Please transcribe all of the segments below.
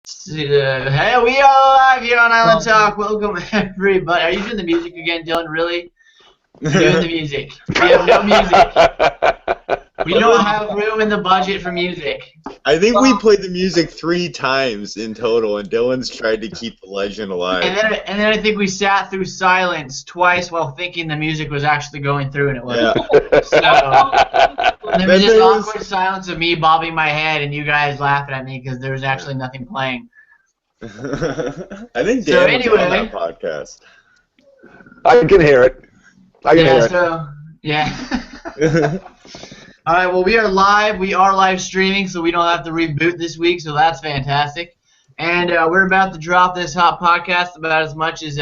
Hey, we are live here on Island Talk. Welcome, everybody. Are you doing the music again, Dylan? Really? You're doing the music. We have no music. We don't have room in the budget for music. I think we played the music 3 times in total, and Dylan's tried to keep the legend alive. And then I think we sat through silence twice while thinking the music was actually going through, and it wasn't. Yeah. So there was this awkward silence of me bobbing my head and you guys laughing at me because there was actually nothing playing. I think Dan was on that podcast. I can hear it. I can hear it. Yeah. All right, well, we are live. We are live streaming, so we don't have to reboot this week, so that's fantastic. And we're about to drop this hot podcast about as much as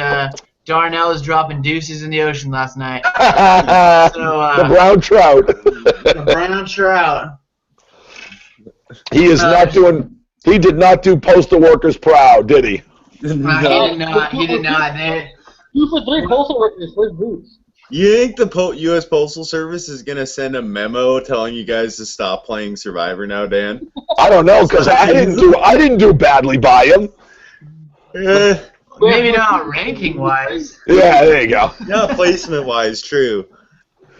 Darnell is dropping deuces in the ocean last night. The brown trout. The brown trout. He is not doing. He did not do postal workers proud, did he? No. He did not. 2 for 3 postal workers. Where's Boots? You think the U.S. Postal Service is going to send a memo telling you guys to stop playing Survivor now, Dan? I don't know, because I didn't do badly by him. Maybe not ranking-wise. Yeah, there you go. Not placement-wise, true.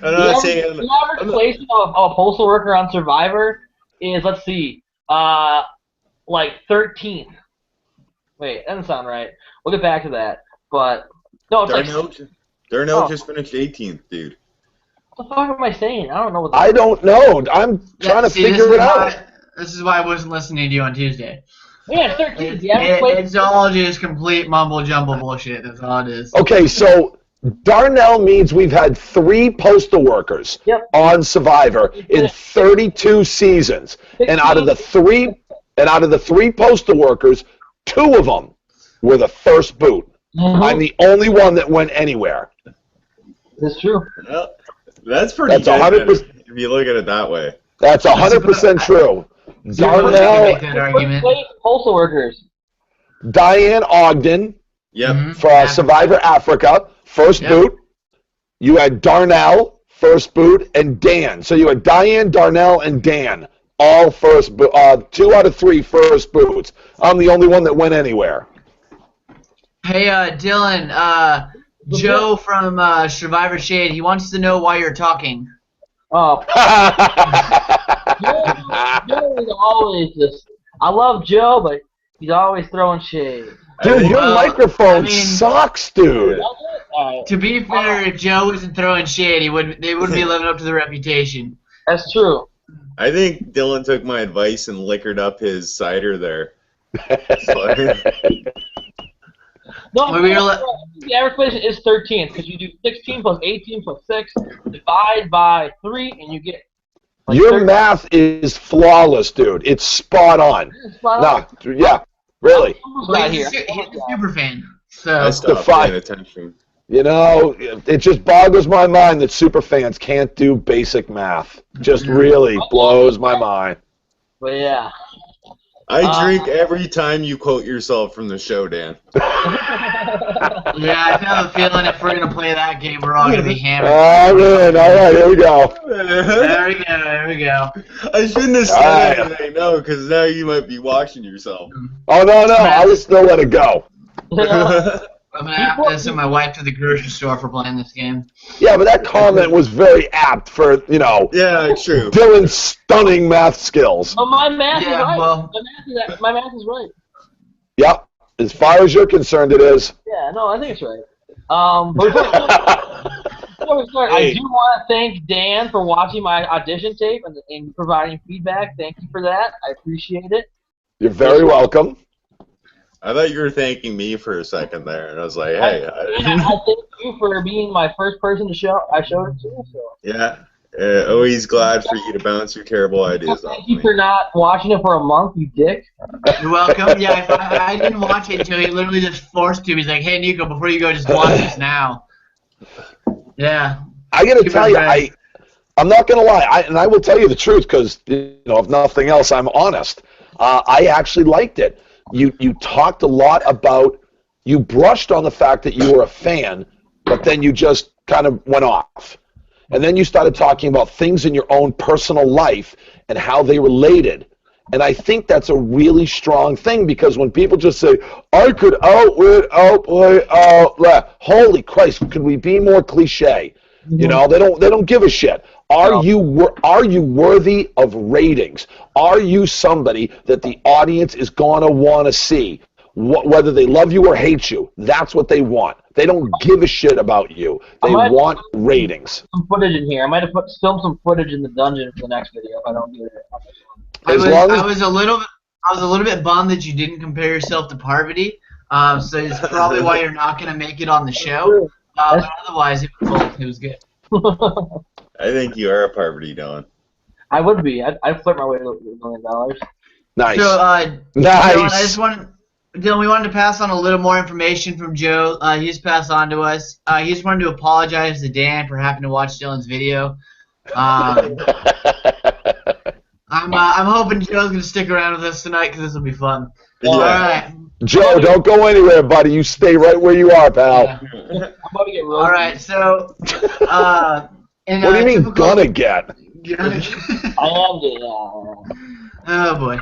I'm not saying... The average placement of a postal worker on Survivor is, let's see, like 13th. Wait, that doesn't sound right. We'll get back to that. But, no, it's Darnell just finished 18th, dude. What the fuck am I saying? I don't know what I don't know. I'm trying to figure it out. This is why I wasn't listening to you on Tuesday. Yeah, 13th. It's all just complete mumble-jumble bullshit. That's all it is. Okay, so Darnell means we've had 3 postal workers on Survivor in 32 seasons. And out of the 3 postal workers, 2 of them were the first boot. Mm-hmm. I'm the only one that went anywhere. That's true. Well, that's pretty good 100%, if you look at it that way. That's 100% true. Darnell, postal workers. Diane Ogden for Survivor Africa, first boot. You had Darnell, first boot, and Dan. So you had Diane, Darnell, and Dan, all first boot. 2 out of 3 first boots. I'm the only one that went anywhere. Hey, Dylan, Joe from Survivor Shade, he wants to know why you're talking. Oh. Joe is always just... I love Joe, but he's always throwing shade. Dude, your microphone sucks, dude. To be fair, if Joe wasn't throwing shade, they wouldn't be living up to the reputation. That's true. I think Dylan took my advice and liquored up his cider there. No, the average place is 13th because you do 16 plus 18 plus 6, divide by 3, and you get. Like your 13. math is flawless, dude. It's spot on. Yeah, really. Well, he's a super fan. So I stopped paying attention. You know, it just boggles my mind that super fans can't do basic math. Just really blows my mind. But yeah. I drink every time you quote yourself from the show, Dan. Yeah, I have a feeling if we're going to play that game, we're all going to be hammered. All right, here we go. There we go. I shouldn't have said anything, no, because now you might be watching yourself. Oh, no, I would still let it go. I'm going to have to send my wife to the grocery store for playing this game. Yeah, but that comment was very apt for, Yeah, true. Dylan's stunning math skills. Well, my math is right. Well, my math is right. Yep. As far as you're concerned, it is. Yeah, no, I think it's right. Before we start, I do want to thank Dan for watching my audition tape and providing feedback. Thank you for that. I appreciate it. You're very welcome. I thought you were thanking me for a second there, and I was like, hey. I thank you for being my first person to I showed it to. So. Yeah. Always glad for you to bounce your terrible ideas off me. Thank you for not watching it for a month, you dick. You're welcome. Yeah, if I didn't watch it until he literally just forced to. He's like, hey, Niko, before you go, just watch this now. Yeah. I got to tell you, I'm not going to lie, and I will tell you the truth because, if nothing else, I'm honest. I actually liked it. You talked a lot about, you brushed on the fact that you were a fan, but then you just kind of went off. And then you started talking about things in your own personal life and how they related. And I think that's a really strong thing, because when people just say, I could outwit, outplay, holy Christ, could we be more cliche? You know, they don't give a shit. Are you worthy of ratings? Are you somebody that the audience is going to want to see? Whether they love you or hate you, that's what they want. They don't give a shit about you. They want ratings. Some footage in here. I might have filmed some footage in the dungeon for the next video if I don't do it. I was a little bit bummed that you didn't compare yourself to Parvati. So it's probably why you're not going to make it on the show. But otherwise, it was good. I think you are a Parvati, Don. I would be. I'd flirt my way to $1 million. Nice. So, nice. Dylan, we wanted to pass on a little more information from Joe. He just passed on to us. He just wanted to apologize to Dan for having to watch Dylan's video. I'm hoping Joe's going to stick around with us tonight because this will be fun. Yeah. All right. Joe, don't go anywhere, buddy. You stay right where you are, pal. Yeah. I'm about to get All right, so... what do you mean, gonna get? I am getting... Oh, boy.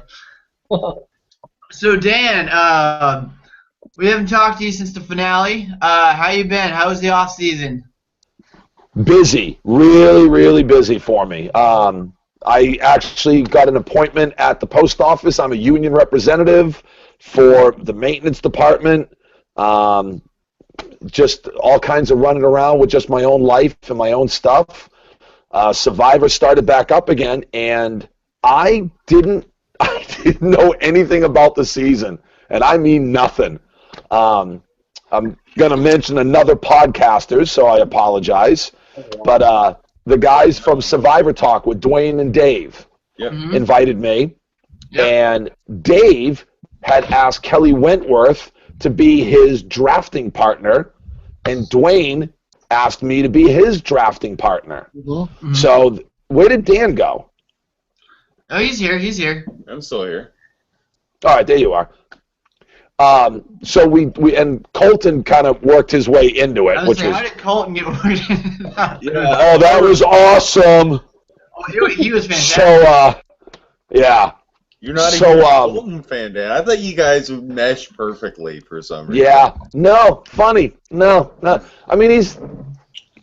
So, Dan, we haven't talked to you since the finale. How you been? How was the off-season? Busy. Really, really busy for me. I actually got an appointment at the post office. I'm a union representative for the maintenance department. Just all kinds of running around with just my own life and my own stuff. Survivor started back up again, and I didn't know anything about the season, and I mean nothing. I'm going to mention another podcaster, so I apologize. But the guys from Survivor Talk with Dwayne and Dave invited me, and Dave had asked Kelly Wentworth to be his drafting partner, and Dwayne asked me to be his drafting partner. So where did Dan go? Oh, he's here. He's here. I'm still here. All right, there you are. So we and Colton kind of worked his way into it, how did Colton get worked into that? Yeah. Oh, that was awesome. Oh, he was fantastic. So, yeah. You're not even a Colton fan, Dan. I thought you guys would mesh perfectly for some reason. Yeah. No, funny. No. I mean,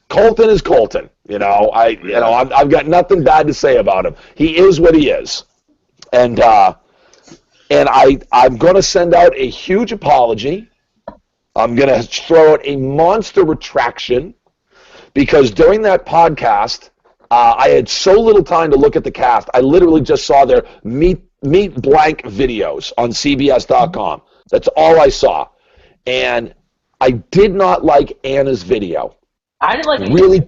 Colton is Colton. You know, I've got nothing bad to say about him. He is what he is, and I'm going to send out a huge apology. I'm going to throw out a monster retraction, because during that podcast, I had so little time to look at the cast. I literally just saw their meet blank videos on CBS.com. That's all I saw, and I did not like Anna's video. I didn't like it. Really.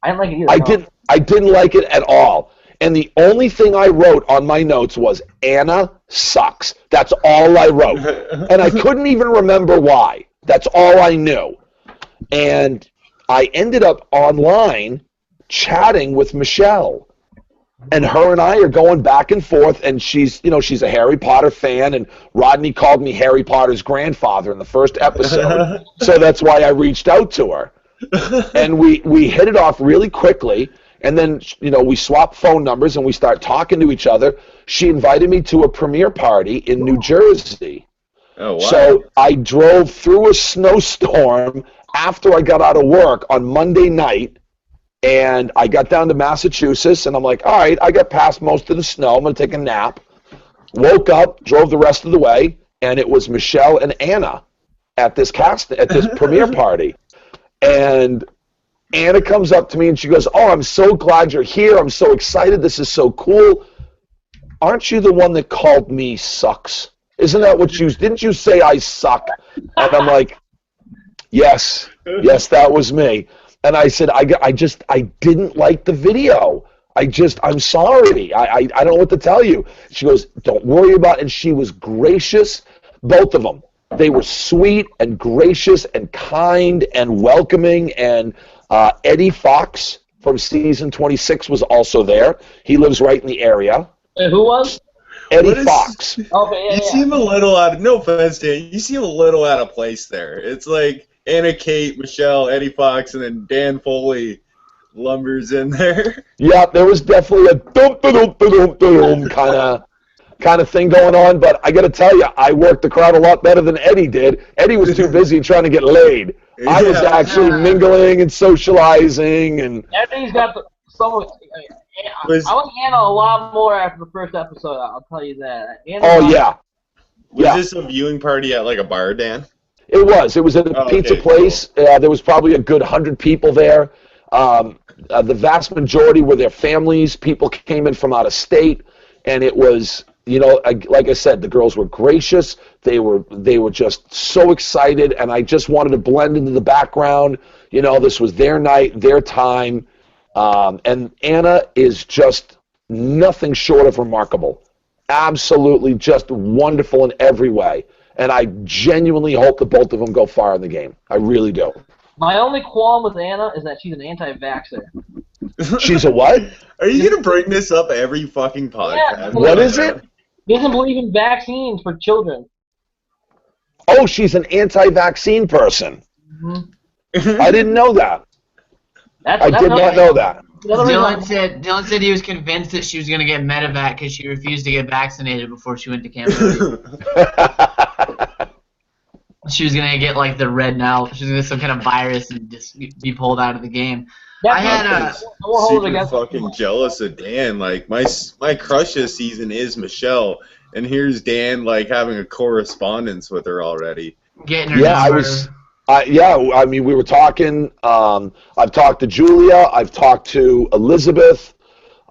I didn't like it either. I didn't like it at all. And the only thing I wrote on my notes was, Anna sucks. That's all I wrote. And I couldn't even remember why. That's all I knew. And I ended up online chatting with Michelle. And her and I are going back and forth, and she's a Harry Potter fan, and Rodney called me Harry Potter's grandfather in the first episode. So that's why I reached out to her. And we hit it off really quickly, and then we swap phone numbers and we start talking to each other. She invited me to a premiere party in New Jersey. Oh, wow. So I drove through a snowstorm after I got out of work on Monday night, and I got down to Massachusetts, and I'm like, all right, I got past most of the snow. I'm going to take a nap. Woke up, drove the rest of the way, and it was Michelle and Anna at this premiere party. And Anna comes up to me and she goes, oh, I'm so glad you're here. I'm so excited. This is so cool. Aren't you the one that called me sucks? Isn't that what didn't you say I suck? And I'm like, yes, that was me. And I said, I didn't like the video. I'm sorry. I don't know what to tell you. She goes, don't worry about it. And she was gracious, both of them. They were sweet and gracious and kind and welcoming, and Eddie Fox from season 26 was also there. He lives right in the area. Who was? Eddie Fox. Okay, you seem a little no offense, Dan, you seem a little out of place there. It's like Anna, Kate, Michelle, Eddie Fox, and then Dan Foley lumbers in there. Yeah, there was definitely a dum-da-dum-da-dum-da-dum kind of. kind of thing going on. But I got to tell you, I worked the crowd a lot better than Eddie did. Eddie was too busy trying to get laid. I was actually mingling and socializing. And Eddie's got I like Anna a lot more after the first episode. I'll tell you that. Was this a viewing party at like a bar, Dan? It was. It was at a pizza place. Cool. There was probably a good 100 people there. The vast majority were their families. People came in from out of state, and it was, like I said, the girls were gracious. They were just so excited, and I just wanted to blend into the background. This was their night, their time, and Anna is just nothing short of remarkable. Absolutely just wonderful in every way. And I genuinely hope the both of them go far in the game. I really do. My only qualm with Anna is that she's an anti-vaxxer. She's a what? Are you going to bring this up every fucking podcast? Yeah. What is it? She doesn't believe in vaccines for children. Oh, she's an anti-vaccine person. Mm-hmm. I didn't know that. I did not know that. Dylan said he was convinced that she was going to get medevac because she refused to get vaccinated before she went to Cambodia. She was going to get like the red now. She was going to get some kind of virus and just be pulled out of the game. I had super fucking jealous of Dan. Like my crush this season is Michelle, and here's Dan like having a correspondence with her already. Getting her number. I mean, we were talking. I've talked to Julia. I've talked to Elizabeth.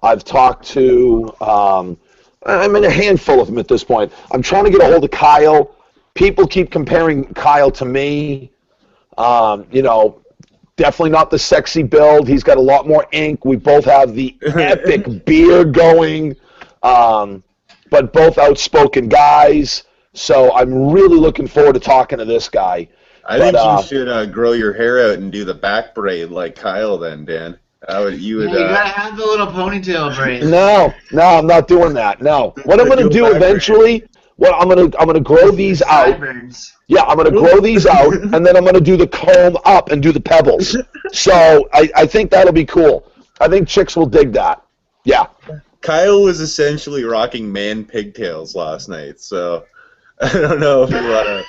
I've talked to. I'm in a handful of them at this point. I'm trying to get a hold of Kyle. People keep comparing Kyle to me. Definitely not the sexy build. He's got a lot more ink. We both have the epic beard going, but both outspoken guys. So I'm really looking forward to talking to this guy. I think you should grow your hair out and do the back braid like Kyle then, Dan. You gotta have the little ponytail braid. No, I'm not doing that. No. What I'm going to do eventually, I'm going to grow these out. Yeah, I'm going to grow these out, and then I'm going to do the comb up and do the pebbles. So I think that'll be cool. I think chicks will dig that. Yeah. Kyle was essentially rocking man pigtails last night, so I don't know if you want to...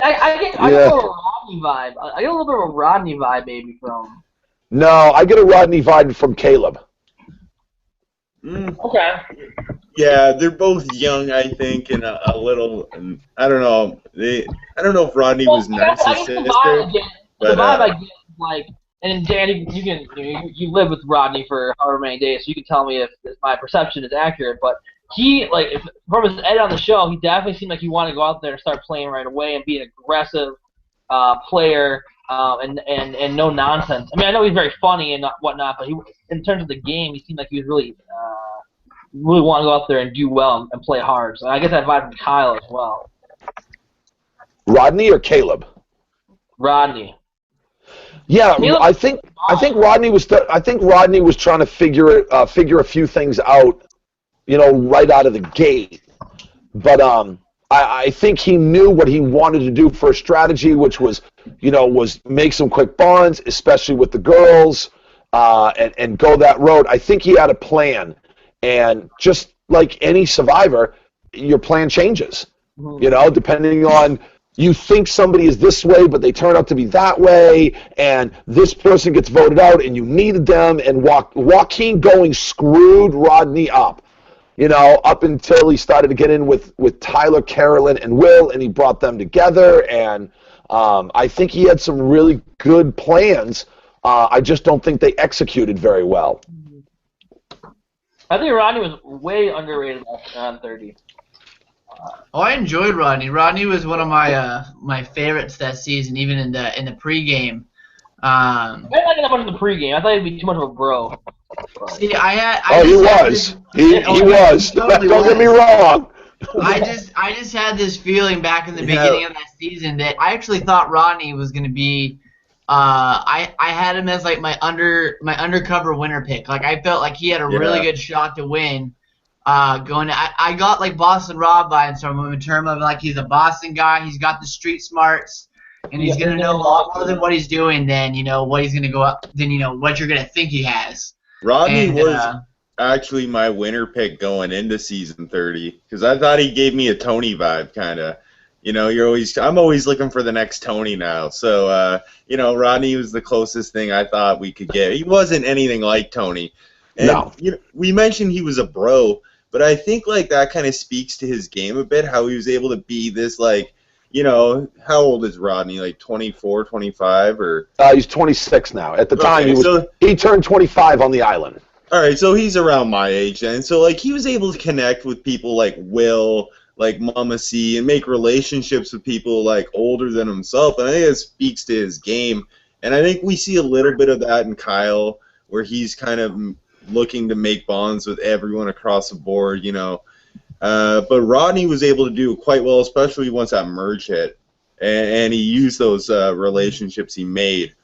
I get a little Rodney vibe. I get a little bit of a Rodney vibe, maybe, from... No, I get a Rodney vibe from Caleb. Okay. Yeah, they're both young, I think, and a little... I don't know. I don't know if Rodney was narcissistic. The vibe I get, like... And Dan, you live with Rodney for however many days, so you can tell me if my perception is accurate, but... He, from his edit on the show, he definitely seemed like he wanted to go out there and start playing right away and be an aggressive player and no nonsense. I mean, I know he's very funny and whatnot, but in terms of the game, he seemed like he was really wanting to go out there and do well and play hard. So I get that vibe from Kyle as well. Rodney or Caleb? Rodney. Yeah, Caleb, I think Rodney was trying to figure a few things out. Right out of the gate. But I think he knew what he wanted to do for a strategy, which was make some quick bonds, especially with the girls, and go that road. I think he had a plan. And just like any survivor, your plan changes, depending on you think somebody is this way, but they turn out to be that way, and this person gets voted out, and you needed them, and Joaquin going screwed Rodney up. Up until he started to get in with Tyler, Carolyn, and Will, and he brought them together, and I think he had some really good plans. I just don't think they executed very well. I think Rodney was way underrated on 30. I enjoyed Rodney. Rodney was one of my favorites that season, even in the pregame. I didn't like enough in the pregame. I thought he'd be too much of a bro. See, he was. He was. Don't get me wrong. I just had this feeling back in the beginning of that season that I actually thought Rodney was going to be. I had him as like my undercover winner pick. Like I felt like he had a really good shot to win. I got like Boston Rob vibes from him in terms of like he's a Boston guy. He's got the street smarts. And he's going to know a lot more than what he's doing than, what he's going to go up, than, what you're going to think he has. Rodney actually my winner pick going into season 30 because I thought he gave me a Tony vibe, kind of. You know, I'm always looking for the next Tony now. So, you know, Rodney was the closest thing I thought we could get. He wasn't anything like Tony. And, no. You know, we mentioned he was a bro, but I think, like, that kind of speaks to his game a bit, how he was able to be this, like, you know, how old is Rodney? Like 24, 25, or? He's 26 now. At the time, he turned 25 on the island. All right, so he's around my age then. So, like, he was able to connect with people like Will, like Mama C, and make relationships with people like older than himself, and I think that speaks to his game. And I think we see a little bit of that in Kyle, where he's kind of looking to make bonds with everyone across the board, you know. But Rodney was able to do it quite well, especially once that merge hit, and he used those relationships he made.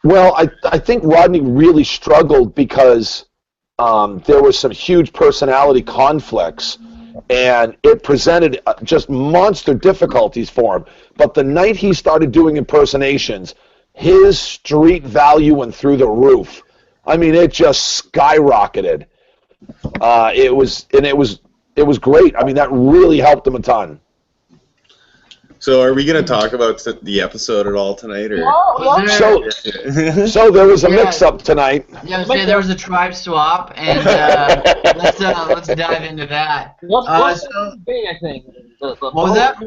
Well, I think Rodney really struggled because there was some huge personality conflicts, and it presented just monster difficulties for him. But the night he started doing impersonations, his street value went through the roof. I mean, it just skyrocketed. It was great. I mean, that really helped him a ton. So are we going to talk about the episode at all tonight? Or? So there was a mix-up tonight. Yeah, there was a tribe swap, and let's dive into that. I think. What was that?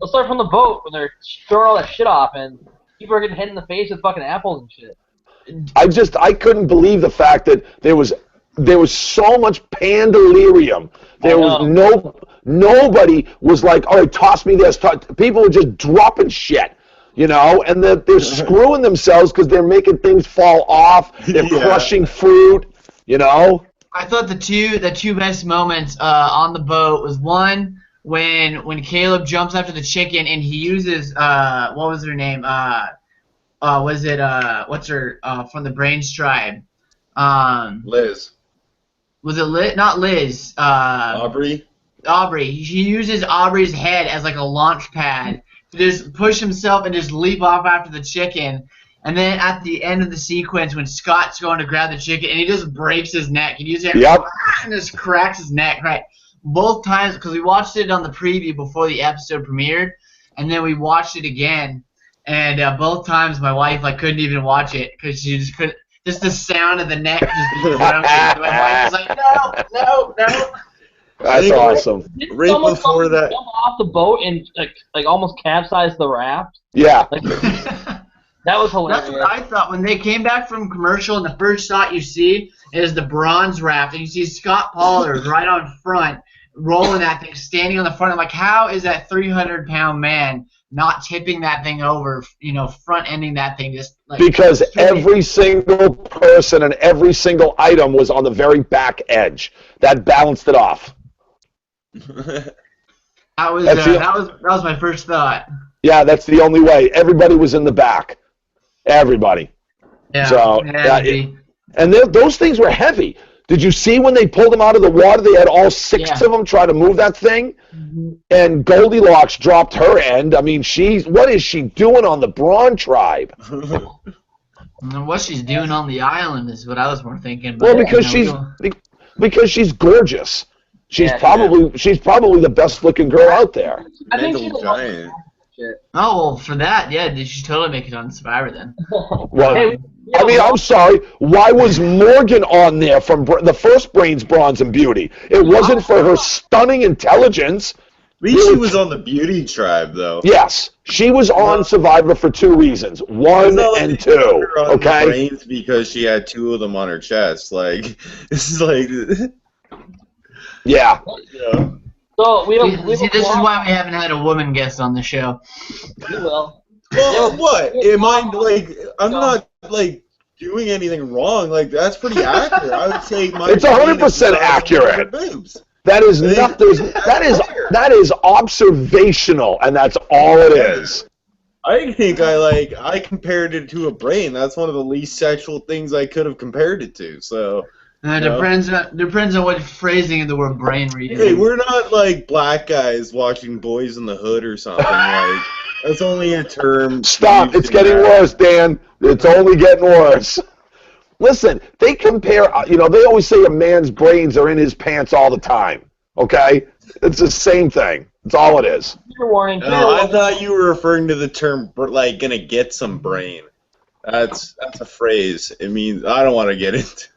Let's start from the boat when they're throwing all that shit off, and people are getting hit in the face with fucking apples and shit. I couldn't believe the fact that there was so much pandalirium. There was nobody was like, all right, toss me this. People were just dropping shit, you know, and they're screwing themselves because they're making things fall off. They're crushing fruit, you know. I thought the two best moments on the boat was one when Caleb jumps after the chicken and he uses what was her name? Was it what's her from the Brains tribe? Liz. Was it Liz? Not Liz. Aubrey. He uses Aubrey's head as like a launch pad to just push himself and just leap off after the chicken. And then at the end of the sequence, when Scott's going to grab the chicken and he just breaks his neck, he uses it and just cracks his neck. Right, both times because we watched it on the preview before the episode premiered, and then we watched it again. And both times my wife couldn't even watch it because she just couldn't. Just the sound of the neck just being broken. My wife was like, no. That's awesome. Right before that, jump off the boat and like almost capsize the raft. Yeah. That was hilarious. That's what I thought when they came back from commercial, and the first shot you see is the bronze raft, and you see Scott Pollard right on front rolling that thing, standing on the front. I'm like, how is that 300-pound man not tipping that thing over, you know, front-ending that thing just because every single person and every single item was on the very back edge. That balanced it off. That was my first thought. Yeah, that's the only way. Everybody was in the back. Everybody. Yeah. So, and those things were heavy. Did you see when they pulled them out of the water? They had all six of them trying to move that thing, and Goldilocks dropped her end. I mean, what is she doing on the Braun tribe? What she's doing on the island is what I was more thinking. Well, because she's gorgeous. She's probably the best looking girl out there. I think she's giant. Oh, well, for that, she should totally make it on Survivor then. Well, I mean, I'm sorry. Why was Morgan on there from the first Brains, Bronze, and Beauty? It wasn't for her stunning intelligence. At least she was on the Beauty tribe, though. Yes, she was on Survivor for two reasons. One and two. Okay. Brains because she had two of them on her chest. Like this is like. Yeah. So this is why we haven't had a woman guest on the show. We will. Well, what? Am I I'm not doing anything wrong. Like that's pretty accurate. I would say it's 100% accurate. That is not. That is observational, and that's all it is. I think I compared it to a brain. That's one of the least sexual things I could have compared it to. So. Depends on what phrasing of the word brain reading. Hey, we're not like black guys watching Boys in the Hood or something. That's only a term. Stop! It's getting worse, Dan. It's only getting worse. listen, they compare, they always say a man's brains are in his pants all the time, okay? It's the same thing. That's all it is. Warning. I thought you were referring to the term, like, gonna get some brain. That's a phrase. It means, I don't want to get into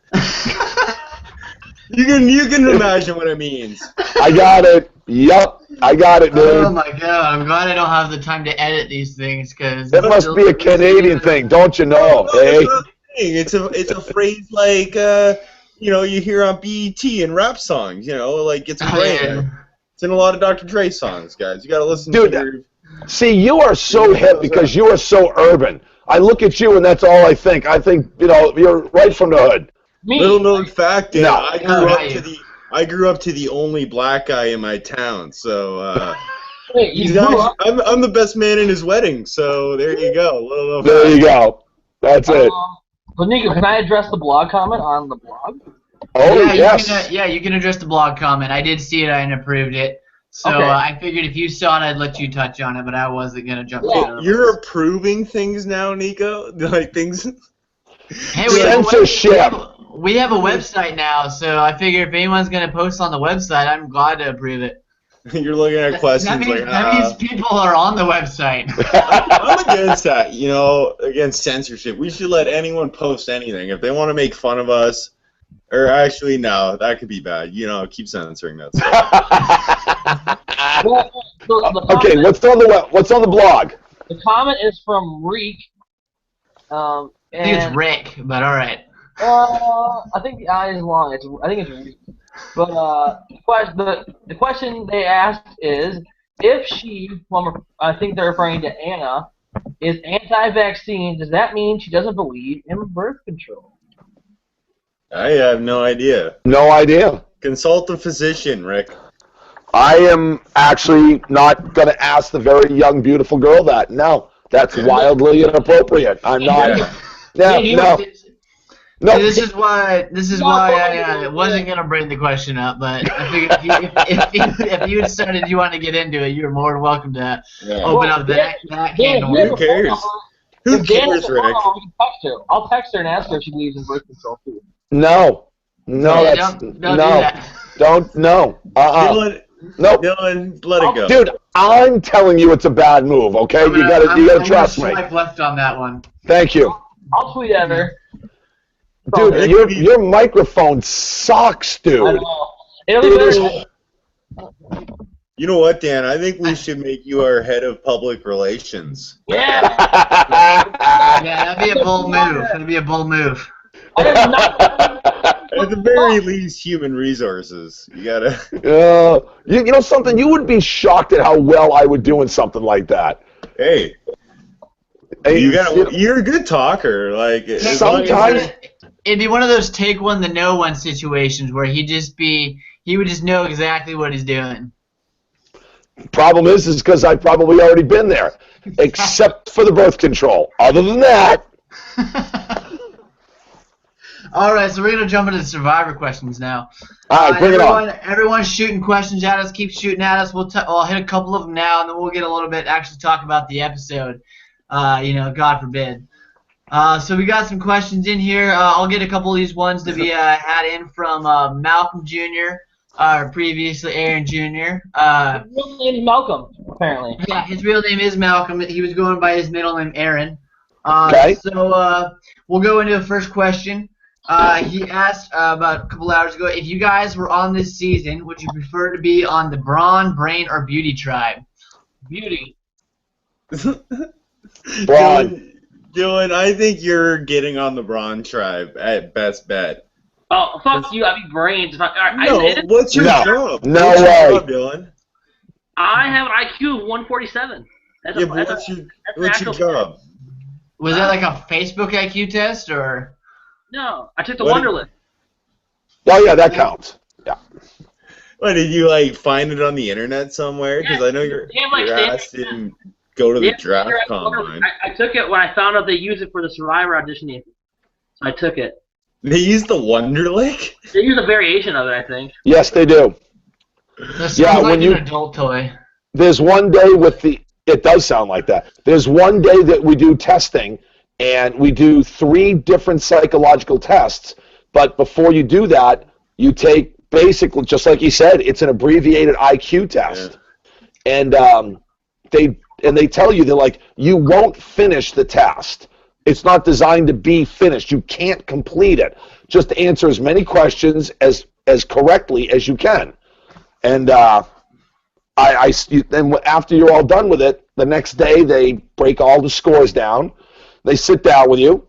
You can imagine what it means. I got it. Yep, I got it, dude. Oh my god, I'm glad I don't have the time to edit these things because it must be a Canadian thing, don't you know? It's a phrase like you hear on BET and rap songs. Like it's a brain. It's in a lot of Dr. Dre songs, guys. You got to listen to your... See, you are so hip because you are so urban. I look at you and that's all I think. I think you're right from the hood. Little known fact, Dan, I grew up to the only black guy in my town, so I'm the best man in his wedding. So there you go. There you go. That's it. But Niko, can I address the blog comment on the blog? Oh yeah, yes. You can address the blog comment. I did see it and approved it. So okay. I figured if you saw it, I'd let you touch on it, but I wasn't gonna jump in. You're approving things now, Niko? Like things. Hey, censorship. We have a website now, so I figure if anyone's going to post on the website, I'm glad to approve it. You're looking at questions that means people are on the website. I'm against that, against censorship. We should let anyone post anything. If they want to make fun of us, or actually, no, that could be bad. Keep censoring that stuff. Okay, what's on the blog? The comment is from Reek. I think it's Rick, but all right. I think the I is long. I think it's Reek. But the question they asked is, if she, I think they're referring to Anna, is anti-vaccine, does that mean she doesn't believe in birth control? I have no idea. No idea. Consult a physician, Rick. I am actually not going to ask the very young, beautiful girl that. No, that's wildly inappropriate. I'm not. No. This is why I wasn't gonna bring the question up, but I figured if you had started, you want to get into it, you're more than welcome to open up that can of worms. Who cares? Who cares, Rick? I'll text her and ask her if she believes in birth control too. No, don't do that. Don't. No. Dylan, nope. Dylan, let it go. Dude, I'm telling you, it's a bad move. Okay, you gotta trust me. Swipe left on that one. Thank you. I'll tweet at her. Dude, your microphone sucks, dude. I know. It'll be better. You know what, Dan? I think we should make you our head of public relations. Yeah. Yeah, that'd be a bold move. That'd be a bold move. At the very least, human resources. You gotta. You know something? You would be shocked at how well I would do in something like that. Hey, you're a good talker. Like sometimes. It'd be one of those take one to know one situations where he would just know exactly what he's doing. Problem is because I've probably already been there, except for the birth control. Other than that. All right, so we're gonna jump into the Survivor questions now. All right, bring it on. Everyone's shooting questions at us. Keep shooting at us. I'll hit a couple of them now, and then we'll get a little bit actually talk about the episode. God forbid. So we got some questions in here. I'll get a couple of these ones to be had in from Malcolm Jr. Or previously Aaron Jr. His real name is Malcolm, apparently. Yeah, his real name is Malcolm. He was going by his middle name Aaron. Okay. So we'll go into the first question. He asked about a couple hours ago, if you guys were on this season, would you prefer to be on the Brawn, Brain, or Beauty tribe? Beauty. Brawn. Dylan, I think you're getting on the Brawn tribe at best bet. Oh, fuck you, I mean brains. What's your job? No what's way. Your job, Dylan? I have an IQ of 147. What's your job? Was that like a Facebook IQ test, or? No, I took the Wonderlist. Oh, yeah, that counts. Yeah. What, did you, find it on the internet somewhere? Because I know your ass didn't go to the draft combine. I took it when I found out they use it for the Survivor audition. So I took it. They use the Wonderlick? They use a variation of it, I think. Yes, they do. That sounds like an adult toy. There's one day it does sound like that. There's one day that we do testing, and we do 3 different psychological tests. But before you do that, you take basically, just like he said, it's an abbreviated IQ test. Yeah. And they tell you, they're like, you won't finish the test. It's not designed to be finished. You can't complete it. Just answer as many questions as correctly as you can. And then after you're all done with it, the next day they break all the scores down. They sit down with you.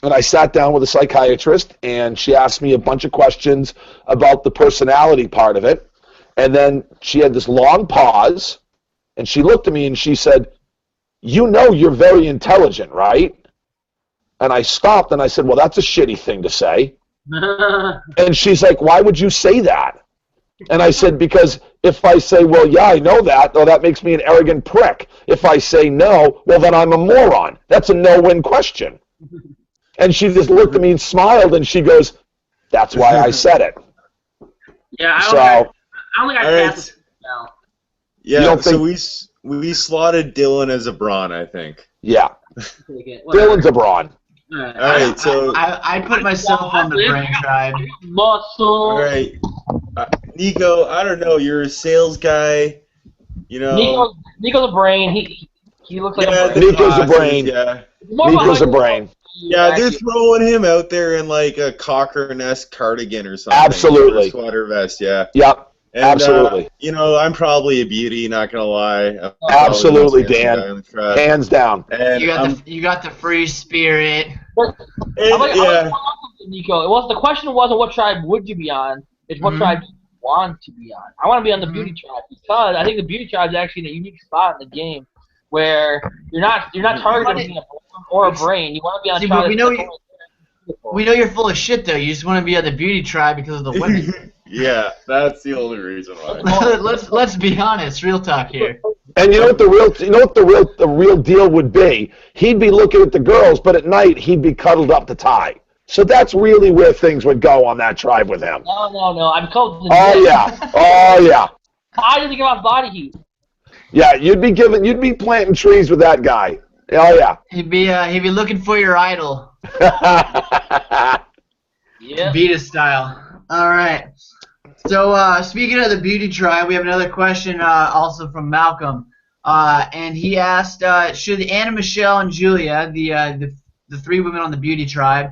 And I sat down with a psychiatrist, and she asked me a bunch of questions about the personality part of it. And then she had this long pause, and she looked at me and she said, "You know you're very intelligent, right?" And I stopped and I said, "Well, that's a shitty thing to say." And she's like, "Why would you say that?" And I said, "Because if I say, well, yeah, I know that, well, that makes me an arrogant prick. If I say no, well, then I'm a moron. That's a no-win question." And she just looked at me and smiled, and she goes, "That's why I said it." Yeah, I don't think I passed it now. Yeah, so we slotted Dylan as a brawn, I think. Yeah. Dylan's a brawn. All right, so I put myself on the brain tribe. Muscle. All right, Niko, I don't know. You're a sales guy, you know. Niko's a brain. He looks like a brain. Niko's a brain. Yeah. Niko's a brain. Yeah, they're throwing him out there in like a Cochrane-esque cardigan or something. Absolutely. Sweater vest, yeah. Yep. And, absolutely. You know, I'm probably a beauty, not gonna lie. Absolutely, Dan. Hands down. And you got the free spirit. Yeah. Niko, the question wasn't what tribe would you be on. It's what tribe you want to be on. I want to be on the beauty tribe because I think the beauty tribe is actually in a unique spot in the game where you're not targeting being a brawn or a brain. You want to be on. See, but we know you're full of shit though. You just want to be on the beauty tribe because of the women. Yeah, that's the only reason why. Let's be honest, real talk here. And you know what the real deal would be? He'd be looking at the girls, but at night he'd be cuddled up to Ty. So that's really where things would go on that tribe with him. No. I'm close to the Oh yeah. Oh yeah. How do you think about body heat? Yeah, you'd be planting trees with that guy. Oh yeah. He'd be looking for your idol. Yeah. Vita style. All right. So speaking of the beauty tribe, we have another question also from Malcolm, and he asked, should Anna, Michelle, and Julia, the 3 women on the beauty tribe,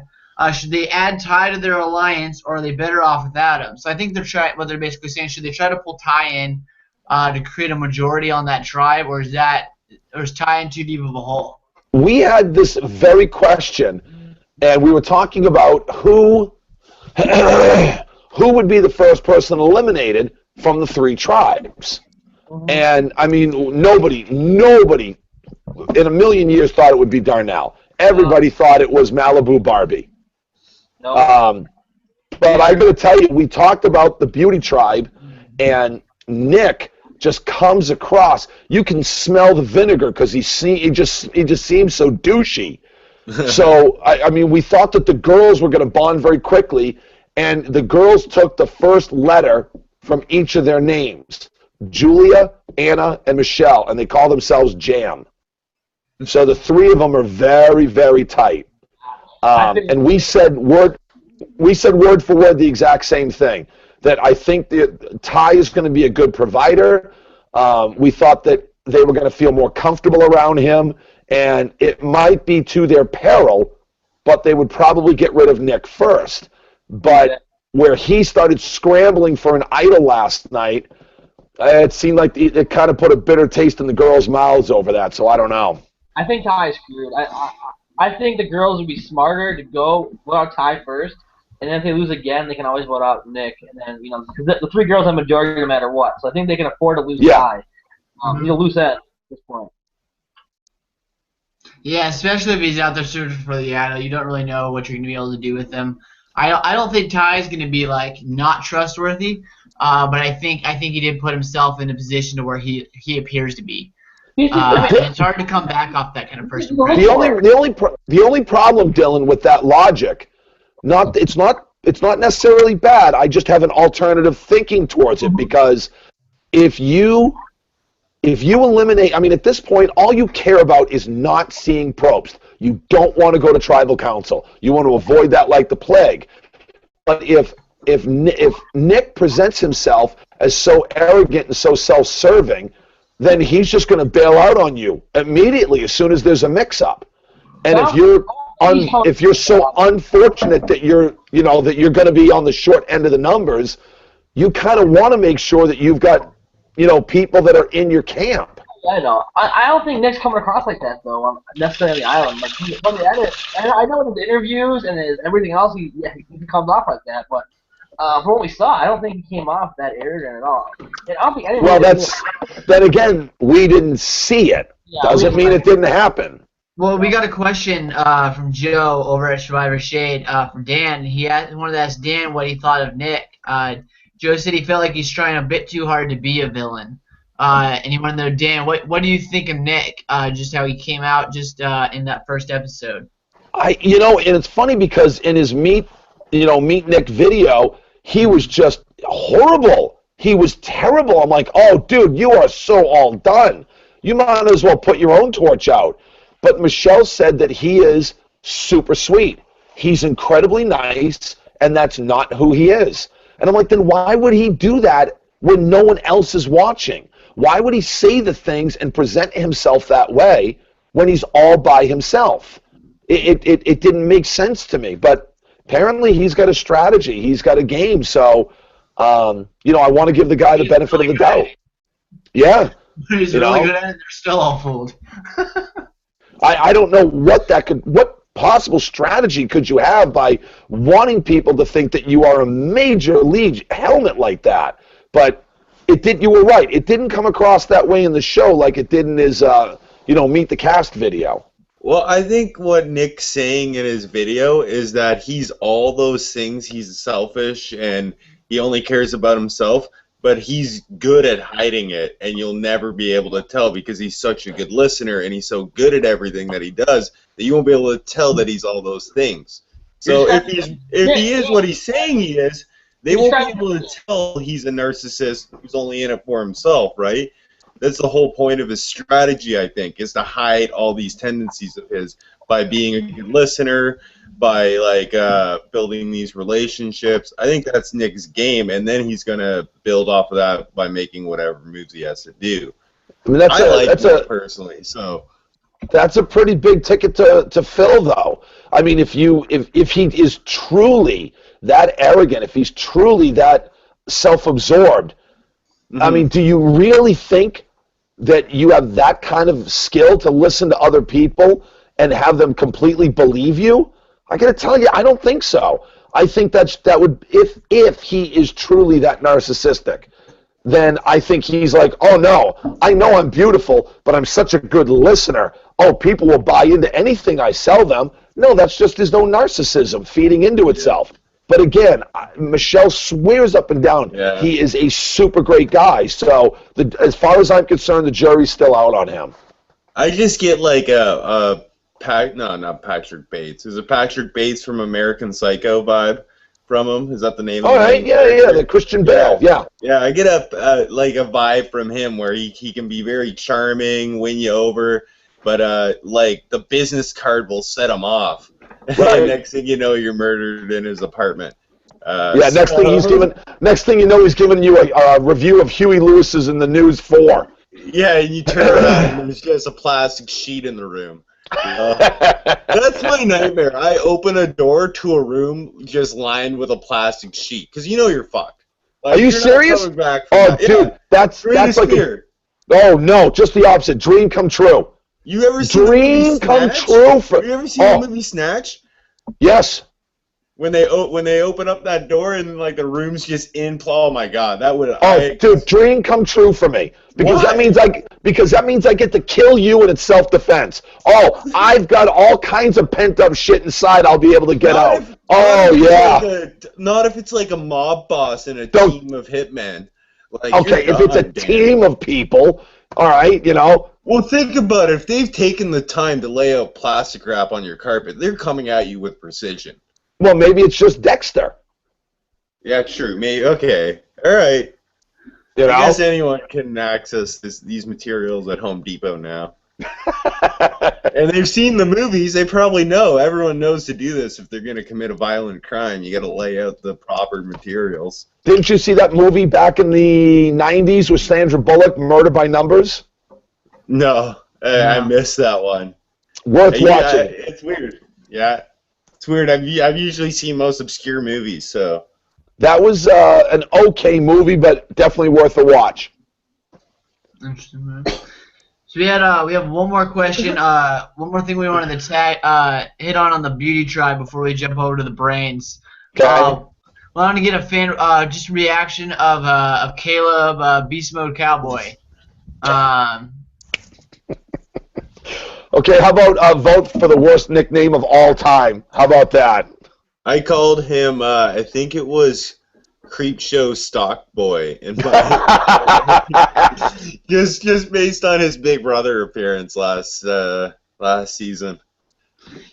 should they add Ty to their alliance, or are they better off without him? So I think they're basically saying, should they try to pull Ty in to create a majority on that tribe, or is Ty in too deep of a hole? We had this very question, and we were talking about who would be the first person eliminated from the 3 tribes. And, I mean, nobody in a million years thought it would be Darnell. Everybody thought it was Malibu Barbie. No. But I'm going to tell you, we talked about the beauty tribe, and Nick just comes across. You can smell the vinegar because he just seems so douchey. So, I mean, we thought that the girls were going to bond very quickly, and the girls took the first letter from each of their names, Julia, Anna, and Michelle, and they call themselves Jam. So the 3 of them are very, very tight. And we said word for word the exact same thing, that I think Ty is going to be a good provider. We thought that they were going to feel more comfortable around him, and it might be to their peril, but they would probably get rid of Nick first. But where he started scrambling for an idol last night, it seemed like it kind of put a bitter taste in the girls' mouths over that, so I don't know. I think Ty is screwed. I think the girls would be smarter to go vote out Ty first, and then if they lose again, they can always vote out Nick. And then, because the 3 girls have majority no matter what, so I think they can afford to lose Ty. He's a loose end at this point. Yeah, especially if he's out there searching for the idol. You don't really know what you're going to be able to do with him. I don't think Ty is going to be not trustworthy, but I think he did put himself in a position to where he appears to be. It's hard to come back off that kind of person. The only problem, Dylan, with that logic, it's not necessarily bad. I just have an alternative thinking towards it, because if you eliminate, I mean, at this point, all you care about is not seeing Probst. You don't want to go to tribal council. You want to avoid that like the plague. But if Nick presents himself as so arrogant and so self-serving, then he's just going to bail out on you immediately as soon as there's a mix-up. And if you're so unfortunate that you're going to be on the short end of the numbers, you kind of want to make sure that you've got, people that are in your camp. I know. I don't think Nick's coming across like that though. Necessarily on the island. Like from the edit, I know in his interviews and everything else, he comes off like that. But from what we saw, I don't think he came off that arrogant at all. And I don't think anyone. Well, then again, we didn't see it. Yeah, doesn't mean it didn't happen. Well, we got a question from Joe over at Survivor Shade from Dan. He wanted to ask Dan what he thought of Nick. Joe said he felt like he's trying a bit too hard to be a villain. And he wanted to know, Dan, what do you think of Nick? Just how he came out just in that first episode. And it's funny because in his Meet Nick video, he was just horrible. He was terrible. I'm like, oh, dude, you are so all done. You might as well put your own torch out. But Michelle said that he is super sweet. He's incredibly nice, and that's not who he is. And I'm like, then why would he do that when no one else is watching? Why would he say the things and present himself that way when he's all by himself? It didn't make sense to me. But apparently he's got a strategy. He's got a game. So, I want to give the guy the benefit of the doubt. Yeah. He's really good at it. They're still all fooled. I don't know what possible strategy could you have by wanting people to think that you are a major league helmet like that. But you were right. It didn't come across that way in the show like it did in his, Meet the Cast video. Well, I think what Nick's saying in his video is that he's all those things. He's selfish and he only cares about himself, but he's good at hiding it, and you'll never be able to tell because he's such a good listener and he's so good at everything that he does that you won't be able to tell that he's all those things. So if he is what he's saying he is, they won't be able to tell he's a narcissist who's only in it for himself, right? That's the whole point of his strategy, I think, is to hide all these tendencies of his by being a good listener, by building these relationships. I think that's Nick's game, and then he's gonna build off of that by making whatever moves he has to do. I mean, I like Nick personally, so that's a pretty big ticket to fill, though. I mean, if he is truly that arrogant, if he's truly that self-absorbed, I mean, do you really think that you have that kind of skill to listen to other people and have them completely believe you? I got to tell you, I don't think so. I think that would, if he is truly that narcissistic, then I think he's like, oh no, I know I'm beautiful, but I'm such a good listener. Oh, people will buy into anything I sell them. No, that's just his own narcissism feeding into itself. But again, Michelle swears up and down he is a super great guy. So as far as I'm concerned, the jury's still out on him. I just get like not Patrick Bates. Is it Patrick Bates from American Psycho vibe from him? Is that the name? All right, yeah, the Christian Bale, yeah. Yeah, I get a vibe from him where he can be very charming, win you over, but the business card will set him off. Right. Next thing you know, you're murdered in his apartment. Next thing you know, he's giving you a review of Huey Lewis's in the News 4. Yeah, and you turn around and there's just a plastic sheet in the room. That's my nightmare. I open a door to a room just lined with a plastic sheet because you're fucked. Are you serious? Dude, that's like oh no, just the opposite. Dream come true. You ever seen Dream come true? Have you ever seen the movie Snatch? Yes. When they open up that door and the room's just in. Oh my god, that would. Dude, dream come true for me because that means I get to kill you and it's self-defense. Oh, I've got all kinds of pent-up shit inside. I'll be able to get out. Not if it's like a mob boss and a team of hitmen. If it's a team of people, all right, Well, think about it. If they've taken the time to lay out plastic wrap on your carpet, they're coming at you with precision. Well, maybe it's just Dexter. Yeah, true. Maybe. Okay. All right. I guess anyone can access these materials at Home Depot now. And they've seen the movies. They probably know. Everyone knows to do this if they're going to commit a violent crime. You got to lay out the proper materials. Didn't you see that movie back in the 90s with Sandra Bullock, Murder by Numbers? No, I missed that one. Worth watching. It's weird. Yeah, it's weird. I've usually seen most obscure movies, so. That was an okay movie, but definitely worth a watch. Interesting, man. So we have one more question. One more thing we wanted to hit on the beauty tribe before we jump over to the brains. Okay. I want to get a fan just reaction of Caleb Beast Mode Cowboy. Okay, how about vote for the worst nickname of all time? How about that? I called him. I think it was Creepshow Stock Boy, just based on his Big Brother appearance last season.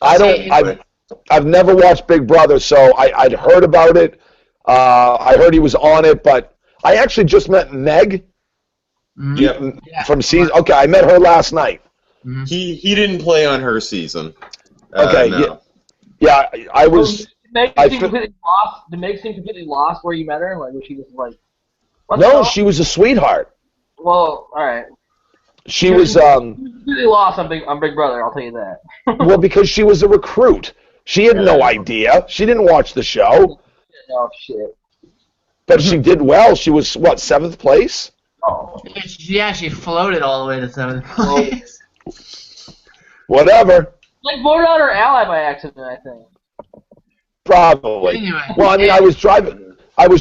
I've never watched Big Brother, so I'd heard about it. I heard he was on it, but I actually just met Meg. Yep. From season. Okay, I met her last night. Mm-hmm. He didn't play on her season. Okay. No. Yeah, I was. Did Meg seem completely lost where you met her? Like, was she just like? No, she was a sweetheart. Well, all right. She was completely lost on Big Brother. I'll tell you that. Well, because she was a recruit. She had no idea. She didn't watch the show. Oh shit. But she did well. She was what, 7th place? Oh. Yeah, she floated all the way to 7th place. Whatever. Like voted out her ally by accident, I think. Probably. Anyway, well, I mean, I was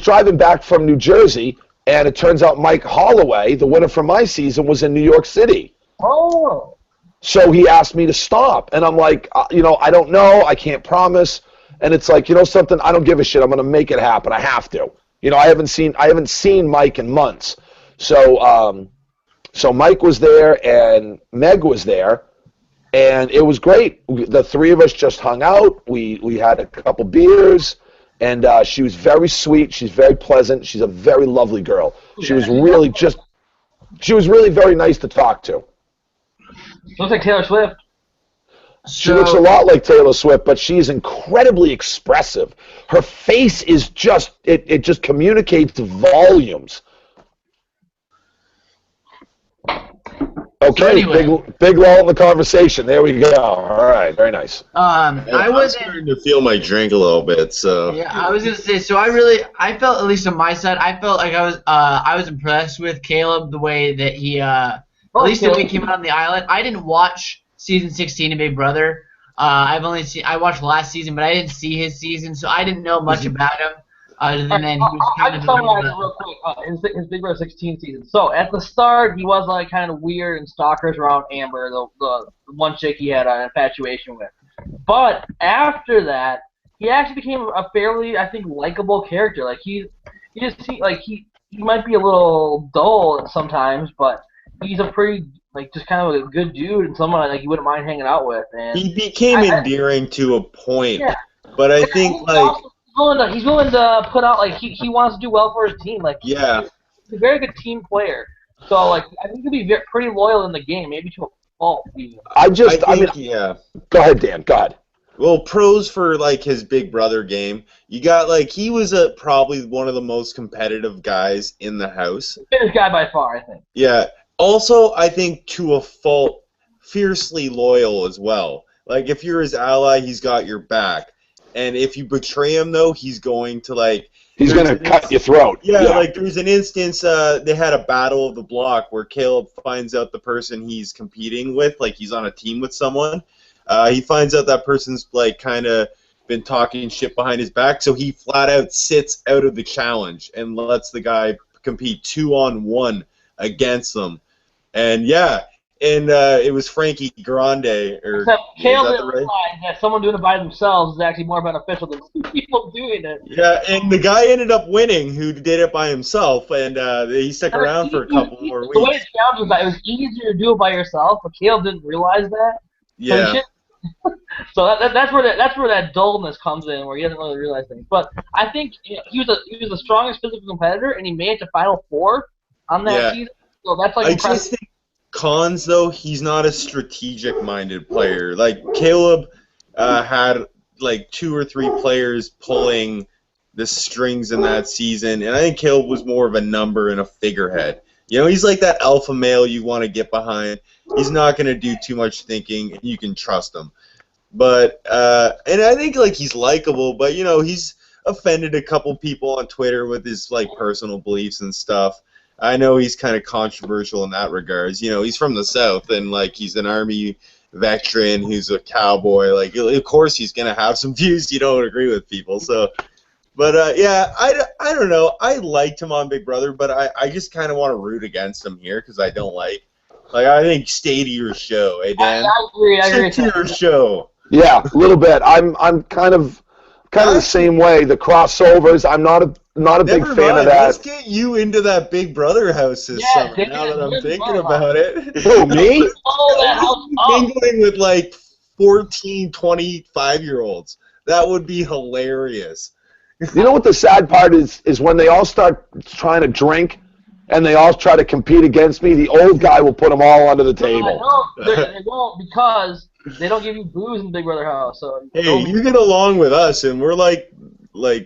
driving back from New Jersey, and it turns out Mike Holloway, the winner from my season, was in New York City. Oh. So he asked me to stop, and I'm like, I don't know, I can't promise. And it's like, something, I don't give a shit. I'm going to make it happen. I have to. I haven't seen Mike in months. So Mike was there, and Meg was there. And it was great. The three of us just hung out. We had a couple beers, and she was very sweet. She's very pleasant. She's a very lovely girl. She was really very nice to talk to. Looks like Taylor Swift. She looks a lot like Taylor Swift, but she's incredibly expressive. Her face is just it just communicates volumes. Okay, so anyway, big lull in the conversation. There we go. All right, very nice. I'm starting to feel my drink a little bit. So yeah, I was gonna say. So I felt, at least on my side, I felt like I was impressed with Caleb, the way that he at least the way he came out on the island. I didn't watch season 16 of Big Brother. I watched last season, but I didn't see his season, so I didn't know much about him. And then he was kind of real quick. His Big Brother 16 season. So at the start, he was like kind of weird and stalkers around Amber, the one chick he had an infatuation with. But after that, he actually became a fairly, I think, likable character. Like he just seemed like he might be a little dull sometimes, but he's a pretty just kind of a good dude and someone like you wouldn't mind hanging out with. And he became endearing to a point, but I think he's willing to put out he wants to do well for his team. He's a very good team player. So I think he'll be pretty loyal in the game, maybe to a fault. Even. Go ahead, Dan. Go ahead. Well, pros for his Big Brother game. You got he was probably one of the most competitive guys in the house. Fittest guy by far, I think. Yeah. Also, I think to a fault, fiercely loyal as well. If you're his ally, he's got your back. And if you betray him, though, he's going to, he's going to cut your throat. Yeah, there's an instance, they had a battle of the block where Caleb finds out the person he's competing with, he's on a team with someone. He finds out that person's, kind of been talking shit behind his back, so he flat out sits out of the challenge and lets the guy compete 2-on-1 against them. And, it was Frankie Grande. Except Caleb didn't realize that someone doing it by themselves is actually more beneficial than two people doing it. Yeah, and the guy ended up winning who did it by himself, and he stuck around for a couple more weeks. The way it sounds was that it was easier to do it by yourself, but Caleb didn't realize that. Yeah. So that's where that dullness comes in, where he doesn't really realize things. But I think he was the strongest physical competitor, and he made it to Final Four on that season. So that's impressive. Cons, though, he's not a strategic-minded player. Like, Caleb had, like, 2 or 3 players pulling the strings in that season, and I think Caleb was more of a number and a figurehead. You know, he's like that alpha male you want to get behind. He's not going to do too much thinking, and you can trust him. But, and I think, like, he's likable, but, you know, he's offended a couple people on Twitter with his, like, personal beliefs and stuff. I know he's kind of controversial in that regards. You know, he's from the South, and, like, he's an Army veteran who's a cowboy. Like, of course he's going to have some views you don't agree with people. So, but, yeah, I don't know. I liked him on Big Brother, but I just kind of want to root against him here because I don't like, I think stay to your show, eh, Dan? I agree. Stick to your show. Yeah, a little bit. I'm kind of the same way. The crossovers, I'm not a big fan of that. Let's get you into that Big Brother house this summer. Now that I'm thinking about it. Who, me? Mingling with like 14, 25-year-olds. That would be hilarious. You know what the sad part is when they all start trying to drink and they all try to compete against me, the old guy will put them all under the table. No, they won't because they don't give you booze in Big Brother house. So hey, you get along with us, and we're like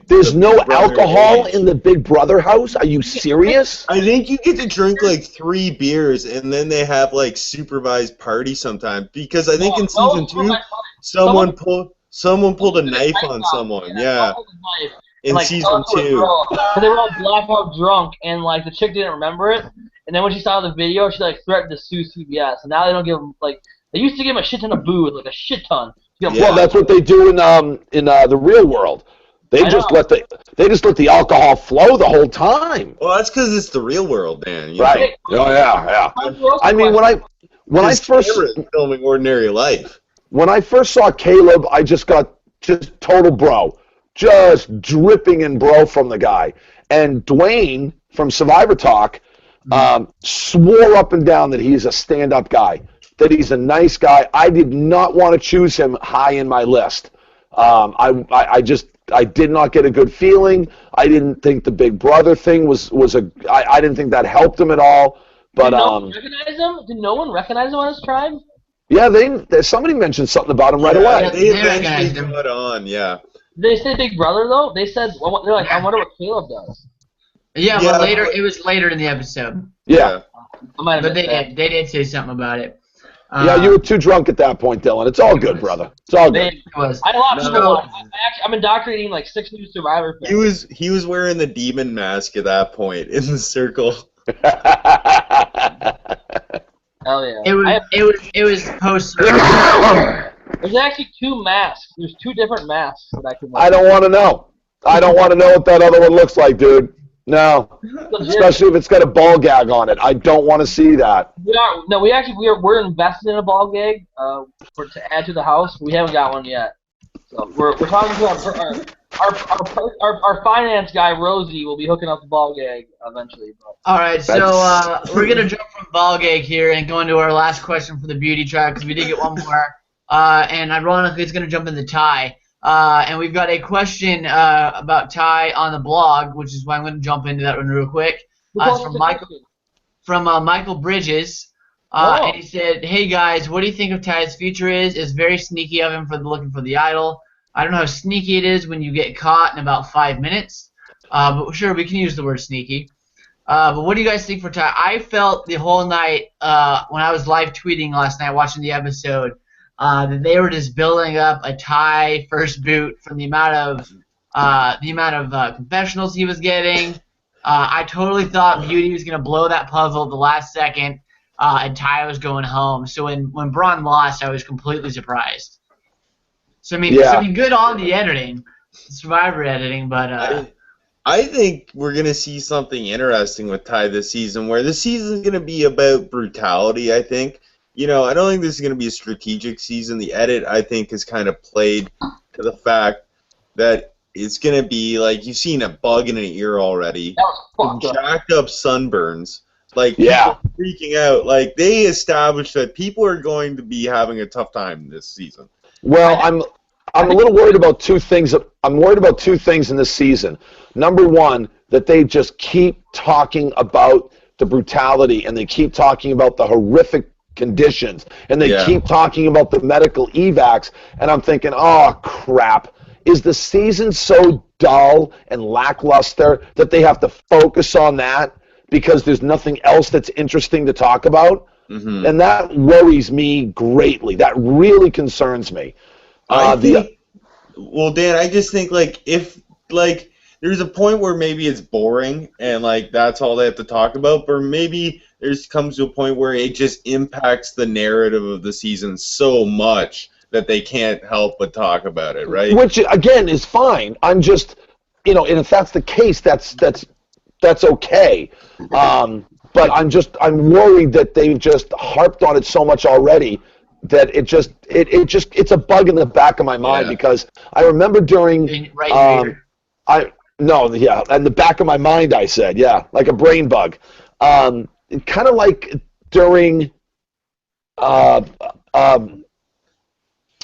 there's no alcohol in the Big Brother house? Are you serious? I think you get to drink like 3 beers, and then they have like supervised party sometimes. Because I think in season 2, someone pulled a knife on someone. Yeah. In like, season 2. They were all blackout drunk, and like the chick didn't remember it. And then when she saw the video, she like threatened to sue CBS. And now they don't give them like they used to give them a shit ton of booze, like a shit ton. Well, that's what they do in the real world. They just let the alcohol flow the whole time. Well, that's because it's the real world, Dan. Right? Oh yeah. I mean, when I first filming Ordinary Life. When I first saw Caleb, I just got total bro, just dripping in bro from the guy. And Dwayne from Survivor Talk swore up and down that he's a stand-up guy, that he's a nice guy. I did not want to choose him high in my list. I did not get a good feeling. I didn't think the Big Brother thing was I didn't think that helped him at all. But did no one recognize him? Did no one recognize him on his tribe? Yeah, somebody mentioned something about him right away. They eventually put on, yeah. They say Big Brother though. They said they're like, I wonder what Caleb does. Yeah, but later it was later in the episode. Yeah, but they did say something about it. Yeah, you were too drunk at that point, Dylan. It's all good, brother. It's all good. I lost people. I'm indoctrinating like 6 new Survivor fans. He was wearing the demon mask at that point in the circle. Hell yeah! It was post. There's actually 2 masks. There's 2 different masks that I can wear. I don't want to know. I don't want to know what that other one looks like, dude. No, especially if it's got a ball gag on it. I don't want to see that. We're invested in a ball gag to add to the house. We haven't got one yet. So we're talking to our finance guy Rosie will be hooking up the ball gag eventually. But. All right, so we're gonna jump from ball gag here and go into our last question for the beauty tribe because we did get one more. And ironically, it's gonna jump into Ty. And we've got a question about Ty on the blog, which is why I'm going to jump into that one real quick. It's from Michael Bridges. And he said, hey, guys, what do you think of Ty's future is? It's very sneaky of him for looking for the idol. I don't know how sneaky it is when you get caught in about 5 minutes. But sure, we can use the word sneaky. But what do you guys think for Ty? I felt the whole night when I was live tweeting last night watching the episode that they were just building up a Ty first boot from the amount of confessionals he was getting. I totally thought Beauty was going to blow that puzzle at the last second, and Ty was going home. So when Braun lost, I was completely surprised. So I mean, good on the editing, Survivor editing, but I think we're going to see something interesting with Ty this season, where the season's going to be about brutality, I think. You know, I don't think this is going to be a strategic season. The edit, I think, has kind of played to the fact that it's going to be, like, you've seen a bug in an ear already. Jacked up sunburns. Like, people freaking out. Like, they established that people are going to be having a tough time this season. Well, I'm a little worried about 2 things. I'm worried about 2 things in this season. Number one, that they just keep talking about the brutality, and they keep talking about the horrific conditions, and they keep talking about the medical evacs, and I'm thinking, oh, crap. Is the season so dull and lackluster that they have to focus on that because there's nothing else that's interesting to talk about? Mm-hmm. And that worries me greatly. That really concerns me. Well, Dan, I just think, if there's a point where maybe it's boring and, that's all they have to talk about, but maybe comes to a point where it just impacts the narrative of the season so much that they can't help but talk about it, right? Which, again, is fine. I'm just, and if that's the case, that's okay. But I'm worried that they've just harped on it so much already that it's a bug in the back of my mind because I remember during in the back of my mind I said, like a brain bug. Kind of like during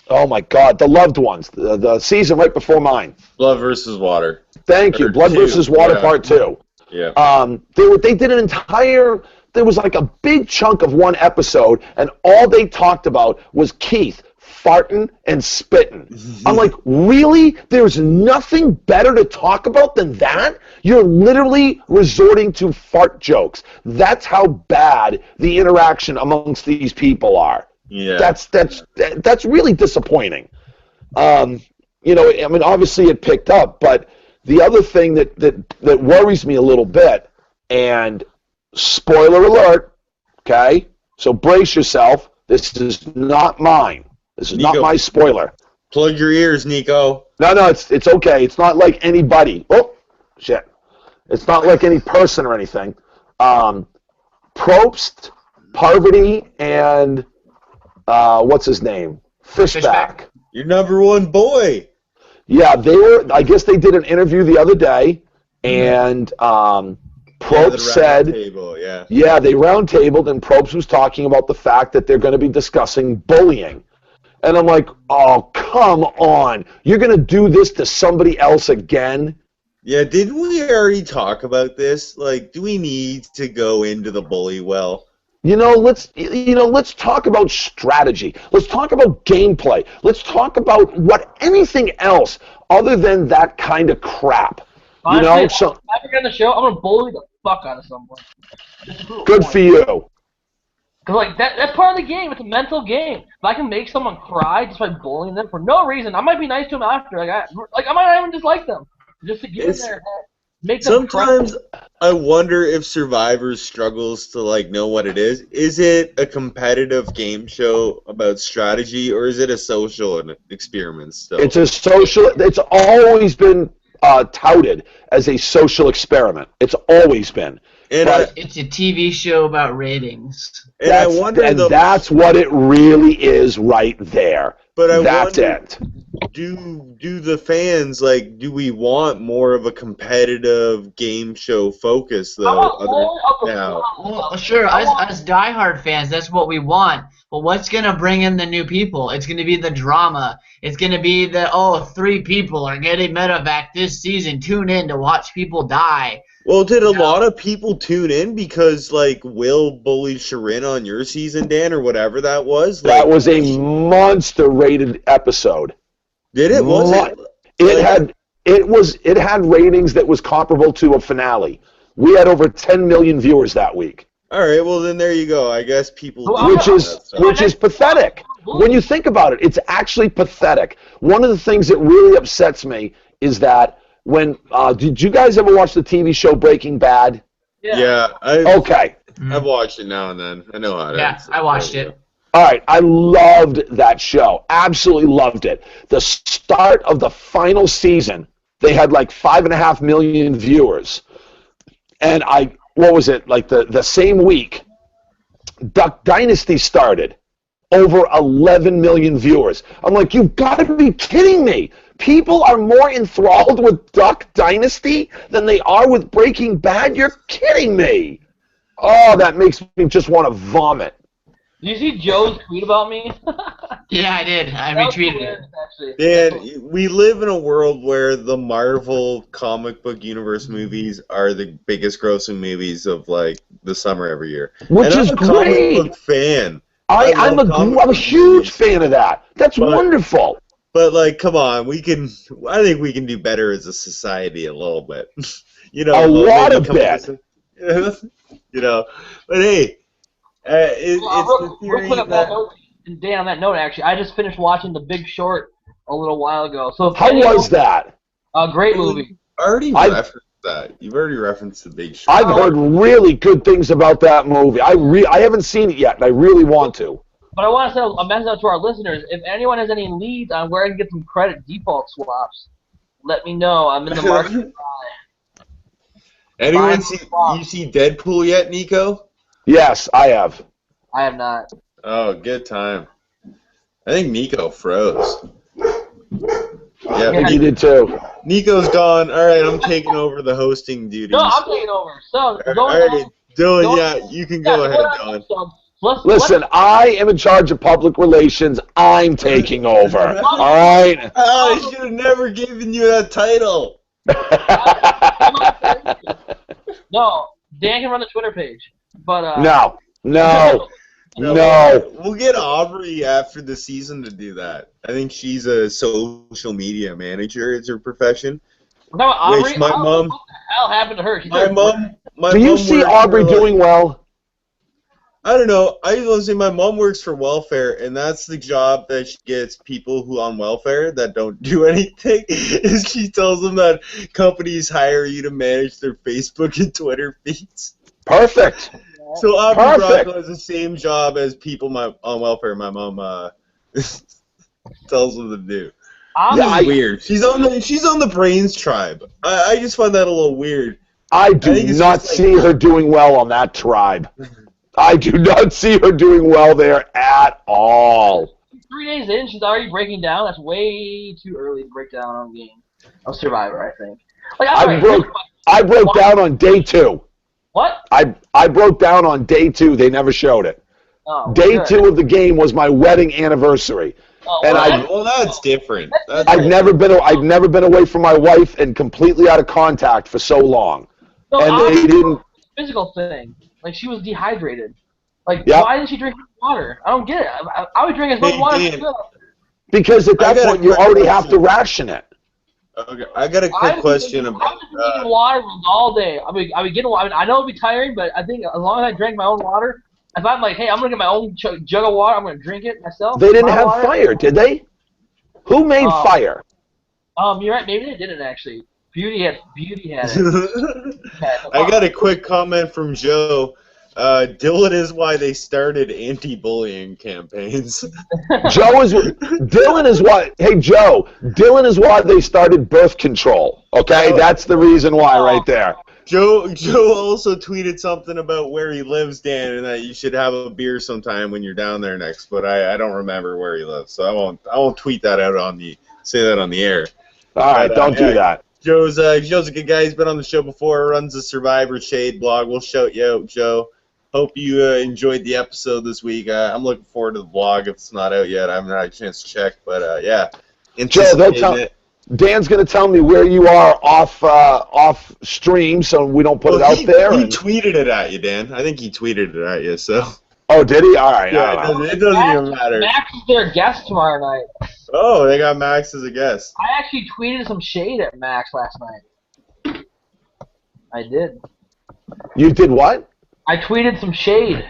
oh my God, The Loved Ones, the season right before mine. Blood versus Water. Thank you. Blood versus Water Part 2. Yeah. They did an entire. There was like a big chunk of one episode, and all they talked about was Keith farting and spitting. I'm like, really? There's nothing better to talk about than that? You're literally resorting to fart jokes. That's how bad the interaction amongst these people are. Yeah. That's really disappointing. Obviously it picked up, but the other thing that worries me a little bit, and spoiler alert, okay? So brace yourself. This is not mine. This is Niko, not my spoiler. Plug your ears, Niko. No, it's okay. It's not like anybody. Oh, shit. It's not like any person or anything. Probst, Parvati, and what's his name? Fishback. Your number one boy. Yeah, I guess they did an interview the other day, and Probst said, they roundtabled, and Probst was talking about the fact that they're going to be discussing bullying. And I'm like, oh, come on. You're going to do this to somebody else again? Yeah, didn't we already talk about this? Do we need to go into the bully well? Let's talk about strategy. Let's talk about gameplay. Let's talk about anything else other than that kind of crap. Honestly, if I'm ever on the show, I'm gonna bully the fuck out of someone. Good for you. Cause that's part of the game. It's a mental game. If I can make someone cry just by bullying them for no reason, I might be nice to them after. I might not even dislike them just to get in their head. Make them sometimes cry. I wonder if Survivor struggles to know what it is. Is it a competitive game show about strategy, or is it a social experiment still? It's a social. It's always been touted as a social experiment. It's always been. And it's a TV show about ratings. And I wonder, that's what it really is right there. But that's it. Do the fans do we want more of a competitive game show focus though? Well, sure. As diehard fans, that's what we want. But what's gonna bring in the new people? It's gonna be the drama. It's gonna be 3 people are getting medevac this season. Tune in to watch people die. Well, did a lot of people tune in because, Will bullied Sharon on your season, Dan, or whatever that was? That was a monster-rated episode. Did it? Was it? It had ratings that was comparable to a finale. We had over 10 million viewers that week. All right, well then there you go. I guess people. Which is pathetic. When you think about it, it's actually pathetic. One of the things that really upsets me is that. Did you guys ever watch the TV show Breaking Bad? Yeah. I've watched it now and then. I know how to. Yeah, I watched it. All right, I loved that show. Absolutely loved it. The start of the final season, they had 5.5 million viewers. And what was it, the same week, Duck Dynasty started. Over 11 million viewers. I'm like, you've got to be kidding me. People are more enthralled with Duck Dynasty than they are with Breaking Bad? You're kidding me. Oh, that makes me just want to vomit. Did you see Joe's tweet about me? Yeah, I did. I retweeted it. Dan, we live in a world where the Marvel comic book universe movies are the biggest grossing movies of like the summer every year. Which is I'm a great. comic book fan. I'm a huge fan of that. That's wonderful. But like, come on, I think we can do better as a society a little bit. You know, a lot of bit. You know, but hey, it's the theory that. And Dan, on that note, actually, I just finished watching The Big Short a little while ago. So how was that? A great movie. Referenced that. You've already referenced The Big Short. I've heard really good things about that movie. I haven't seen it yet, and I really want to. But I want to send a message out to our listeners. If anyone has any leads on where I can get some credit default swaps, let me know. I'm in the market to buy. Anyone see Deadpool yet, Niko? Yes, I have. I have not. Oh, good time. I think Niko froze. Yeah, I think he did too. Niko's gone. All right, I'm taking over the hosting duties. No, I'm taking over. So, all right, Dylan, you can go ahead, Dylan. Listen, I am in charge of public relations. I'm taking over. All right? Oh, I should have never given you that title. No, Dan can run the Twitter page. But No. We'll get Aubrey after the season to do that. I think she's a social media manager. It's her profession. No, Aubrey, which my mom. What the hell happened to her? My mom. Do you see Aubrey doing well? I don't know. I was going to say my mom works for welfare, and that's the job that she gets people who on welfare that don't do anything. Is she tells them that companies hire you to manage their Facebook and Twitter feeds. Perfect. So Aubrey Bracco has the same job as people on welfare. My mom tells them to do. Weird. She's on the Brains tribe. I just find that a little weird. I do not see her doing well on that tribe. I do not see her doing well there at all. 3 days in, she's already breaking down. That's way too early to break down on a game of Survivor, I think. Like, I broke down on day 2. What? I broke down on day 2. They never showed it. Oh, day 2 of the game was my wedding anniversary. That's different. I've never been away from my wife and completely out of contact for so long. No, and they didn't. Physical thing. Like, she was dehydrated. Like, why didn't she drink water? I don't get it. I would drink as much water as I because at that point, you already have to ration it. Okay, I got a quick question about. I was drinking water all day. I mean, I know it'd be tiring, but I think as long as I drank my own water, if I'm like, hey, I'm gonna get my own jug of water, I'm gonna drink it myself. They didn't have fire, did they? Who made fire? You're right. Maybe they didn't actually. Beauty had it. I got a quick comment from Joe. Dylan is why they started anti-bullying campaigns. Dylan is why they started birth control. Okay, that's the reason why right there. Joe also tweeted something about where he lives, Dan, and that you should have a beer sometime when you're down there next. But I don't remember where he lives, so I won't tweet that out say that on the air. All right, don't do that. Joe's a good guy. He's been on the show before. Runs the Survivor Shade blog. We'll shout you out, Joe. Hope you enjoyed the episode this week. I'm looking forward to the vlog. If it's not out yet, I haven't had a chance to check. But yeah, Joe, Dan's going to tell me where you are off stream, so we don't put it out there. He tweeted it at you, Dan. I think he tweeted it at you. So. Oh, did he? All right. Yeah, it doesn't even matter. Max is their guest tomorrow night. Oh, they got Max as a guest. I actually tweeted some shade at Max last night. I did. You did what? I tweeted some shade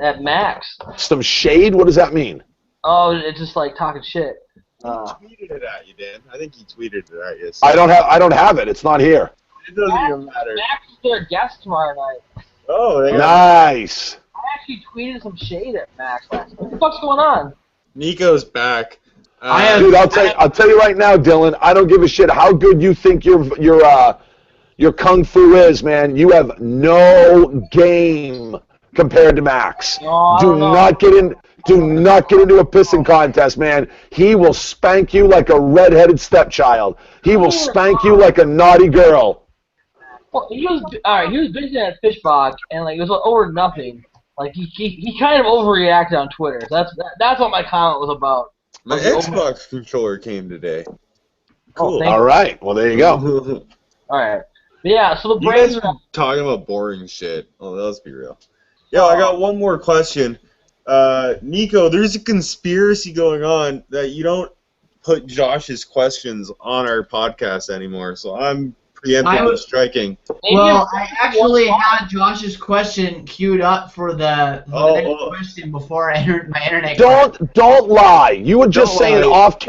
at Max. Some shade? What does that mean? Oh, it's just like talking shit. He tweeted it at you, Dan. I think he tweeted it at you. So. I don't have it. It's not here. It doesn't even matter. Max is their guest tomorrow night. Oh, nice. I actually tweeted some shade at Max last night. What the fuck's going on? Niko's back. Dude, I'll tell you right now, Dylan. I don't give a shit how good you think your kung fu is, man. You have no game compared to Max. Do not get into a pissing contest, man. He will spank you like a redheaded stepchild. He will spank you like a naughty girl. Well, he was busy at Fishbach, and like it was over nothing. Like he kind of overreacted on Twitter. That's what my comment was about. My Xbox controller came today. Cool. All right. Well, there you go. All right. But yeah. So the you Braves guys are talking about boring shit. Oh, let's be real. Yo, I got one more question. Niko, there's a conspiracy going on that you don't put Josh's questions on our podcast anymore, so I'm preemptively striking. Well, I actually had Josh's question queued up for the next question before I entered my internet. Don't lie. You were just saying off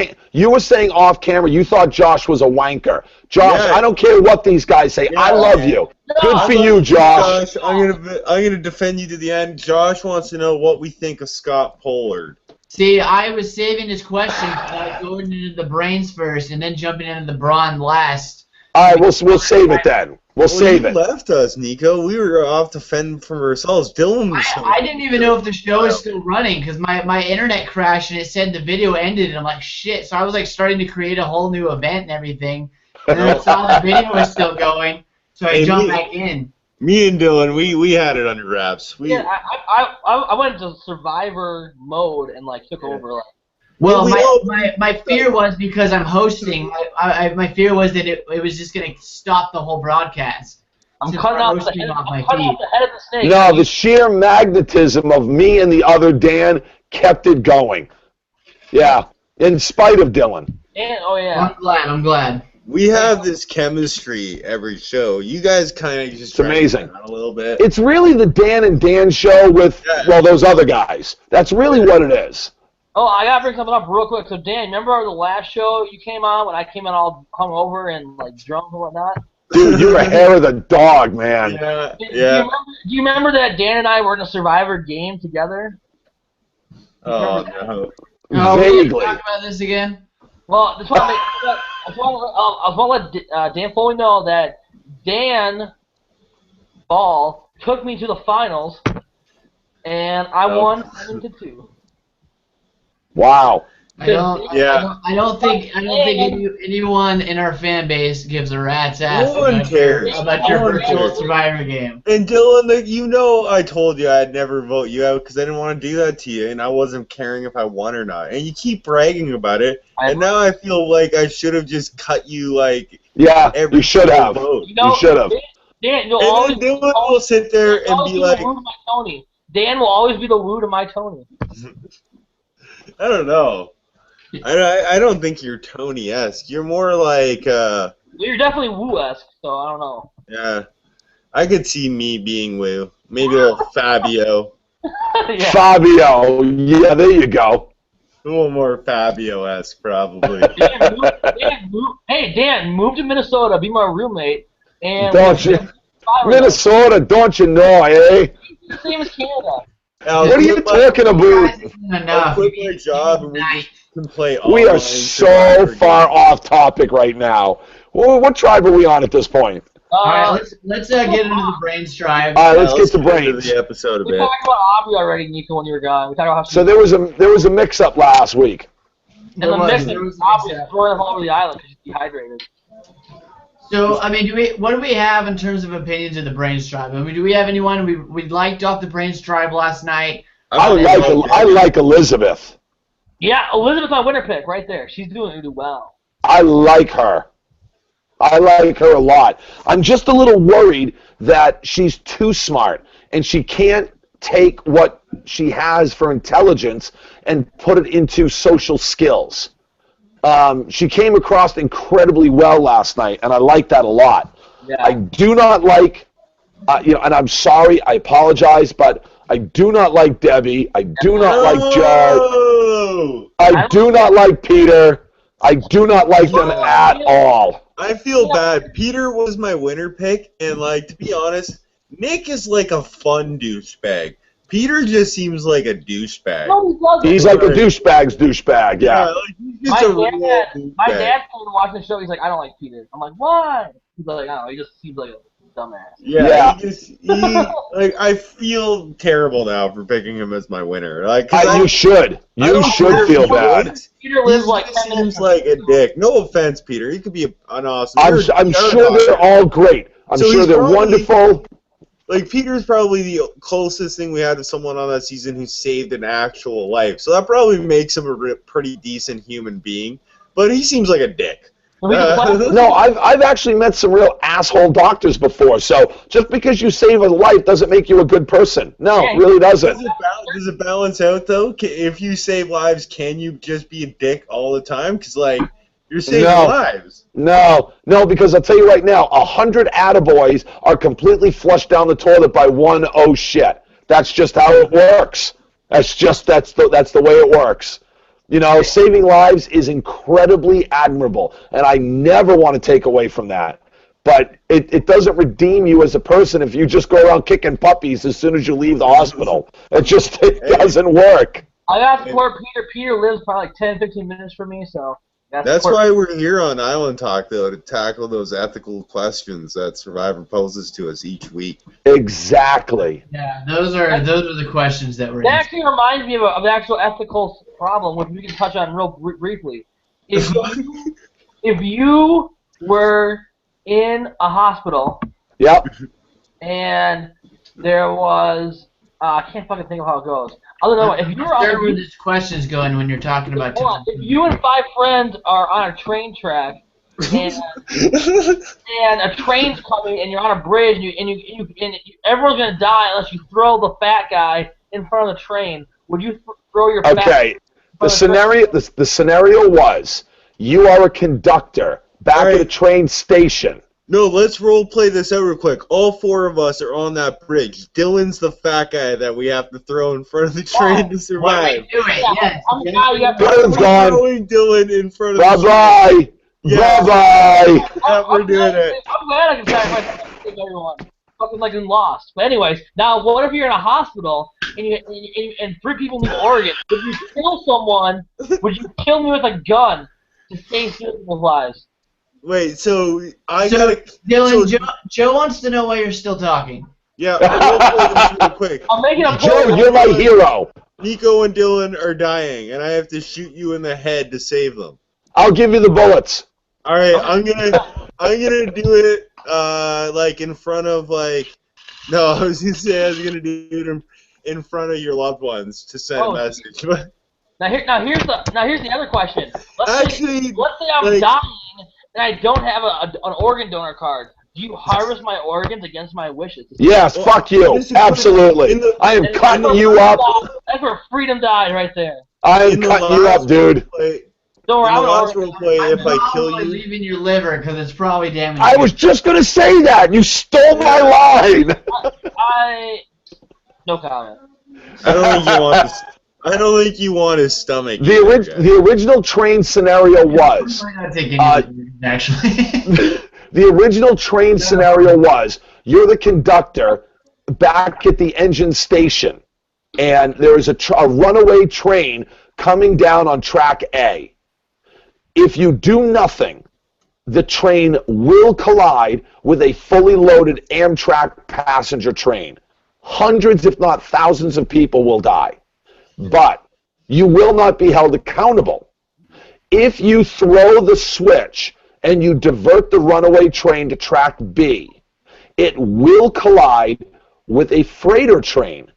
camera you thought Josh was a wanker. Josh, I don't care what these guys say. I love you. Good for you, Josh. I'm gonna defend you to the end. Josh wants to know what we think of Scott Pollard. See, I was saving his question going into the brains first and then jumping into the brawn last. All right, we'll save it then. We'll save it. You left us, Niko. We were off to fend for ourselves. Dylan was I didn't even know if the show is still running because my internet crashed and it said the video ended and I'm like, shit. So I was like starting to create a whole new event and everything. And then I saw the video was still going, so I jumped back in. Me and Dylan, we had it under wraps. I went into Survivor mode and like took over. Well, my fear was because I'm hosting. My fear was that it was just gonna stop the whole broadcast. I'm cutting off the head of the snake. No, the sheer magnetism of me and the other Dan kept it going. Yeah, in spite of Dylan. And, oh yeah. I'm glad. We have this chemistry every show. You guys kind of just amazing a little bit. It's really the Dan and Dan show with those other guys. That's really what it is. Oh, I gotta bring something up real quick. So Dan, remember the last show you came on when I came in all hungover and like drunk and whatnot? Dude, you're a hair of the dog, man. Yeah. Do you remember that Dan and I were in a Survivor game together? Oh no. Vaguely. Talk about this again. Well, I just want to let Dan Foley know that Dan Ball took me to the finals, and I won 7-2. Wow. I don't think anyone in our fan base gives a rat's ass about your virtual Survivor game. And Dylan, you know I told you I'd never vote you out because I didn't want to do that to you, and I wasn't caring if I won or not. And you keep bragging about it, and now I feel like I should have just cut you like you should have. Vote. You should have. Dan, Dylan will sit there and be like, Dan will always be the Woo to my Tony. I don't know. I don't think you're Tony-esque. You're more like... You're definitely Woo-esque, so I don't know. Yeah. I could see me being Woo. Maybe a little Fabio. Yeah. Fabio. Yeah, there you go. A little more Fabio-esque, probably. Dan, move to Minnesota, be my roommate. And don't you? Minnesota, don't you know, eh? It's the same as Canada. What are you talking about? I'll quit my job and we just can play online. We are so far off topic right now. What tribe are we on at this point? All right, let's get into the brains tribe. All right, let's get to brains. The episode a bit. We talked about Aubrey already, Niko, when you were gone. We talked about how so there was a mix-up last week. And the mix-up was Aubrey throwing all over the island because she's dehydrated. So, I mean, what do we have in terms of opinions of the Brains Tribe? I mean, do we have anyone we liked off the Brains Tribe last night? I like Elizabeth. Yeah, Elizabeth's my winner pick right there. She's doing really well. I like her. I like her a lot. I'm just a little worried that she's too smart and she can't take what she has for intelligence and put it into social skills. She came across incredibly well last night, and I like that a lot. Yeah. I do not like, and I'm sorry, I apologize, but I do not like Debbie. I do not like Joe. I do not like Peter. I do not like them at all. I feel bad. Peter was my winner pick, and like to be honest, Nick is like a fun douchebag. Peter just seems like a douchebag. No, he's like a douchebag's douchebag, yeah. My dad told me watching the show, he's like, I don't like Peter. I'm like, why? He's like, I don't know, he just seems like a dumbass. Yeah. Like, I feel terrible now for picking him as my winner. Like, you should. You should feel bad. Peter lives like 10 minutes. Seems like a dick. No offense, Peter. He could be an awesome. I'm sure they're all great. I'm sure they're wonderful. like Peter's probably the closest thing we had to someone on that season who saved an actual life. So that probably makes him a pretty decent human being. But he seems like a dick. No, I've actually met some real asshole doctors before. So just because you save a life doesn't make you a good person. No, it really doesn't. Does it balance out though? If you save lives, can you just be a dick all the time? Because like you're saving lives. No, because I'll tell you right now, 100 attaboys are completely flushed down the toilet by one oh shit. That's just how it works. That's the way it works. You know, saving lives is incredibly admirable, and I never want to take away from that. But it doesn't redeem you as a person if you just go around kicking puppies as soon as you leave the hospital. It doesn't work. I got to where Peter lives probably like 10, 15 minutes from me, so... That's why we're here on Island Talk, though, to tackle those ethical questions that Survivor poses to us each week. Exactly. Yeah, those are the questions that we're. That actually reminds me of an actual ethical problem, which we can touch on real briefly. If you were in a hospital, and there was I can't fucking think of how it goes. Other than if you were on where these questions going when you're talking about. If you and 5 friends are on a train track and a train's coming and you're on a bridge and everyone's gonna die unless you throw the fat guy in front of the train, would you throw your fat? Okay. The scenario was you are a conductor back at a train station. No, let's role play this out real quick. All 4 of us are on that bridge. Dylan's the fat guy that we have to throw in front of the train to survive. Dylan's gone. Throwing Dylan in front of the train. Bye-bye. Yeah, we're doing it. I'm glad I can sacrifice everyone. Fucking like in Lost. But anyways, now what if you're in a hospital and 3 people need organs? Would you kill someone? Would you kill me with a gun to save people's lives? Wait, so Dylan, Joe wants to know why you're still talking. Yeah, we'll play this real quick. I'm making a Joe, you're my hero. Niko and Dylan are dying, and I have to shoot you in the head to save them. I'll give you the bullets. All right, I'm gonna do it like in front of no, I was gonna say I was gonna do it in front of your loved ones to send a message. Now here's the other question. Let's say I'm dying. And I don't have an organ donor card. Do you harvest my organs against my wishes? Yes, fuck you. Absolutely. I am cutting you up. That's where freedom dies right there. I am cutting you up, dude. Don't worry, if I kill you, leaving your liver because it's probably damaged. I was just going to say that. You stole my line. No comment. I don't think you want his stomach. The original train scenario was. The original train scenario was you're the conductor back at the engine station, and there is a runaway train coming down on track A. If you do nothing, the train will collide with a fully loaded Amtrak passenger train. Hundreds, if not thousands, of people will die. But you will not be held accountable. If you throw the switch and you divert the runaway train to track B, it will collide with a freighter train.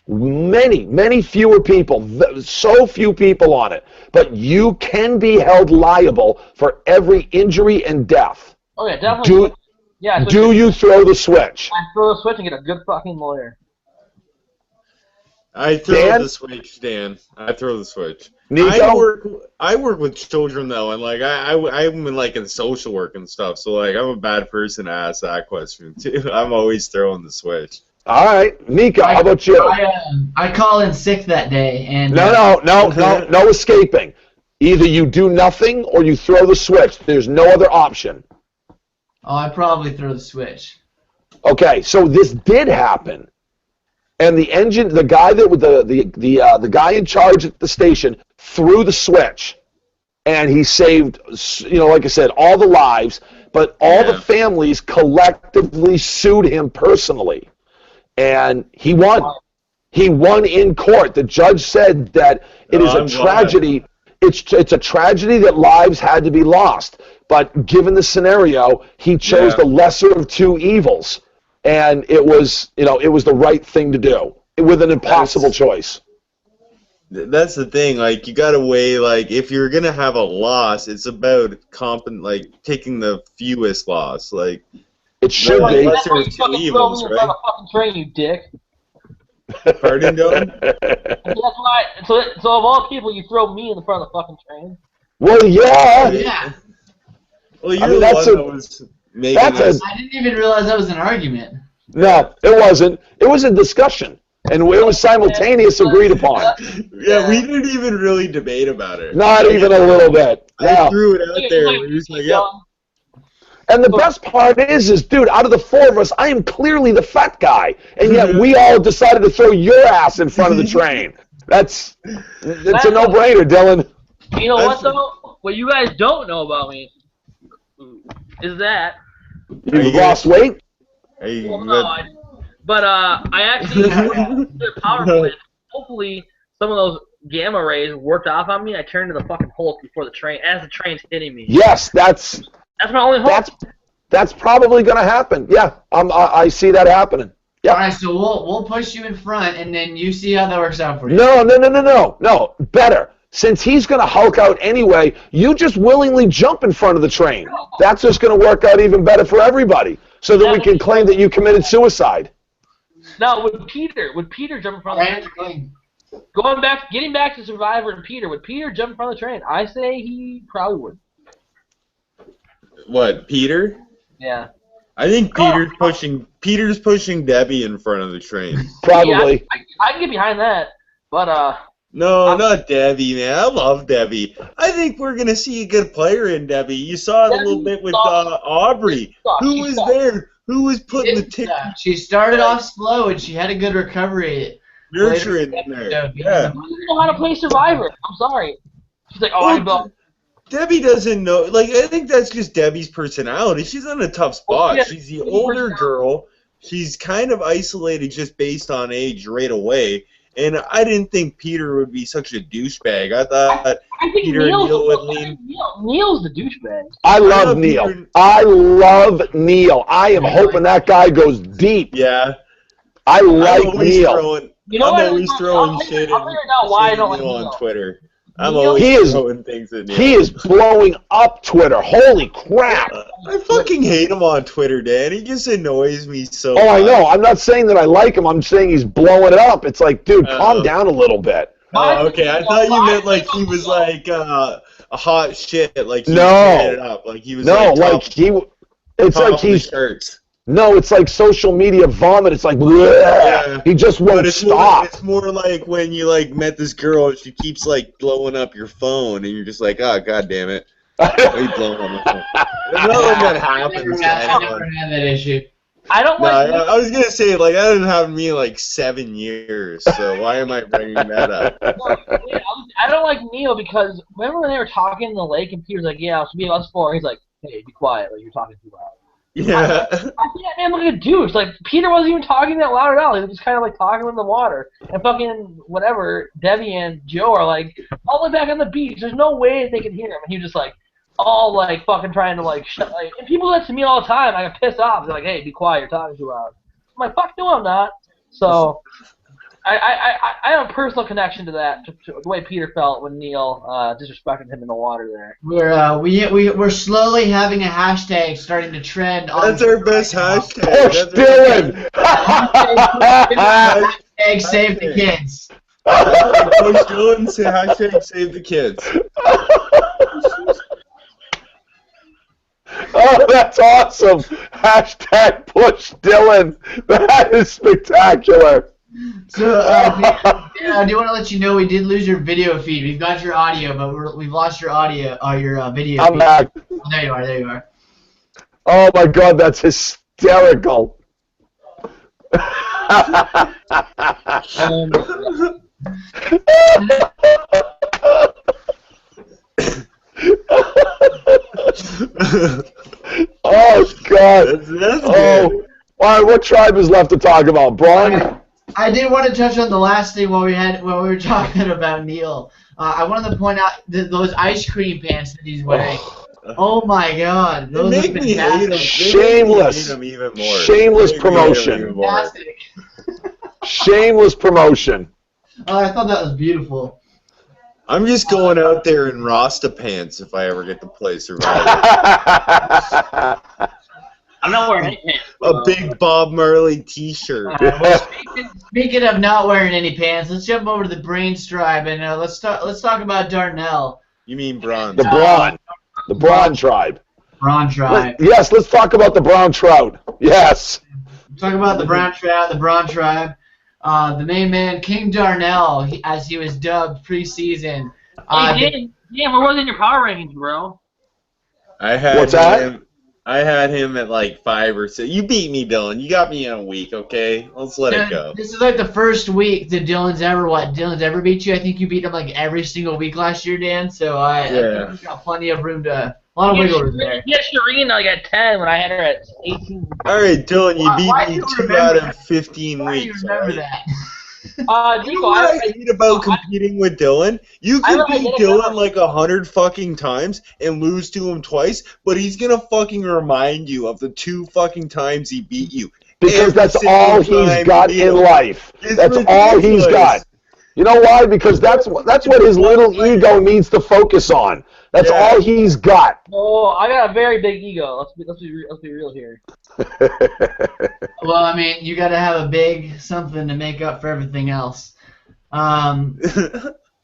Many fewer people, so few people on it. But you can be held liable for every injury and death. Oh yeah, definitely. Do you throw the switch? I throw the switch and get a good fucking lawyer. I throw the switch, Dan. I throw the switch. Niko? I work with children though, and I'm in social work and stuff. So I'm a bad person to ask that question too. I'm always throwing the switch. All right, Niko, how about you? I call in sick that day, and no escaping. Either you do nothing or you throw the switch. There's no other option. Oh, I probably throw the switch. Okay, so this did happen. And the guy the guy in charge at the station threw the switch, and he saved, like I said, all the lives, but all the families collectively sued him personally, and he won. He won in court. The judge said that it is a tragedy. It's a tragedy that lives had to be lost, but given the scenario, he chose the lesser of two evils. and it was the right thing to do with an impossible choice. That's the thing. Like, you gotta weigh. Like, if you're gonna have a loss, it's about taking the fewest loss. Like, it should be. That's why you fucking throw me in front of a fucking train, you dick. Pardon, Dylan? That's why. So of all people, you throw me in the front of the fucking train. Well, yeah. Yeah. Well, you're the one that was making us. I didn't even realize that was an argument. No, it wasn't. It was a discussion. And it was simultaneous, agreed upon. Yeah, we didn't even really debate about it. Not even a little bit. I threw it out there. We was like, yeah. And the best part is, dude, out of the four of us, I am clearly the fat guy. And yet we all decided to throw your ass in front of the train. It's a no-brainer, Dylan. You know what, though? What you guys don't know about me is that... You've lost weight? Well, no, but I actually did a power plant. Hopefully, some of those gamma rays worked off on me. I turned into the fucking Hulk before the train, as the train's hitting me. Yes, that's my only hope. That's probably going to happen. Yeah, I see that happening. Yeah. All right, so we'll push you in front, and then you see how that works out for you. No. Better. Since he's going to Hulk out anyway, you just willingly jump in front of the train. That's just going to work out even better for everybody. So that we can claim that you committed suicide. Now, would Peter jump in front of the train? Getting back to Survivor and Peter, would Peter jump in front of the train? I say he probably would. What, Peter? Yeah. I think Peter's pushing Debbie in front of the train. Probably. Yeah, I can get behind that, but No, not Debbie, man. I love Debbie. I think we're gonna see a good player in Debbie. You saw it a little bit with Aubrey. Who was there? Who was putting the tick? She started off slow and she had a good recovery. Nurturing in there. Yeah. She doesn't know how to play Survivor. I'm sorry. She's like, I know. Debbie doesn't know. Like, I think that's just Debbie's personality. She's in a tough spot. Yeah, she's the older girl. She's kind of isolated just based on age right away. And I didn't think Peter would be such a douchebag. I thought Peter and Neil would lean. Neil's the douchebag. I love Neil. I love Neil. I am hoping that guy goes deep. Yeah. I like Neil. I'm always throwing shit at Neil on Twitter. I'm always throwing things at Neil. He is blowing up Twitter. Holy crap. I fucking hate him on Twitter, Dan. He just annoys me so much. I know. I'm not saying that I like him. I'm saying he's blowing it up. It's like, dude, calm down a little bit. Oh, okay. I thought you meant like he was like a hot shit. Like he it up. Like he was it's like he's shirts. No, it's like social media vomit. It's like, yeah. He just won't stop. It's more like when you like met this girl and she keeps like blowing up your phone and you're just like, oh, god damn it. Why are you blowing up my phone? There's nothing that happens. I never had that issue. I don't like. I was gonna say like that didn't happen to me in like 7 years. So why am I bringing that up? I don't like Neil because remember when they were talking in the lake and Peter's like, yeah, it should be us four. He's like, hey, be quiet, like you're talking too loud. Yeah. Man, look at douche. Like Peter wasn't even talking that loud at all. He was just kind of like talking in the water. And fucking whatever, Debbie and Joe are like all the way back on the beach. There's no way they can hear him. And he was just like all like fucking trying to like shut. Like, and people do that to me all the time. I get pissed off. They're like, hey, be quiet. You're talking too loud. I'm like, fuck no, I'm not. So I have a personal connection to that, to the way Peter felt when Neil disrespected him in the water there. We're slowly having a hashtag starting to trend. That's our best hashtag. Push Dylan. Hashtag save the kids. Push Dylan. Hashtag save the kids. Oh, that's awesome. Hashtag push Dylan. That is spectacular. So, I do want to let you know we did lose your video feed. We've got your audio, but we've lost your audio, your video feed. I'm back. Oh, there you are. Oh my god, that's hysterical. Oh god. That's good. All right, what tribe is left to talk about, Brian? I did want to touch on the last thing while we were talking about Neil. I wanted to point out those ice cream pants that he's wearing. Oh my God! Those make me hate him. Shameless. Hate him even more. Shameless promotion. Shameless promotion. Oh, I thought that was beautiful. I'm just going out there in Rasta pants if I ever get to play Survivor. I'm not wearing any pants. A big Bob Marley T-shirt. Speaking of not wearing any pants, let's jump over to the Brains tribe and let's talk about Darnell. You mean Braun? The Braun. The Braun tribe. Braun tribe. Yes, let's talk about the Brown Trout. Yes. Talk about the Brown Trout, the Braun tribe. The main man, King Darnell, as he was dubbed preseason. Hey, Dan, where was in your power rankings, bro? What's that? I had him at like 5 or 6. You beat me, Dylan. You got me in a week, okay? Let's let it go. This is like the first week that Dylan's ever beat you. I think you beat him like every single week last year, Dan. So I think he's got plenty of room to, a lot of wiggle room there. Yeah, Shireen like at 10 when I had her at 18. All right, Dylan, you beat me 2 out of 15 Why weeks. do you remember that? Niko, you know what I hate about competing with Dylan? You can beat Dylan like 100 fucking times and lose to him twice, but he's gonna fucking remind you of the 2 fucking times he beat you. Because that's all he's got in life. That's all he's got. You know why? Because that's what his little ego needs to focus on. That's all he's got. Oh, I got a very big ego. Let's be real here. Well, I mean, you got to have a big something to make up for everything else.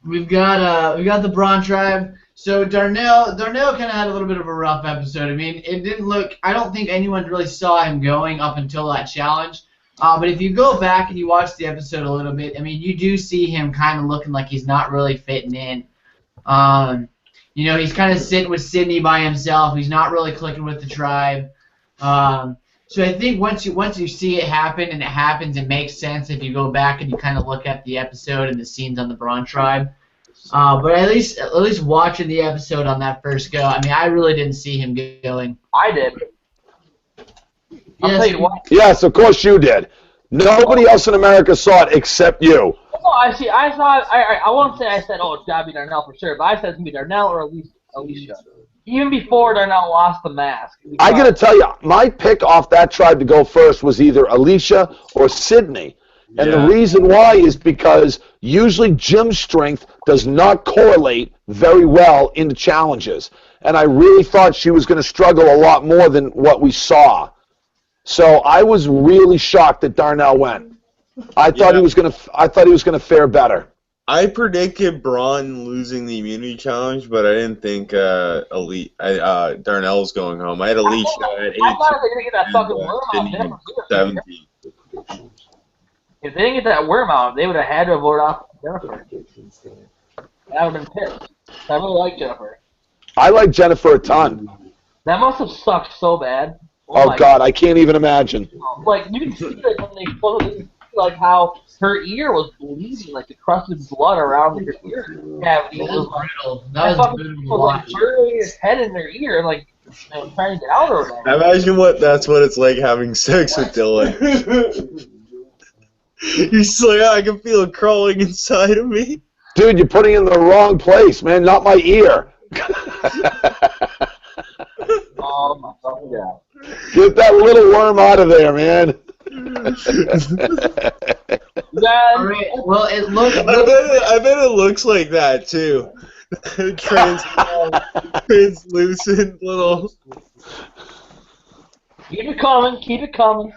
We've got the Braun tribe. So Darnell kind of had a little bit of a rough episode. I mean, it didn't look. I don't think anyone really saw him going up until that challenge. But if you go back and you watch the episode a little bit, I mean, you do see him kind of looking like he's not really fitting in. You know, he's kind of sitting with Sydney by himself. He's not really clicking with the tribe. So I think once you see it happen and it happens, it makes sense if you go back and you kind of look at the episode and the scenes on the Braun tribe. But at least watching the episode on that first go, I mean, I really didn't see him going. I did. I'll tell you what. Yes, of course you did. Nobody else in America saw it except you. No, I saw it. I won't say I said, oh, it's got to be Darnell for sure, but I said it's going to be Darnell or at least Alicia. Even before Darnell lost the mask. I got to tell you, my pick off that tribe to go first was either Alicia or Sydney. And the reason why is because usually Jim's strength does not correlate very well into challenges. And I really thought she was going to struggle a lot more than what we saw. So I was really shocked that Darnell went. I thought he was going to fare better. I predicted Braun losing the immunity challenge, but I didn't think Darnell was going home. I had Alicia at 18. I thought they were going to get that fucking worm out. 17. If they didn't get that worm out, they would have had to vote off Jennifer. I would have been pissed. I really like Jennifer. I like Jennifer a ton. That must have sucked so bad. Oh God, I can't even imagine. Like, you can see it when they exploded, like how her ear was bleeding, like the crusted blood around her ear cavity. That was brutal. Like burrowing his head in their ear, like trying to get out of there. Imagine that's what it's like having sex with Dylan. He's like, I can feel it crawling inside of me. Dude, you're putting it in the wrong place, man. Not my ear. Oh my God. Get that little worm out of there, man. All right. Well, it looks. I bet it looks like that too. Translucent little. Keep it coming. Keep it coming.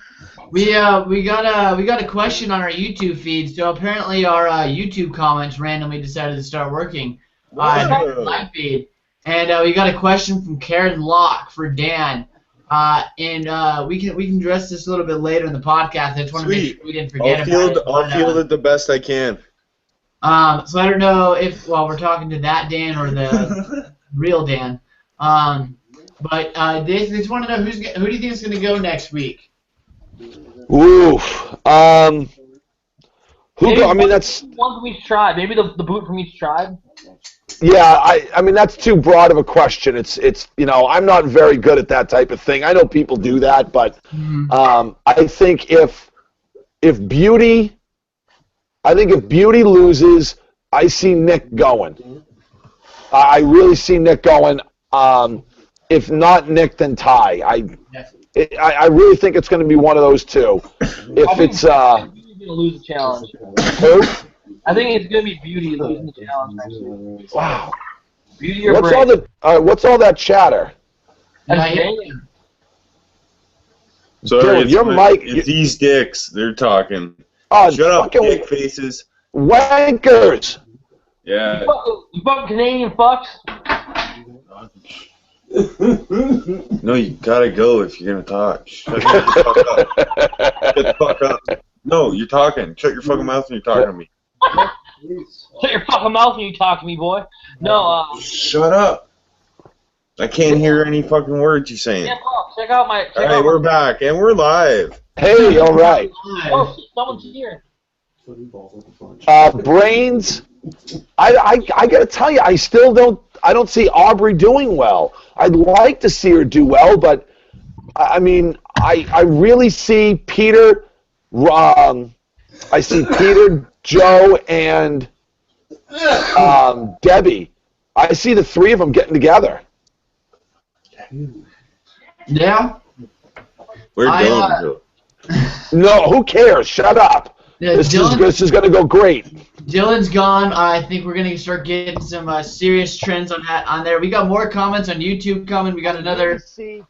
We got a question on our YouTube feed. So apparently our YouTube comments randomly decided to start working on the live feed, and we got a question from Karen Locke for Dan. And we can address this a little bit later in the podcast. I just want to make sure we didn't forget about it. I'll field it the best I can. So I don't know if we're talking to that Dan or the real Dan. But they just want to know who do you think is going to go next week? Oof. I mean, that's one from each tribe. Maybe the boot from each tribe. Yeah, I mean that's too broad of a question. It's I'm not very good at that type of thing. I know people do that, but I think if Beauty loses, I see Nick going. I really see Nick going. If not Nick, then Ty. I really think it's going to be one of those two. If it's going to lose the challenge. Who? I think it's going to be Beauty losing the challenge next week. Wow. Beauty or Brave? What's all that chatter? Sorry, Dylan, your mic. It's these dicks. They're talking. Oh, shut up, dick faces. Wankers. Yeah. You fucking Canadian fucks. No, you gotta go if you're gonna talk. Shut the fuck up. Shut the fuck up. No, you're talking. Shut your fucking mouth when you're talking to me. Shut your fucking mouth when you talk to me, boy. No, Shut up. I can't hear any fucking words you're saying. Check out my... Alright, we're back, and we're live. Hey, all right. Oh, someone's here. Brains. I gotta tell you, I don't see Aubrey doing well. I'd like to see her do well, but I mean, I really see Peter. I see Peter, Joe, and Debbie. I see the three of them getting together. Yeah. We're going. No, who cares? Shut up. Yeah, this is going to go great. Dylan's gone. I think we're gonna start getting some serious trends on there. We got more comments on YouTube coming. We got another. We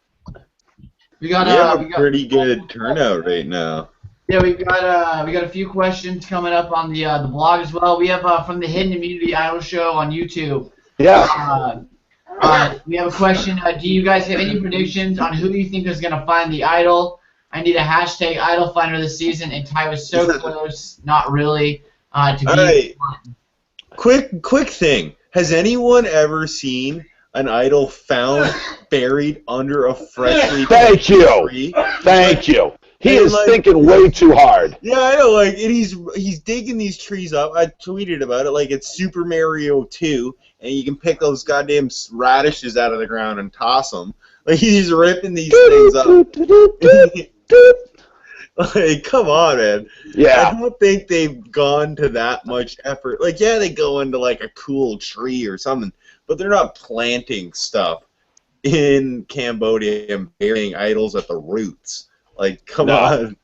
got a pretty good turnout right now. Yeah, we got a few questions coming up on the blog as well. We have from the Hidden Immunity Idol Show on YouTube. Yeah. We have a question. Do you guys have any predictions on who you think is gonna find the idol? I need a hashtag idol finder this season, and Ty was so close. Not really. Alright, quick thing. Has anyone ever seen an idol found buried under a freshly Thank you. tree? Thank you. He is thinking way too hard. Yeah, I know. Like, and he's digging these trees up. I tweeted about it. Like, it's Super Mario 2, and you can pick those goddamn radishes out of the ground and toss them. Like, he's ripping these things up. Like, come on, man. Yeah. I don't think they've gone to that much effort. Like, yeah, they go into, like, a cool tree or something, but they're not planting stuff in Cambodia and burying idols at the roots. Like, come on.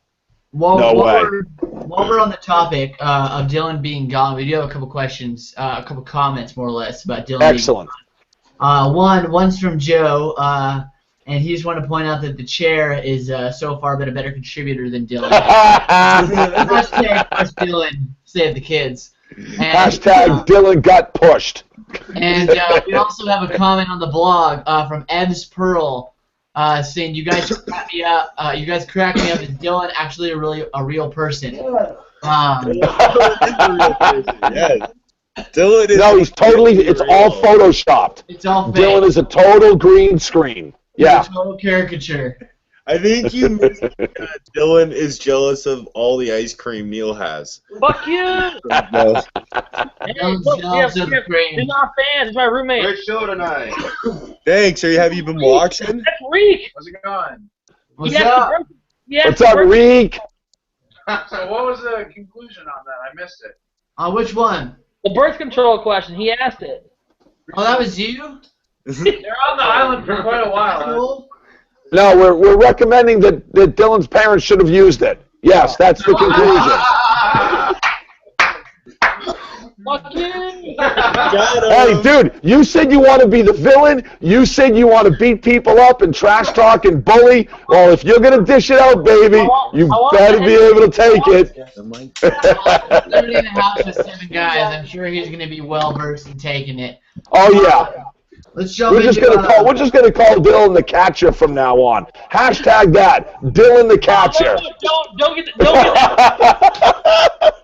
While we're on the topic of Dylan being gone, we do have a couple questions, a couple comments, more or less, about Dylan Excellent. being gone. One's from Joe, and he just wanted to point out that the chair is so far been a better contributor than Dylan. Hashtag push Dylan, save the kids. And, hashtag Dylan got pushed. And we also have a comment on the blog from Evs Pearl saying, "You guys crack me up. You guys crack me up. Is Dylan actually a real person?" Yes. Dylan is no, he's totally. It's all photoshopped. It's all fake. Dylan is a total green screen. Yeah. It's a total caricature. I think you missed Dylan is jealous of all the ice cream Neil has. Fuck you! Dylan's jealous of the cream. He's not a fan. He's my roommate. Great show tonight. Thanks. Have you been watching? That's Reek. How's it going? What's up? What's up, Reek? So what was the conclusion on that? I missed it. Which one? The birth control question. He asked it. Oh, that was you? They're on the island for quite a while. Cool. No, we're recommending that Dylan's parents should have used it. Yes, that's the conclusion. Fuck you! Hey, dude, you said you want to be the villain. You said you want to beat people up and trash talk and bully. Well, if you're going to dish it out, baby, you better be able to take it. Living in a house with 7 guys, I'm sure he's going to be well versed in taking it. Oh, yeah. Let's jump We're just gonna call Dylan the catcher from now on. Hashtag that, Dylan the catcher. Don't get that.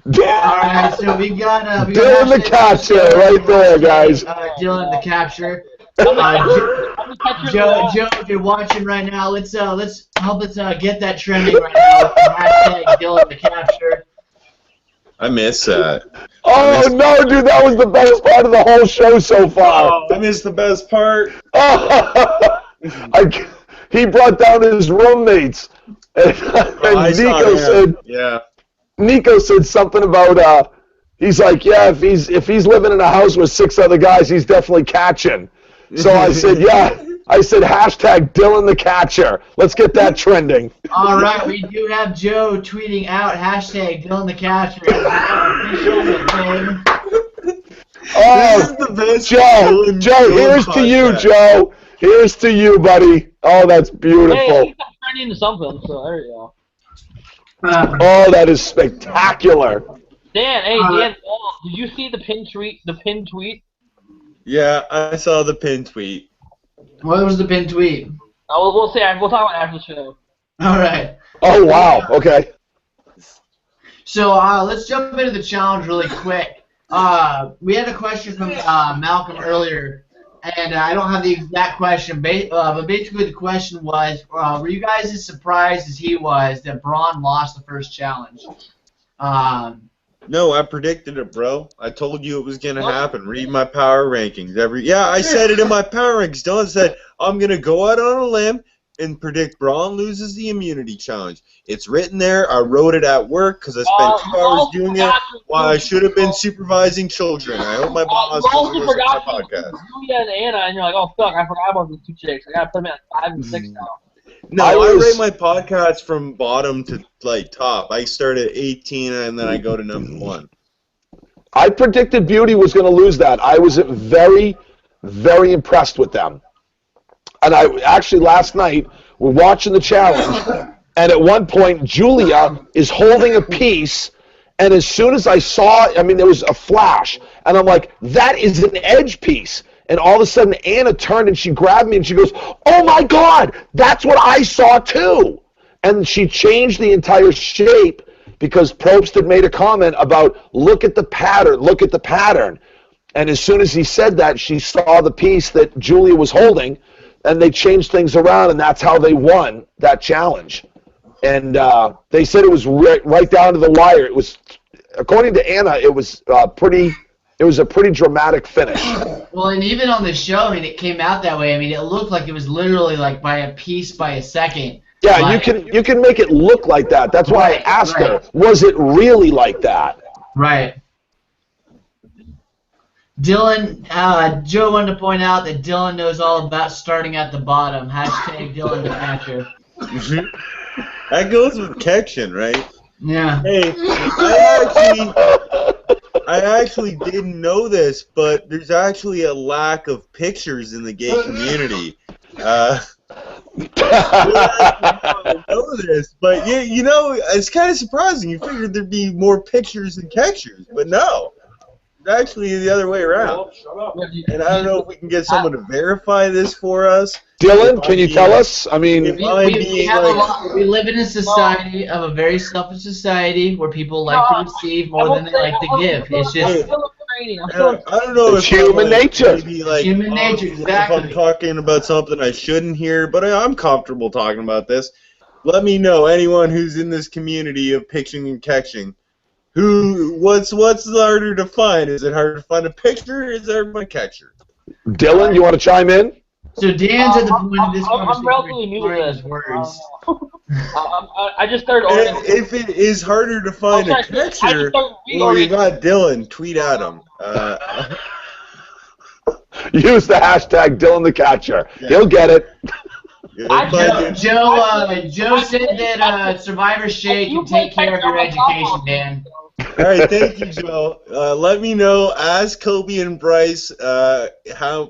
Alright, so we got Dylan the catcher right there, guys. Dylan the capture. Joe, if you're watching right now, let's help us get that trending right now. Hashtag Dylan the capture. I miss that. Oh no, dude, that was the best part of the whole show so far. I missed the best part. He brought down his roommates, and Niko said, yeah. Niko said something about He's like, yeah, if he's living in a house with 6 other guys, he's definitely catching. So I said, yeah. I said, hashtag Dylan the Catcher. Let's get that trending. All right, we do have Joe tweeting out hashtag Dylan the Catcher. Oh, this is the best Joe, here's to you, Joe. Here's to you, buddy. Oh, that's beautiful. Hey, he's turning into something, so there you go. Oh, that is spectacular. Dan, Dan, did you see the pin tweet? Yeah, I saw the pin tweet. What was the pin tweet? We'll talk about it after the show. All right. Oh, wow. Okay. So let's jump into the challenge really quick. We had a question from Malcolm earlier, and I don't have the exact question, but basically the question was, were you guys as surprised as he was that Braun lost the first challenge? No, I predicted it, bro. I told you it was going to happen. Read my power rankings. I said it in my power rankings. Dylan said, I'm going to go out on a limb and predict Braun loses the immunity challenge. It's written there. I wrote it at work because I spent 2 hours doing it while I should have been supervising children. I hope my boss doesn't listen to my podcast. Julia and Anna, and you're like, oh, fuck, I forgot about those 2 chicks. I got to put them at 5 and 6 now. No, I rate my podcast from bottom to top. I start at 18 and then I go to number 1. I predicted Beauty was going to lose that. I was very, very impressed with them. And I actually last night we're watching the challenge, and at one point Julia is holding a piece, and as soon as I saw, there was a flash, and I'm like, that is an edge piece. And all of a sudden, Anna turned and she grabbed me and she goes, oh my God, that's what I saw too. And she changed the entire shape because Probst had made a comment about, look at the pattern. And as soon as he said that, she saw the piece that Julia was holding, and they changed things around, and that's how they won that challenge. And they said it was right down to the wire. It was, according to Anna, it was It was a pretty dramatic finish. Well, and even on the show, it came out that way. It looked like it was literally like by a piece by a second. Yeah, you can make it look like that. That's why I asked her, was it really like that? Right. Dylan, Joe wanted to point out that Dylan knows all about starting at the bottom. Hashtag Dylan the Catcher. That goes with Kection, right? Yeah. Hey, I actually didn't know this, but there's actually a lack of pictures in the gay community. I didn't know this, but it's kind of surprising. You figured there'd be more pictures than Kextures, but no. It's actually the other way around. And I don't know if we can get someone to verify this for us. Dylan, can you tell us? We live in a society of a very selfish society where people like to receive more than they like to give. It's just... I don't know if human nature. Human nature, exactly. If I'm talking about something I shouldn't hear, but I'm comfortable talking about this. Let me know, anyone who's in this community of pitching and catching. What's harder to find? Is it harder to find a picture, or is there a catcher? Dylan, you want to chime in? So Dan's at the point of this conversation. I'm relatively new to this. Words. I just started. If it is harder to find a catcher, well, you got Dylan. Tweet at him. Use the hashtag Dylan the Catcher. Yeah. He'll get it. Joe said that Survivor Shea can take care of your education, Dan. All right, thank you, Joe. Let me know, as Kobe and Bryce,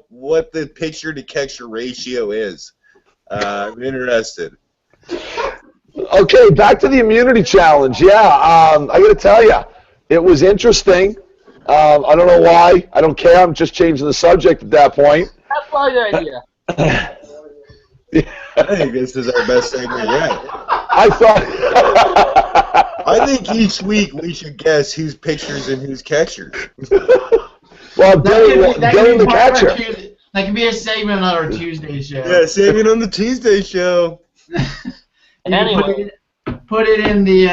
what the picture to catcher ratio is. I'm interested. Okay, back to the immunity challenge. Yeah, I got to tell you, it was interesting. I don't know why. I don't care. I'm just changing the subject at that point. That's probably the idea. I think this is our best segment yet. I think each week we should guess whose pitchers and whose catchers. Well, Dylan the Catcher. That could be a segment on our Tuesday show. Yeah, segment on the Tuesday show. Anyway, put it in the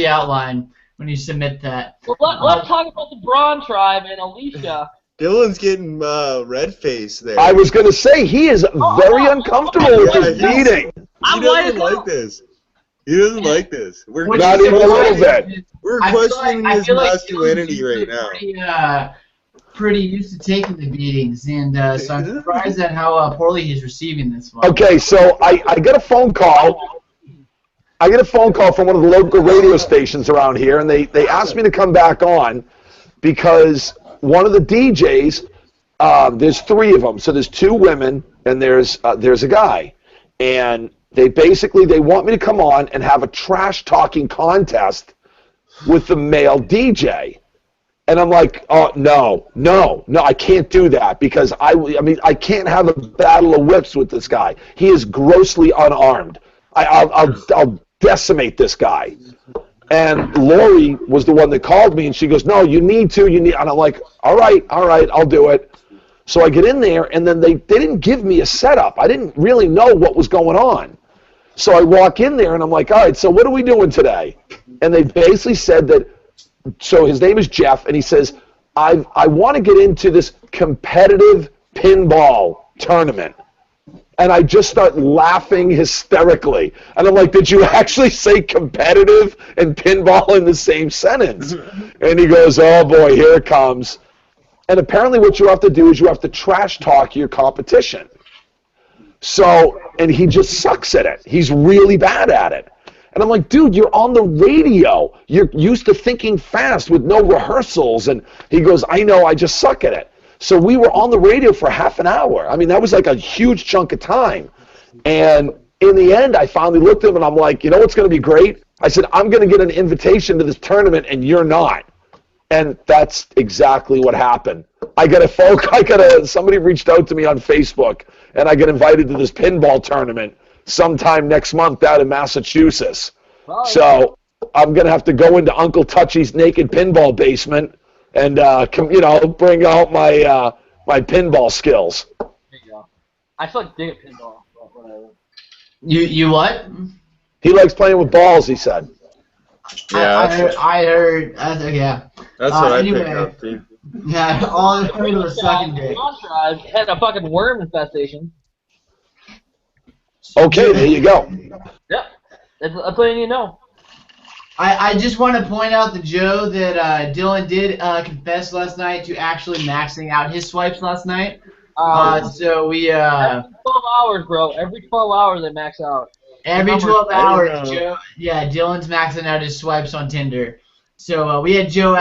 outline when you submit that. Well, let's talk about the Braun tribe and Alicia. Dylan's getting red face there. I was going to say, he is very uncomfortable with his beating. He doesn't like this. He doesn't like this. Not even a little bit. We're questioning his masculinity right now. Pretty used to taking the beatings, and so I'm surprised at how poorly he's receiving this one. Okay, so I get a phone call. I get a phone call from one of the local radio stations around here, and they asked me to come back on because one of the DJs, there's 3 of them, so there's 2 women and there's a guy, and they want me to come on and have a trash talking contest with the male DJ. And I'm like, oh, no, I can't do that because I can't have a battle of whips with this guy. He is grossly unarmed. I'll decimate this guy. And Lori was the one that called me, and she goes, no, you need to. And I'm like, all right, I'll do it. So I get in there, and then they didn't give me a setup. I didn't really know what was going on. So I walk in there, and I'm like, all right, so what are we doing today? And they basically said that, so his name is Jeff, and he says, I want to get into this competitive pinball tournament. And I just start laughing hysterically. And I'm like, did you actually say competitive and pinball in the same sentence? And he goes, oh boy, here it comes. And apparently what you have to do is you have to trash talk your competition. So, and he just sucks at it. He's really bad at it. And I'm like, dude, you're on the radio. You're used to thinking fast with no rehearsals. And he goes, I know, I just suck at it. So we were on the radio for half an hour. I mean, that was like a huge chunk of time. And in the end, I finally looked at him and I'm like, you know what's going to be great? I said, I'm going to get an invitation to this tournament and you're not. And that's exactly what happened. Somebody reached out to me on Facebook and I got invited to this pinball tournament sometime next month out in Massachusetts. Right. So I'm going to have to go into Uncle Touchy's naked pinball basement and, bring out my pinball skills. There you go. I still like dig at pinball, but whatever. You what? He likes playing with balls, he said. Yeah, I heard. Yeah. That's what I picked up, too. Yeah, all I heard was sucking dick. I had a fucking worm infestation. Okay, there you go. Yep. That's what you need to know. I just want to point out to Joe that Dylan did confess last night to actually maxing out his swipes last night. So we... every 12 hours, bro. Every 12 hours they max out. Every 12 hours, Joe. Yeah, Dylan's maxing out his swipes on Tinder. So we had Joe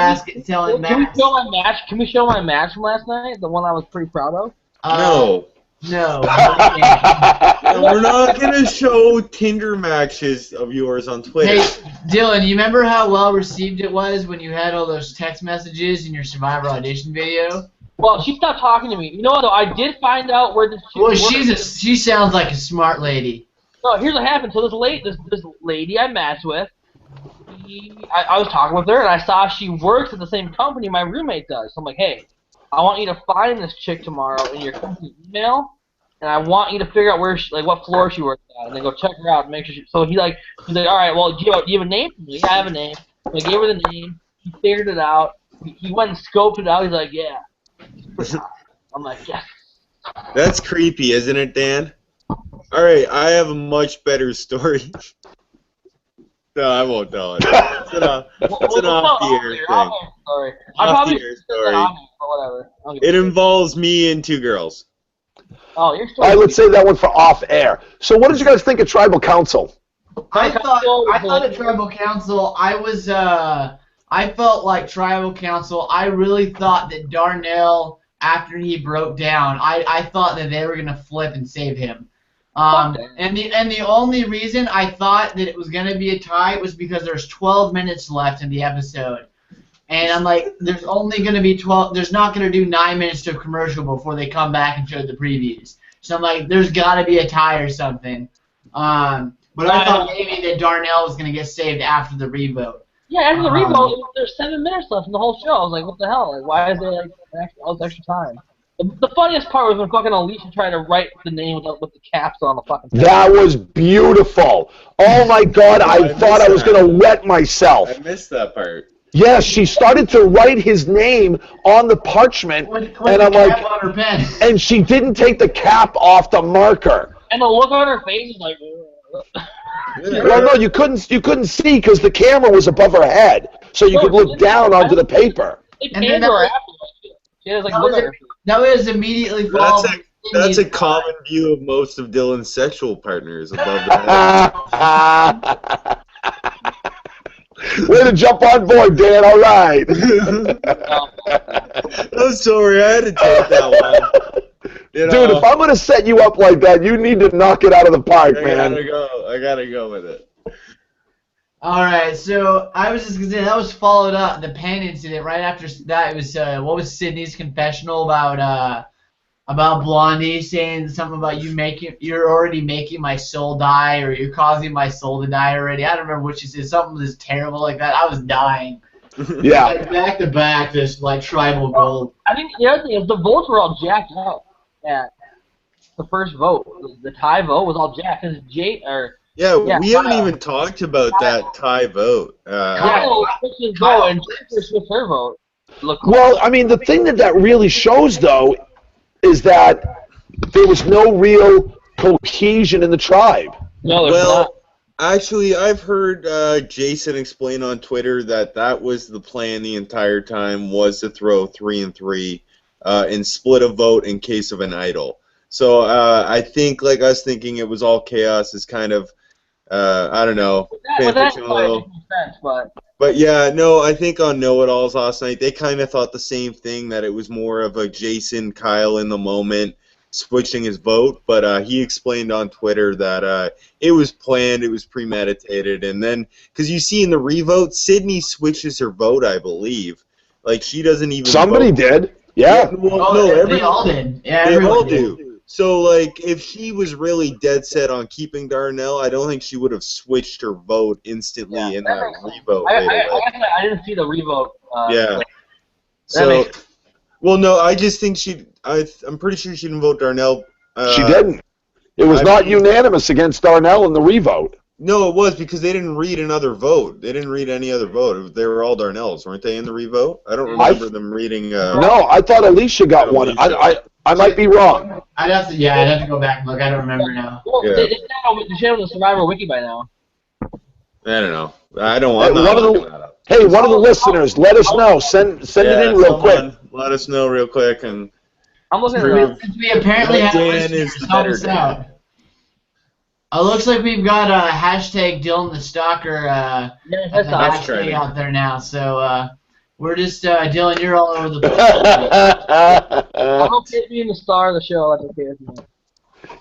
telling Max... Can we show my match from last night? The one I was pretty proud of? No. No. We're not going to show Tinder matches of yours on Twitter. Hey, Dylan, you remember how well received it was when you had all those text messages in your Survivor audition video? Well, she stopped talking to me. You know what, though? I did find out where this chick works. She sounds like a smart lady. No, here's what happened. So this lady I matched with, I was talking with her, and I saw she works at the same company my roommate does. So I'm like, hey, I want you to find this chick tomorrow in your company email, and I want you to figure out where what floor she works at, and then go check her out and make sure so he's like, all right, well, do you have a name for me? I have a name. So I gave her the name. He figured it out. He went and scoped it out. He's like, yeah. I'm like, yes. That's creepy, isn't it, Dan? All right, I have a much better story. No, I won't tell it. It's an off-the-air thing. Off-the-air story. Whatever. It involves me and 2 girls. Oh, you're all right, let's save that one for off-air. So what did you guys think of Tribal Council? I thought at Tribal Council, I felt like Tribal Council, I really thought that Darnell, after he broke down, I thought that they were going to flip and save him. And the only reason I thought that it was going to be a tie was because there's 12 minutes left in the episode. And I'm like, there's only going to be 12, there's not going to do 9 minutes to a commercial before they come back and show the previews. So I'm like, there's got to be a tie or something. But I thought maybe that Darnell was going to get saved after the revote. Yeah, after the revote, there's 7 minutes left in the whole show. I was like, what the hell? Like, why is there all this extra time? The funniest part was when fucking Alicia tried to write the name with the caps on the fucking thing. That was beautiful. Oh my God, I thought I was going to wet myself. I missed that part. Yes, she started to write his name on the parchment, and I'm like, on her pen. And she didn't take the cap off the marker. And the look on her face is like, Well, no, you couldn't see because the camera was above her head, so you could look down onto the paper. And then that was immediately followed. That's a common view of most of Dylan's sexual partners above the head. Way to jump on board, Dan. All right. I'm sorry, I had to take that one. You know, dude, if I'm gonna set you up like that, you need to knock it out of the park, man. I gotta go with it. All right, so I was just gonna say that was followed up the pen incident. Right after that, it was what was Sydney's confessional about Blondie saying something about you're already making my soul die, or you're causing my soul to die already. I don't remember what she said. Something was terrible like that. I was dying. Yeah. Like back to back, this like tribal gold. I think the other thing is the votes were all jacked up at the first vote. The tie vote was all jacked because we haven't even talked about that tie vote. Kyle switched his vote and Jennifer switched her vote. Well, I mean, the thing that really shows though is that there was no real cohesion in the tribe. No, there's not. Actually, I've heard Jason explain on Twitter that was the plan the entire time, was to throw 3 and 3 and split a vote in case of an idol. So I think, like I was thinking, it was all chaos. Is kind of I don't know. But yeah, no, I think on Know-It-Alls last night they kind of thought the same thing, that it was more of a Jason Kyle in the moment switching his vote, but he explained on Twitter that it was planned, it was premeditated, and then, because you see in the revote, Sydney switches her vote, I believe. Like, she doesn't even Somebody vote. Did. Yeah. They all did. Yeah, they all do. So, like, if she was really dead set on keeping Darnell, I don't think she would have switched her vote instantly in that revote. I didn't see the revote. So, well, no, I just think I'm pretty sure she didn't vote Darnell. She didn't. It was not unanimous against Darnell in the revote. No, it was because they didn't read another vote. They didn't read any other vote. They were all Darnells, weren't they, in the revote? I don't remember them reading. No, I thought Alicia got one. I might be wrong. I'd have to go back and look. I don't remember now. Well, they should have the Survivor Wiki by now. I don't know. I don't want one of the listeners, let us know. Send it in real quick. Let us know real quick. And I'm looking at since we apparently have Dan is the better Dan. It looks like we've got a hashtag Dylan the Stalker hashtag out there now. So we're just Dylan, you're all over the place. I'm okay being the star of the show. That's okay with me.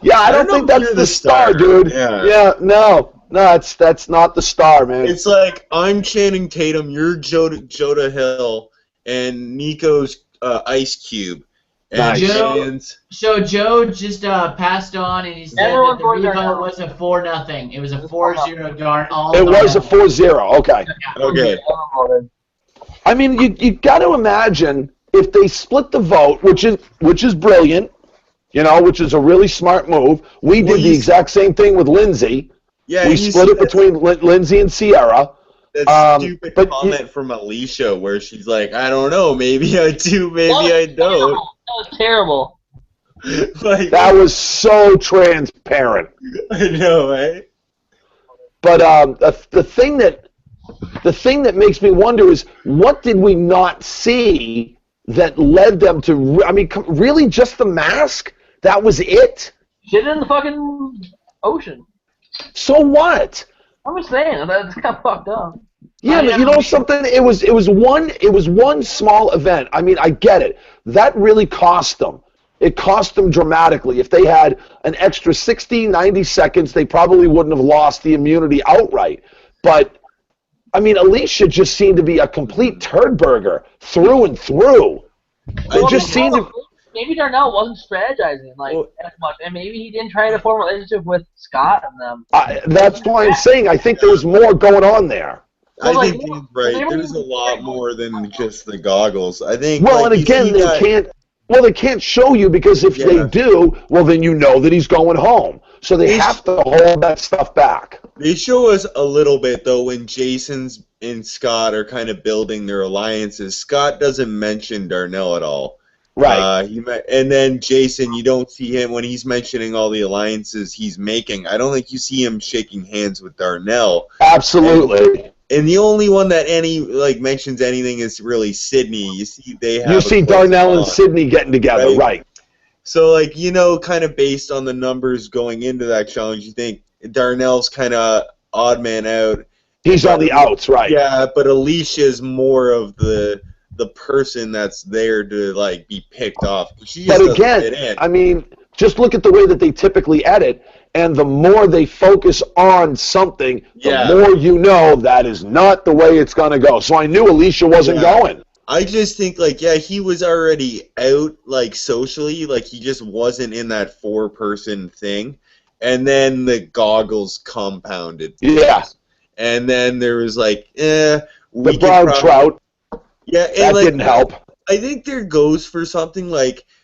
Yeah, I don't think that's the star, dude. Yeah, no, that's not the star, man. It's like I'm Channing Tatum, you're Joda Hill, and Niko's Ice Cube. So Joe just passed on, and he said that the revote was a 4-0. It was a 4-0 Darn. It was a 4-0. Okay. Okay. I mean, you got to imagine if they split the vote, which is brilliant, which is a really smart move. We did the exact same thing with Lindsay. Yeah, we split it between Lindsay and Sierra. That stupid comment from Alicia where she's like, I don't know, maybe I do, maybe I don't. That was terrible. That was so transparent. I know, right? But the thing that makes me wonder is, what did we not see that led them to? I mean, really, just the mask? That was it? Shit in the fucking ocean. So what? I'm just saying, that's kind of fucked up. Yeah, but you know something? It was one small event. I mean, I get it. That really cost them. It cost them dramatically. If they had an extra 60, 90 seconds, they probably wouldn't have lost the immunity outright. But, I mean, Alicia just seemed to be a complete turd burger through and through. It just seemed to... Maybe Darnell wasn't strategizing as much, and maybe he didn't try to form a relationship with Scott and them. That's why I'm saying I think there's more going on there. I think he's right. There's a lot more than just the goggles. I think. Well, and again, they can't show you, because if they do, well, then you know that he's going home. So they have to hold that stuff back. They show us a little bit though when Jason's and Scott are kind of building their alliances. Scott doesn't mention Darnell at all. Right. And then Jason, you don't see him when he's mentioning all the alliances he's making. I don't think you see him shaking hands with Darnell. Absolutely. And the only one that mentions anything is really Sydney. You see Darnell and Sydney getting together, right? So kind of based on the numbers going into that challenge, you think Darnell's kind of odd man out. He's on the outs, right? Yeah, but Alicia's more of the person that's there to be picked off. But again, I mean, just look at the way that they typically edit, and the more they focus on something, the more you know that is not the way it's going to go. So I knew Alicia wasn't going. I just think he was already out socially, he just wasn't in that 4-person thing, and then the goggles compounded. Yeah. And then there was the brown trout. Yeah, and that didn't help. I think there goes for something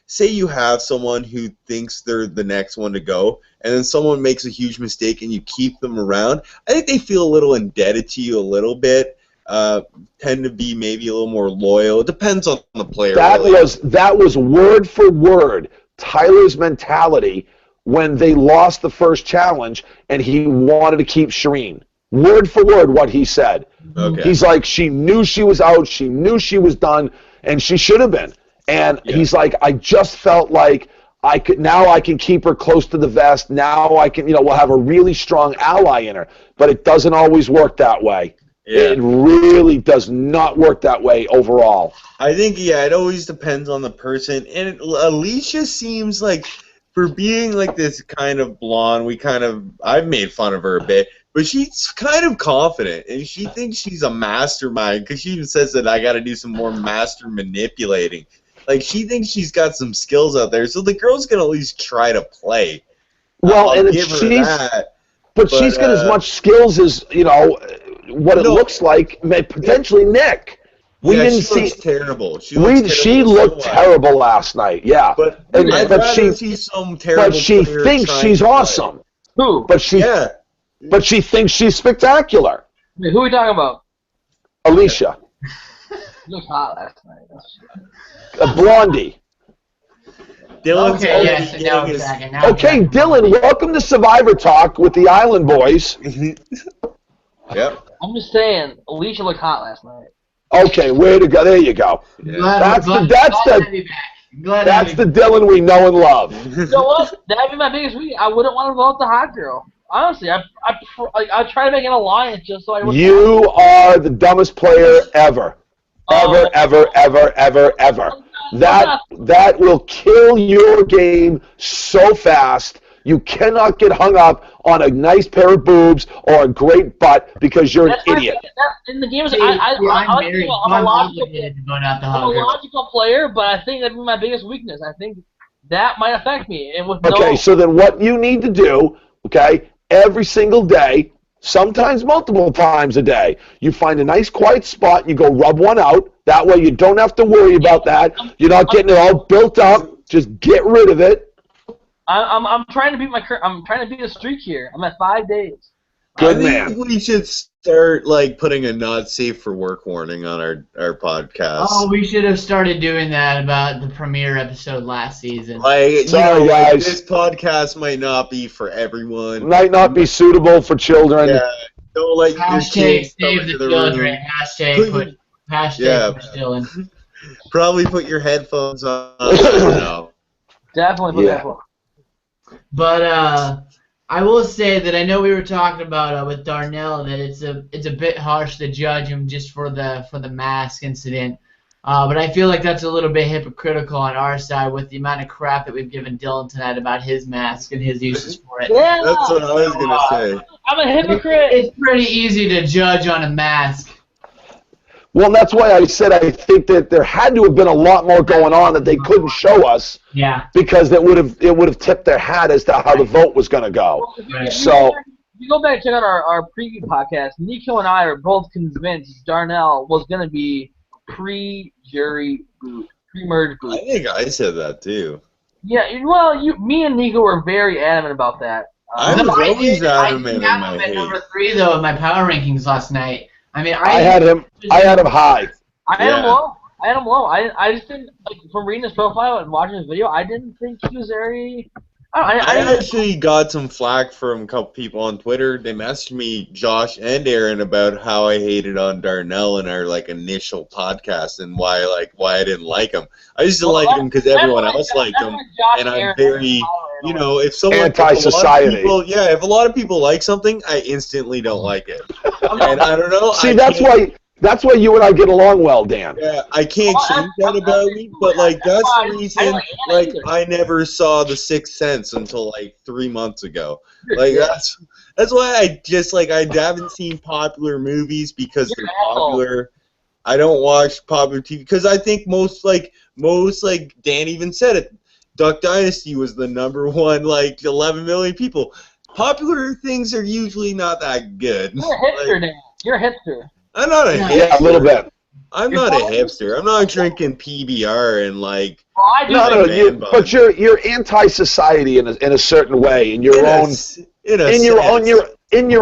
say you have someone who thinks they're the next one to go, and then someone makes a huge mistake and you keep them around. I think they feel a little indebted to you a little bit. Tend to be maybe a little more loyal. It depends on the player. That was word for word Tyler's mentality when they lost the first challenge and he wanted to keep Shireen. Word for word what he said. Okay. He's like, she knew she was out, she knew she was done, and she should have been. And he's like, I just felt like I can keep her close to the vest. Now I can, we'll have a really strong ally in her. But it doesn't always work that way. Yeah. It really does not work that way overall. I think, it always depends on the person. And Alicia seems for being this kind of blonde, I've made fun of her a bit. But she's kind of confident, and she thinks she's a mastermind because she even says that I got to do some more master manipulating. She thinks she's got some skills out there, so the girl's going to at least try to play. Well, and she's got as much skills as, what it looks like, potentially Nick. We didn't see terrible. She looked terrible last night, yeah. But she sees some terrible. But she thinks she's awesome. Who? But she thinks she's spectacular. I mean, who are we talking about? Alicia. She looked hot last night. A blondie. Dylan's okay, Dylan, welcome to Survivor Talk with the Island Boys. Yep. I'm just saying, Alicia looked hot last night. Okay, way to go. There you go. Yeah. That's the Dylan we know and love. You know what? That'd be my biggest week. I wouldn't want to vote the hot girl. Honestly, I try to make an alliance just so I would. You are the dumbest player ever. Ever. That will kill your game so fast. You cannot get hung up on a nice pair of boobs or a great butt because you're an idiot. In the games, I'm a logical player, but I think that'd be my biggest weakness. I think that might affect me. So then what you need to do, every single day, sometimes multiple times a day, you find a nice quiet spot, you go rub one out. That way you don't have to worry about that. You're not getting it all built up. Just get rid of it. I'm trying to beat I'm trying to beat a streak here. I'm at 5 days. Good man. I think we should start putting a not safe for work warning on our podcast. Oh, we should have started doing that about the premiere episode last season. Sorry, guys. This podcast might not be for everyone. Might not be suitable for children. Yeah. Don't let your kids save the children. Hashtag push Dylan. Probably put your headphones on. I don't know. Definitely put headphones. But I will say that I know we were talking about with Darnell that it's a bit harsh to judge him just for the mask incident. But I feel like that's a little bit hypocritical on our side with the amount of crap that we've given Dylan tonight about his mask and his uses for it. Yeah, that's what I was gonna say. I'm a hypocrite. It's pretty easy to judge on a mask. Well, that's why I said I think that there had to have been a lot more going on that they couldn't show us. Yeah. Because it would have tipped their hat as to how the vote was going to go. Right. So. If you go back and check out our preview podcast, Niko and I are both convinced Darnell was going to be pre-jury boot, pre-merge boot. I think I said that too. Yeah, well, me and Niko were very adamant about that. I was always adamant in my hate. Number 3 though in my power rankings last night. I mean, I had him high. I had him low. I had him low. I just didn't, like, from reading his profile and watching his video, I didn't think he was very... I actually got some flack from a couple people on Twitter. They messaged me, Josh and Aaron, about how I hated on Darnell in our initial podcast and why I didn't like him. I just didn't like him because everyone else liked him, and I'm very, if someone anti-society. If a lot of people like something, I instantly don't like it, and I don't know. See, that's why you and I get along well, Dan. Yeah, I can't change that about me, but that's the reason. I never saw The Sixth Sense until 3 months ago. That's why I just I haven't seen popular movies because they're popular. I don't watch popular TV because I think most Dan even said it. Duck Dynasty was the #1 11 million people. Popular things are usually not that good. You're a hipster, Dan. You're a hipster. I'm not a hipster. Yeah, a little bit. I'm not a hipster. I'm not drinking PBR and but you're anti-society in a certain way, in your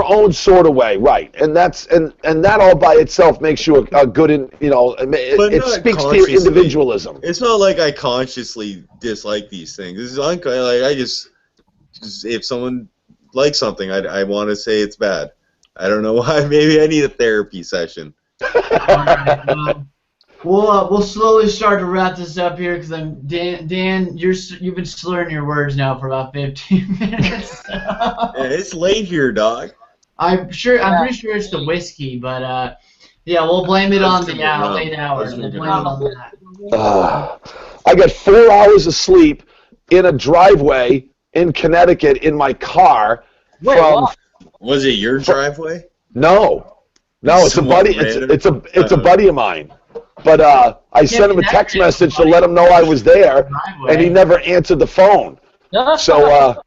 own sort of way, right? And that all by itself makes you a good, it speaks to your individualism. It's not like I consciously dislike these things. It's I just if someone likes something, I want to say it's bad. I don't know why. Maybe I need a therapy session. Alright, we'll slowly start to wrap this up here because Dan. You've been slurring your words now for about 15 minutes. Yeah, it's late here, dog. I'm pretty sure it's the whiskey, but we'll blame it on the late hours. We'll blame it on that. I got 4 hours of sleep in a driveway in Connecticut in my car. Was it your driveway? No, it's a buddy. It's a buddy of mine. But I sent him a text message to let him know I was there, and he never answered the phone. So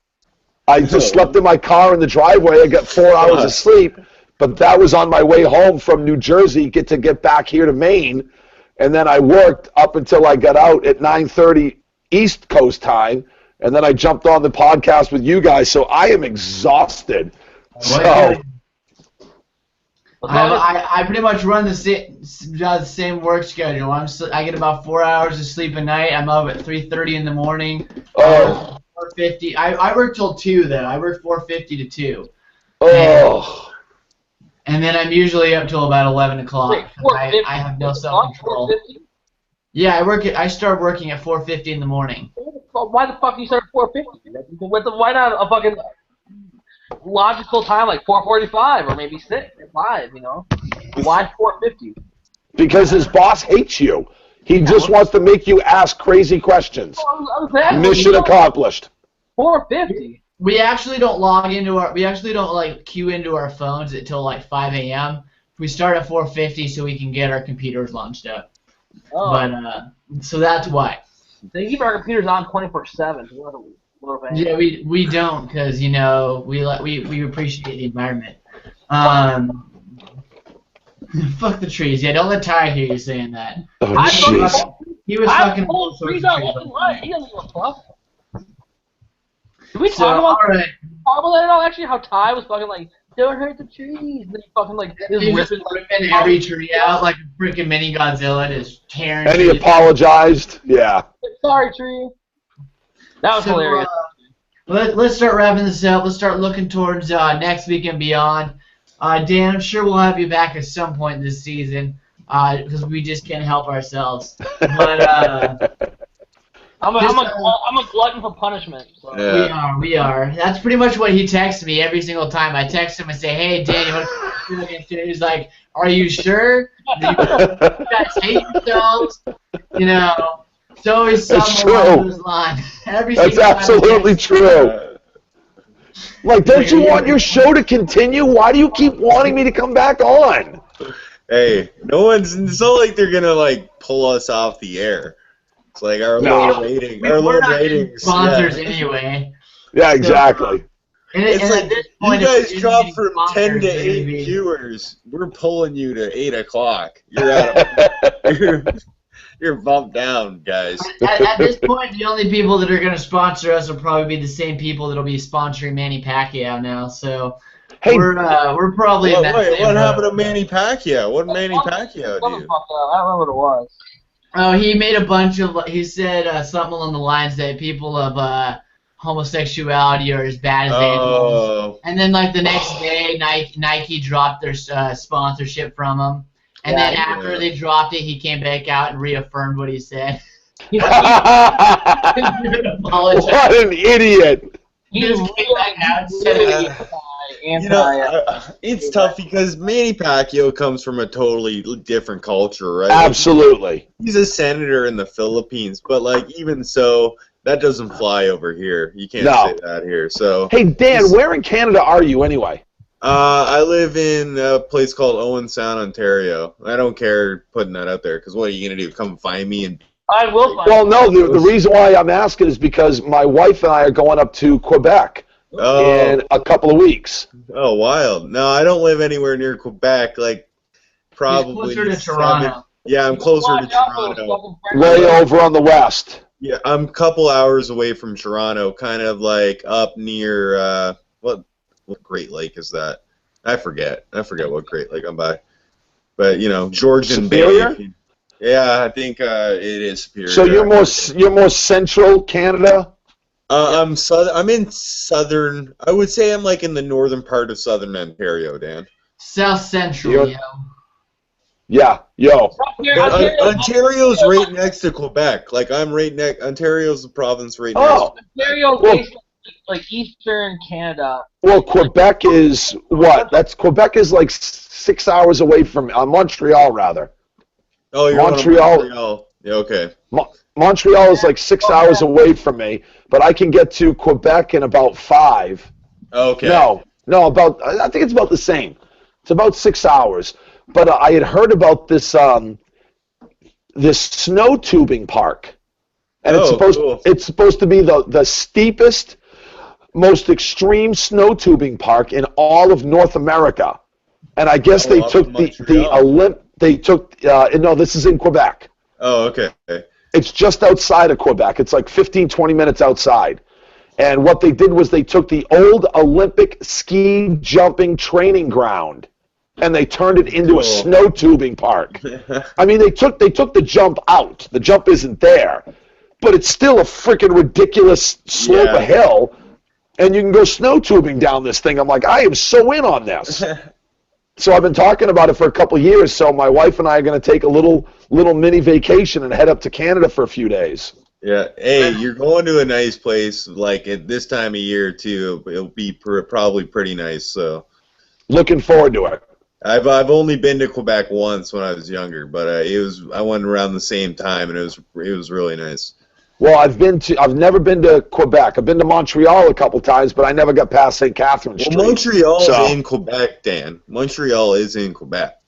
I just slept in my car in the driveway. I got 4 hours of sleep, but that was on my way home from New Jersey. Get back here to Maine, and then I worked up until I got out at 9:30 East Coast time, and then I jumped on the podcast with you guys. So I am exhausted. So I pretty much run the same work schedule. I get about 4 hours of sleep a night. I'm up at 3:30 in the morning. 4:50. I work till 2 though. I work 4:50 to 2. And then I'm usually up till about 11 o'clock. I have no self-control. Yeah, I start working at 4:50 in the morning. Why the fuck do you start at 4:50? Why not a fucking logical time like 4:45 or maybe 6 or 5? Why 4:50? Because his boss hates you. He just wants to make you ask crazy questions. Mission accomplished. 4:50. We actually don't queue into our phones until 5 a.m. We start at 4:50 so we can get our computers launched up. But so that's why. They keep our computers on 24/7. Yeah, we don't because we appreciate the environment. Fuck the trees. Yeah, don't let Ty hear you saying that. Oh, jeez. He was fucking. He doesn't give a fuck. Did we talk about that at all? Actually, how Ty was fucking don't hurt the trees. And then he fucking he was ripping every tree out like a freaking mini Godzilla, just tearing. And he apologized. Yeah. Sorry, tree. That was hilarious. Let's start wrapping this up. Let's start looking towards next week and beyond. Dan, I'm sure we'll have you back at some point this season because we just can't help ourselves. But I'm a glutton for punishment. So. Yeah. We are. That's pretty much what he texts me every single time. I text him and say, "Hey, Dan, you want to do against it?" He's like, "Are you sure? You guys hate yourselves?" It's always something along those lines. That's absolutely true. Don't you want your show to continue? Why do you keep wanting me to come back on? Hey, it's not like they're gonna pull us off the air. It's our low rating. Our low ratings. Sponsors anyway. Yeah, exactly. It's you guys dropped from 10 to 8 viewers. We're pulling you to 8 o'clock. You're out. You're bumped down, guys. At this point, the only people that are going to sponsor us will probably be the same people that will be sponsoring Manny Pacquiao now. So we're probably in that same what happened to Manny Pacquiao? What did Manny Pacquiao do? I don't know what it was. Oh, he made a bunch of. He said something along the lines that people of homosexuality are as bad as animals. And then like the next day, Nike dropped their sponsorship from him. And then after they dropped it, he came back out and reaffirmed what he said. What an idiot! He just came back out and said it's tough because Manny Pacquiao comes from a totally different culture, right? Absolutely. He's a senator in the Philippines, but like even so, that doesn't fly over here. You can't say that here. So hey, Dan, where in Canada are you anyway? I live in a place called Owen Sound, Ontario. I don't care putting that out there because what are you gonna do? Come find me and I will find Well, no, the reason why I'm asking is because my wife and I are going up to Quebec in a couple of weeks. Oh, wild. No, I don't live anywhere near Quebec. Like, probably. Closer to Toronto. Yeah, I'm closer to Toronto. Way over on the west. Yeah, I'm a couple hours away from Toronto, kind of like up near, what Great Lake is that? I forget what Great Lake I'm by. But, Georgian Superior? Bay. Yeah, I think it is Superior. So you're more central Canada? I'm in southern. I would say I'm like in the northern part of southern Ontario, Dan. South Central, yo. Yeah, yo. Ontario's right next to Quebec. Like I'm right next. Ontario's the province right next. Ontario's like eastern Canada. Well, Quebec is what? Quebec is like 6 hours away from Montreal, rather. Oh, you're Montreal. Yeah, okay. Montreal is like 6 hours away from me, but I can get to Quebec in about 5. Okay. No, I think it's about the same. It's about 6 hours. But I had heard about this this snow tubing park, and it's supposed to be the steepest, most extreme snow tubing park in all of North America. And I guess they took no, this is in Quebec. Oh, okay. It's just outside of Quebec. It's like 15, 20 minutes outside. And what they did was they took the old Olympic ski jumping training ground and they turned it into a snow tubing park. I mean, they took the jump out. The jump isn't there. But it's still a freaking ridiculous slope of hill, and you can go snow tubing down this thing. I'm like, I am so in on this. So I've been talking about it for a couple of years, so my wife and I are going to take a little mini vacation and head up to Canada for a few days. Yeah. Hey, you're going to a nice place, like at this time of year, too. It'll be probably pretty nice, so. Looking forward to it. I've only been to Quebec once when I was younger, but I went around the same time, and it was really nice. Well, I've never been to Quebec. I've been to Montreal a couple times, but I never got past St. Catherine Street. Well, Montreal is in Quebec, Dan. Montreal is in Quebec.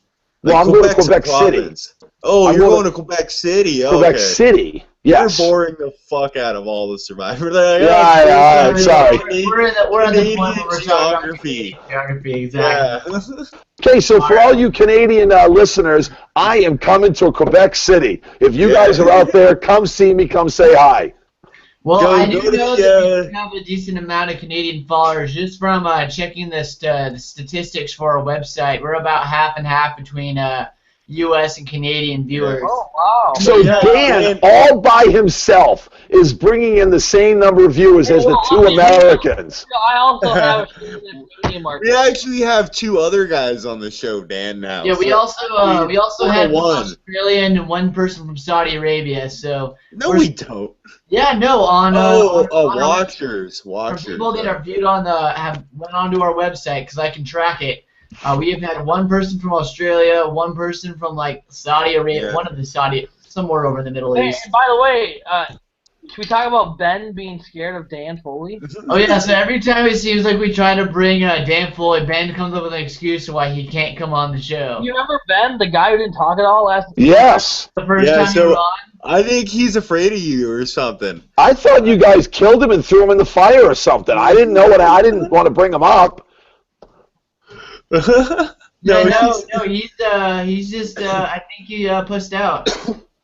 Well, I'm going to Quebec City. Oh, you're going to Quebec City. Quebec City. Yes. You're boring the fuck out of all the Survivor. Yeah, sorry. We're at the point where we're geography. Geography, exactly. Yeah. Okay, so for all you Canadian listeners, I am coming to Quebec City. If you guys are out there, come see me, come say hi. Well, I do know that we have a decent amount of Canadian followers just from checking the statistics for our website. We're about half and half between U.S. and Canadian viewers. Oh, wow. So Dan, all by himself, is bringing in the same number of viewers as the two Americans. I also have a Canadian market. We actually have two other guys on the show, Dan, now. Yeah, we also have one Australian and one person from Saudi Arabia. So no, we don't. Yeah, no, on watchers. For people that are viewed on went onto our website because I can track it. We have had one person from Australia, one person from like Saudi Arabia, one of the somewhere over in the Middle East. By the way, should we talk about Ben being scared of Dan Foley? Oh yeah, so every time it seems like we try to bring Dan Foley, Ben comes up with an excuse why he can't come on the show. You remember Ben, the guy who didn't talk at all last? Yes. The first time you were on. I think he's afraid of you or something. I thought you guys killed him and threw him in the fire or something. I didn't know I didn't want to bring him up. He's just I think he pussed out.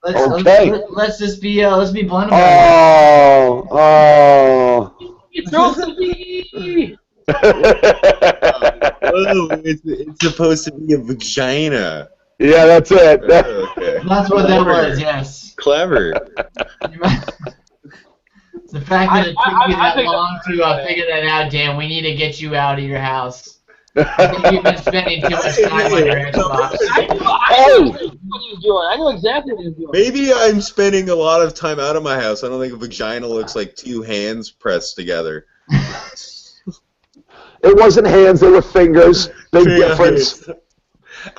Let's just be blunt about it. It's roasting. It's supposed to be a vagina. Yeah, that's it. Okay. That's what that was. Yes. Clever. The fact that it took you that long to figure that out, Dan, we need to get you out of your house. I think you've been spending too much time on your Xbox. I know exactly what he was doing. Maybe I'm spending a lot of time out of my house. I don't think a vagina looks like two hands pressed together. It wasn't hands, they were fingers. Big difference.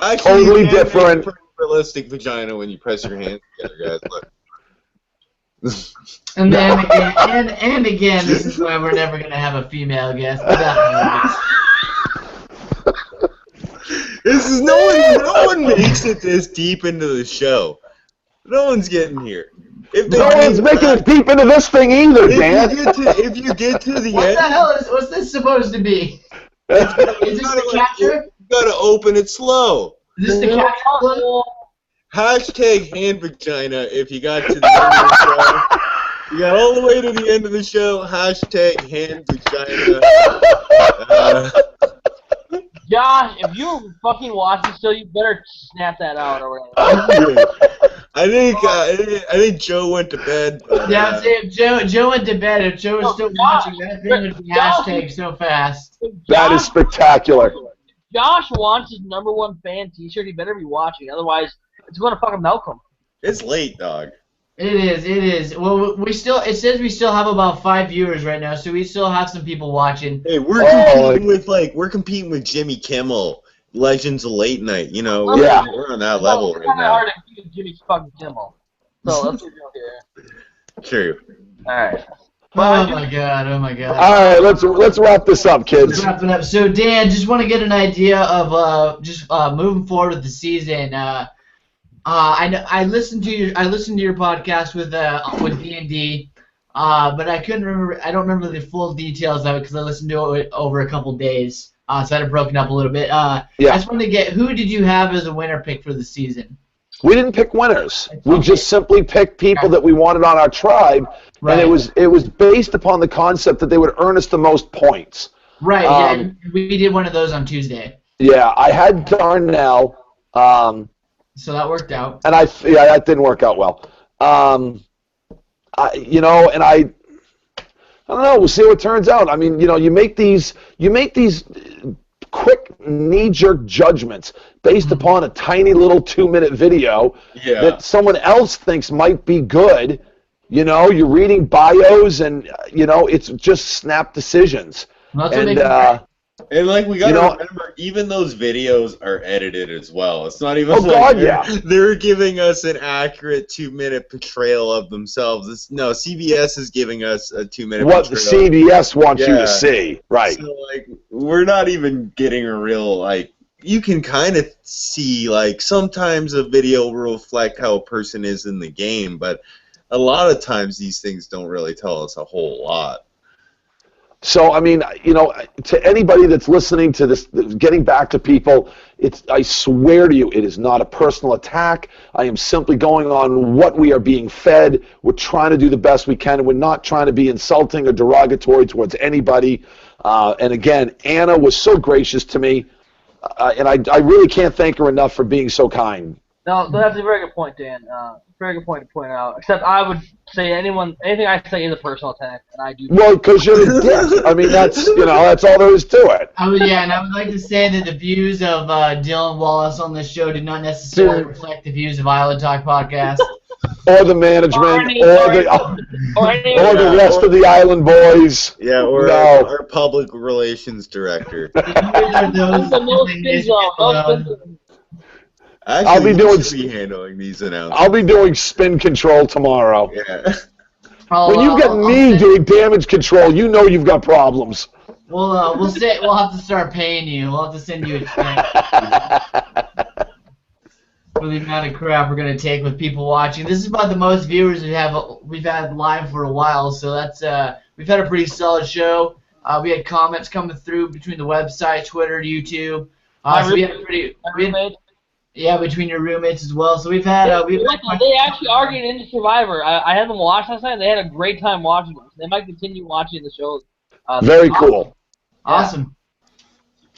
Actually, totally different. Realistic vagina when you press your hands together, guys. Look. And then again, and again, this is why we're never gonna have a female guest. This is no one makes it this deep into the show. No one's getting here. No one's making it deep into this thing either, Dan. If you get to the what end, the hell what's this supposed to be? Is this the capture? You gotta open it slow. Is this the capture? Hashtag hand vagina if you got to the end of the show. You got all the way to the end of the show. Hashtag hand vagina. Josh, if you fucking watch this show, you better snap that out or whatever. I think Joe went to bed. But, yeah, if Joe went to bed. If Joe was still watching, that thing would be hashtag so fast. That is spectacular. Josh wants his #1 fan T-shirt. He better be watching, otherwise it's going to fucking milk him. It's late, dog. It is. Well, it says we still have about 5 viewers right now, so we still have some people watching. Hey, we're competing with Jimmy Kimmel, Legends of Late Night. You know, yeah, we're on that level right now. It's kind of hard to beat Jimmy fucking Kimmel. So let's get here. True. All right. Oh my god. All right, let's wrap this up, kids. Let's wrap it up. So Dan, just want to get an idea of moving forward with the season. I listened to your podcast with D&D, but I couldn't remember. I don't remember the full details of it because I listened to it over a couple days, so I had it broken up a little bit. I just wanted to get, who did you have as a winner pick for the season? We didn't pick winners. We just simply picked people that we wanted on our tribe, and it was based upon the concept that they would earn us the most points. Right. Yeah, we did one of those on Tuesday. Yeah, I had Darnell. So that worked out. And that didn't work out well. I don't know. We'll see how it turns out. I mean, you make these quick knee-jerk judgments based upon a tiny little 2-minute video that someone else thinks might be good. You're reading bios, and it's just snap decisions. Well, that's and like we gotta remember, even those videos are edited as well. It's not even they're giving us an accurate 2-minute portrayal of themselves. CBS is giving us a 2-minute what portrayal. The CBS wants you to see, right? So we're not even getting a real you can kind of see sometimes a video will reflect how a person is in the game, but a lot of times these things don't really tell us a whole lot. So, I mean, to anybody that's listening to this, getting back to people, I swear to you, it is not a personal attack. I am simply going on what we are being fed. We're trying to do the best we can, and we're not trying to be insulting or derogatory towards anybody. And again, Anna was so gracious to me, and I really can't thank her enough for being so kind. No, that's a very good point, Dan. Very good point to point out. Except I would say anything I say is a personal attack, and I do. Well, because you're a dick. I mean, that's all there is to it. And I would like to say that the views of Dylan Wallace on this show did not necessarily reflect the views of Island Talk Podcast. Or the management, or the rest of the Island Boys. Yeah, or our public relations director. Actually, I'll be handling these announcements. I'll be doing spin control tomorrow. Yeah. When you've got me doing damage control, you've got problems. We'll have to start paying you. We'll have to send you a check for the amount of crap we're gonna take with people watching. This is about the most viewers we've had live for a while, so that's we've had a pretty solid show. We had comments coming through between the website, Twitter, YouTube. Between your roommates as well. So we've had. They actually argued into Survivor. I had them watch last night, and they had a great time watching them. They might continue watching the shows. Very cool. Awesome.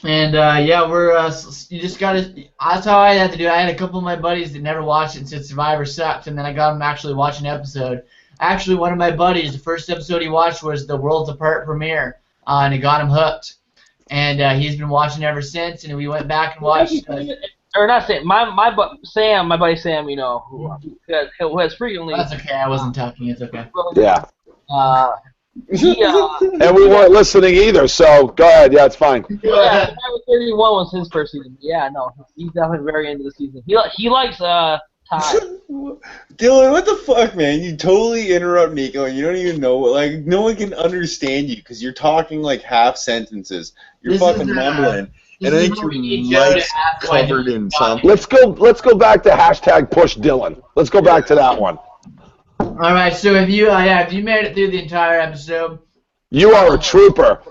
And we're you just gotta. That's how I had to do it. I had a couple of my buddies that never watched it and said Survivor sucked, and then I got them actually watch an episode. Actually, one of my buddies, the first episode he watched was the Worlds Apart premiere, and it got him hooked. And he's been watching ever since. And we went back and watched. Or not Sam, my buddy Sam, you know, who has frequently. That's okay. I wasn't talking. It's okay. Yeah. And we weren't listening either, so go ahead. Yeah, it's fine. Yeah, Survivor 31 was his first season. Yeah, no, he's definitely very into the season. He likes Ty. Dylan, what the fuck, man? You totally interrupt Niko, and you don't even know. Like, no one can understand you because you're talking like half sentences. You're fucking mumbling. And I think your mic's covered in something. Let's go back to hashtag push Dylan. Let's go back to that one. All right. So if you made it through the entire episode, you are a trooper.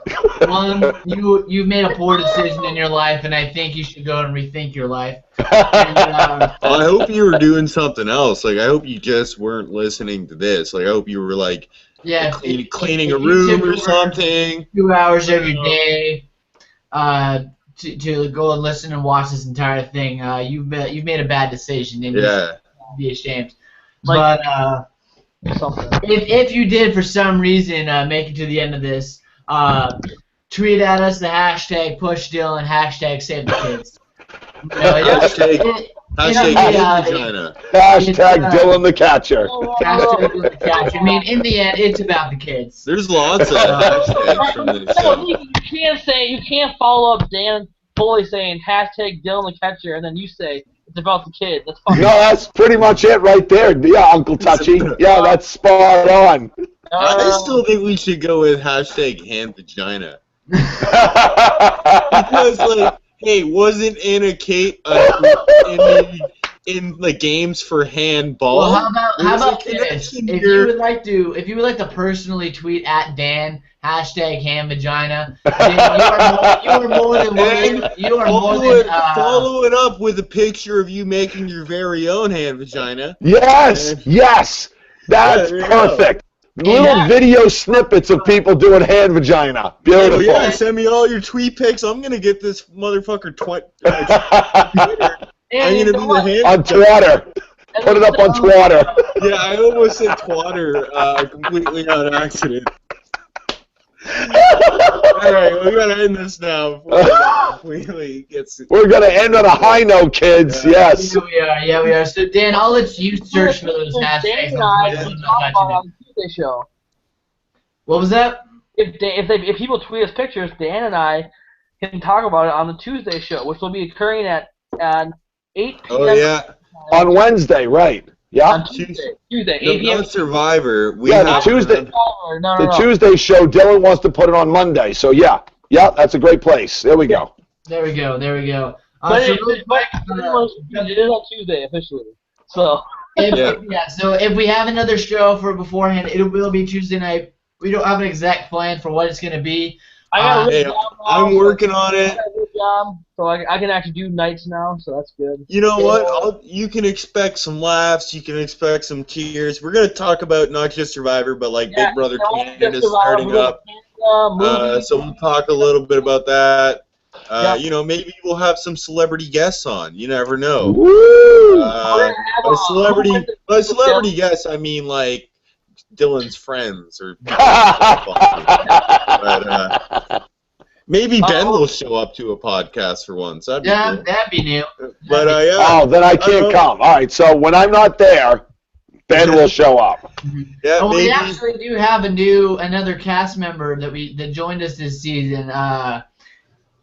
You've made a poor decision in your life, and I think you should go and rethink your life. And, I hope you were doing something else. Like, I hope you just weren't listening to this. Like, I hope you were like, cleaning a room or something. 2 hours of your day. To go and listen and watch this entire thing, you've made a bad decision, and you be ashamed. But if you did for some reason make it to the end of this, tweet at us the hashtag #PushDylan, hashtag Save the Kids. Hashtag Vagina. Hashtag Dylan the Catcher. Hashtag Dylan the Catcher. I mean, in the end, it's about the kids. There's lots of hashtags from this show. You can't follow up Dan Foley saying hashtag Dylan the Catcher, and then you say it's about the kid. That's fucking. No, that's pretty much it right there. Yeah, Uncle Touchy. Yeah, that's spot on. I still think we should go with hashtag hand vagina. Because, like, hey, wasn't Anna Kate in the games for handball? Well, how about this? If you would like to personally tweet at Dan hashtag ham vagina, then you are more than willing. You are more than follow it up with a picture of you making your very own hand vagina. Yes, that's perfect. Little video snippets of people doing hand vagina. Beautiful. Yeah, send me all your tweet pics. I'm gonna get this motherfucker Twitter. I'm gonna be the hand on Twitter. Put it up on Twitter. Yeah, I almost said Twitter completely on accident. Alright, we gotta end this now before completely gets. We're gonna end on a high note, kids. Yes. Yeah, we are. So Dan, I'll let you search for those hashtags. Show. What was that? If people tweet us pictures, Dan and I can talk about it on the Tuesday show, which will be occurring at 8 p.m. Oh yeah. On Wednesday, right? Yeah. On Tuesday, 8 p.m. Not Survivor. The Tuesday. The Tuesday show. Dylan wants to put it on Monday, so yeah, that's a great place. There we go. There we go. But it is on Tuesday officially. So. So if we have another show for beforehand, it will be Tuesday night. We don't have an exact plan for what it's going to be. I'm working on it. So I can actually do nights now, so that's good. You know what? You can expect some laughs. You can expect some tears. We're going to talk about not just Survivor, but like Big Brother Canada starting up. So we'll talk a little bit about that. You know, maybe we'll have some celebrity guests on. You never know. By celebrity guests, I mean like Dylan's friends or. But maybe Ben will show up to a podcast for once. That'd be new. But then I can't come. All right, so when I'm not there, Ben will show up. Yeah, we actually do have another cast member that joined us this season.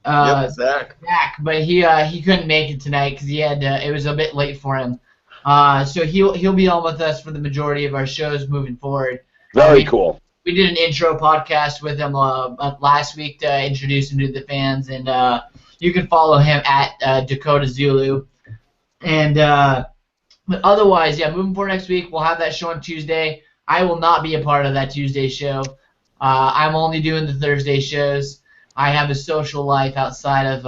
Zach. But he couldn't make it tonight because he had it was a bit late for him. So he'll be on with us for the majority of our shows moving forward. Very cool. We did an intro podcast with him last week to introduce him to the fans, and you can follow him at Dakota Zulu. And but otherwise, moving forward next week, we'll have that show on Tuesday. I will not be a part of that Tuesday show. I'm only doing the Thursday shows. I have a social life outside of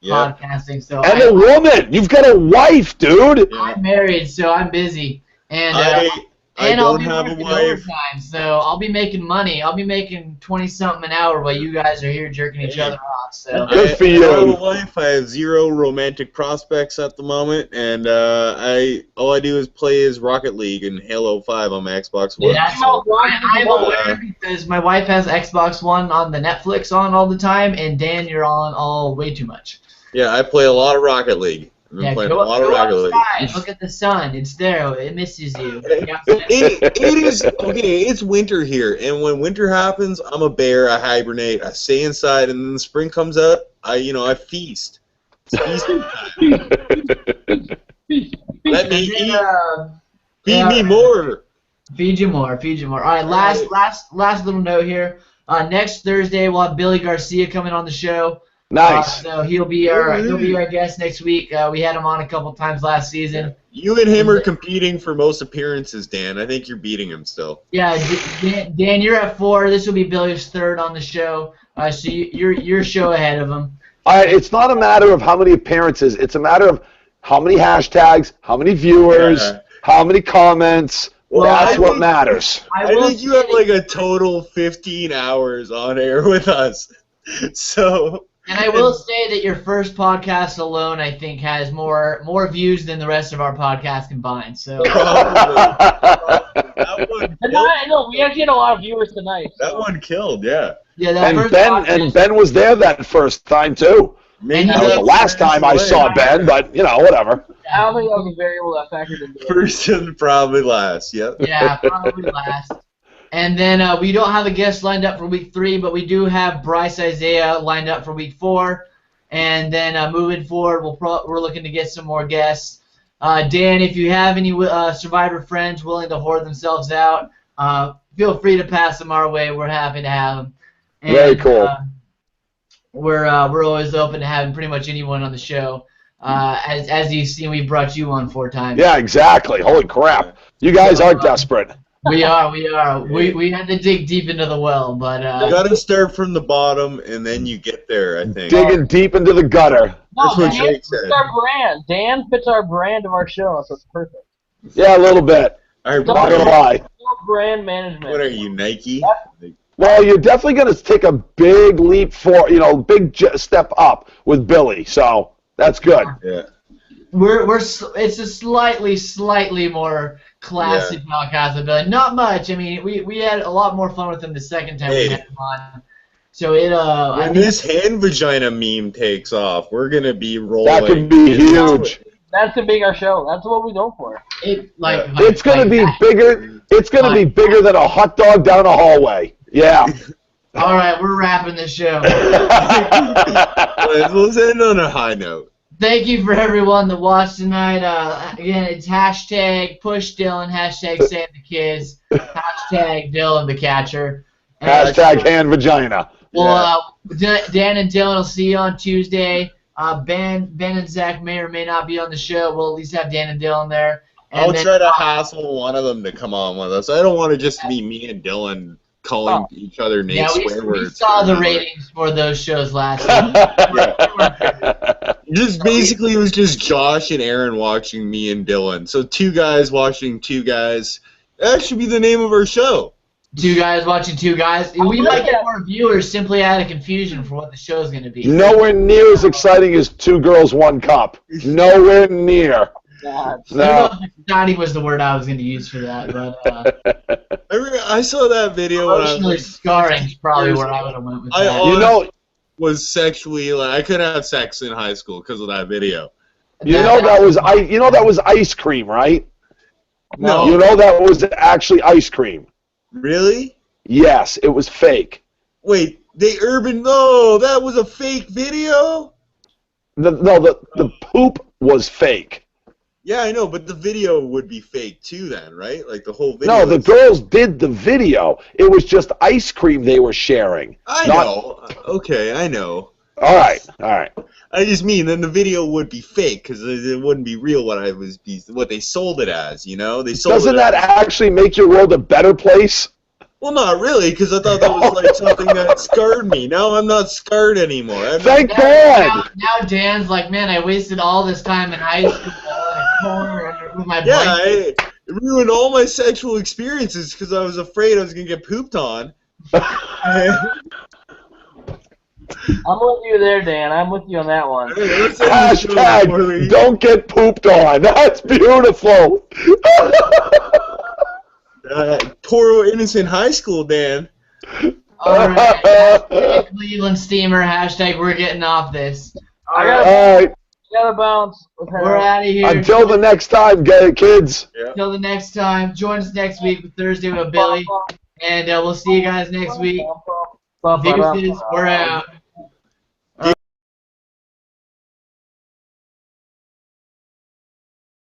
podcasting. So a woman. You've got a wife, dude. I'm married, so I'm busy. And And I I'll don't be have a working wife. overtime, so I'll be making money. I'll be making 20-something an hour while you guys are here jerking each other off. So Good for I don't have you. a wife. I have 0 romantic prospects at the moment, and all I do is play as Rocket League and Halo 5 on my Xbox One. Yeah, I'm aware because my wife has Xbox One on the Netflix on all the time, and Dan, you're on all way too much. Yeah, I play a lot of Rocket League. I've been playing a lot of Rocket League. Look at the sun. It's there. It misses you. It is okay. It's winter here, and when winter happens, I'm a bear. I hibernate. I stay inside, and then the spring comes up. I feast. It's feasting time. Let me eat. Feed me more. Feed you more. Feed you more. All right. Last little note here. Next Thursday we'll have Billy Garcia coming on the show. Nice. So he'll be our guest next week. We had him on a couple times last season. You and him are competing for most appearances, Dan. I think you're beating him still. Yeah, Dan, you're at 4. This will be Billy's 3rd on the show. So you're a show ahead of him. All right, it's not a matter of how many appearances. It's a matter of how many hashtags, how many viewers, how many comments. Well, that's what matters. I think you have like a total 15 hours on air with us. So. And I will say that your first podcast alone, I think, has more views than the rest of our podcast combined. So probably. That one no, we actually had a lot of viewers tonight. So. That one killed, yeah. Yeah, and Ben was there that first time too. Maybe that was the last time I saw Ben, but whatever. I don't think that was a variable that factored into it. First and probably last. Yep. Yeah, probably last. And then we don't have a guest lined up for week 3, but we do have Bryce Isaiah lined up for week 4. And then moving forward, we're looking to get some more guests. Dan, if you have any Survivor friends willing to whore themselves out, feel free to pass them our way. We're happy to have them. And, very cool. We're always open to having pretty much anyone on the show. As you've seen, we brought you on 4 times. Yeah, exactly. Holy crap! You guys are desperate. We are. We had to dig deep into the well, but you got to start from the bottom, and then you get there. I think digging deep into the gutter. No, Dan fits our brand. Dan fits our brand of our show, so it's perfect. Yeah, a little bit. Not gonna lie. Brand management. What are you, Nike? Well, you're definitely going to take a big leap big step up with Billy. So that's good. Yeah. It's a slightly more classy podcast with Billy. Not much. I mean, we had a lot more fun with him the second time we had him on. So when this hand vagina meme takes off, we're gonna be rolling. That could be huge. That's to make our show. That's what we go for. It's gonna be bigger. It's gonna be bigger than a hot dog down a hallway. Yeah. All right, we're wrapping the show. Let's end on a high note. Thank you for everyone that watched tonight. Again, it's hashtag push Dylan, hashtag save the kids, hashtag Dylan the catcher. Hashtag hand vagina. Well, Dan and Dylan will see you on Tuesday. Ben and Zach may or may not be on the show. We'll at least have Dan and Dylan there. I'll try to hassle one of them to come on with us. I don't want to just be me and Dylan calling each other names, swear words. We saw the ratings for those shows last week. Just basically, it was just Josh and Aaron watching me and Dylan. So 2 guys watching 2 guys. That should be the name of our show. 2 guys watching 2 guys. We might get more viewers simply out of confusion for what the show is going to be. Nowhere near as exciting as 2 Girls, 1 Cup. Nowhere near. God. No. Exciting was the word I was going to use for that, but I saw that video. Emotionally scarring is probably where I would have went with that. Was sexually I couldn't have sex in high school because of that video. That was ice cream, right? No. You know that was actually ice cream. Really? Yes, it was fake. Wait, that was a fake video? The poop was fake. Yeah, I know, but the video would be fake too then, right? Like the whole video. No, the girls did the video. It was just ice cream they were sharing. I know. Okay, I know. All right. I just mean then the video would be fake because it wouldn't be real what they sold it as, you know? Doesn't that actually make your world a better place? Well, not really, because I thought that was like something that scarred me. Now I'm not scarred anymore. Thank God. Now Dan's like, man, I wasted all this time in high school in a corner with my blanket. It ruined all my sexual experiences because I was afraid I was going to get pooped on. I'm with you there, Dan. I'm with you on that one. Hashtag don't get pooped on. That's beautiful. Poor innocent high school, Dan. All right. Hashtag Cleveland Steamer. Hashtag we're getting off this. I gotta bounce. We're out of here. Until the next time, kids. Until the next time. Join us next week with Thursday with Billy. And we'll see you guys next week. Deuces. We're out.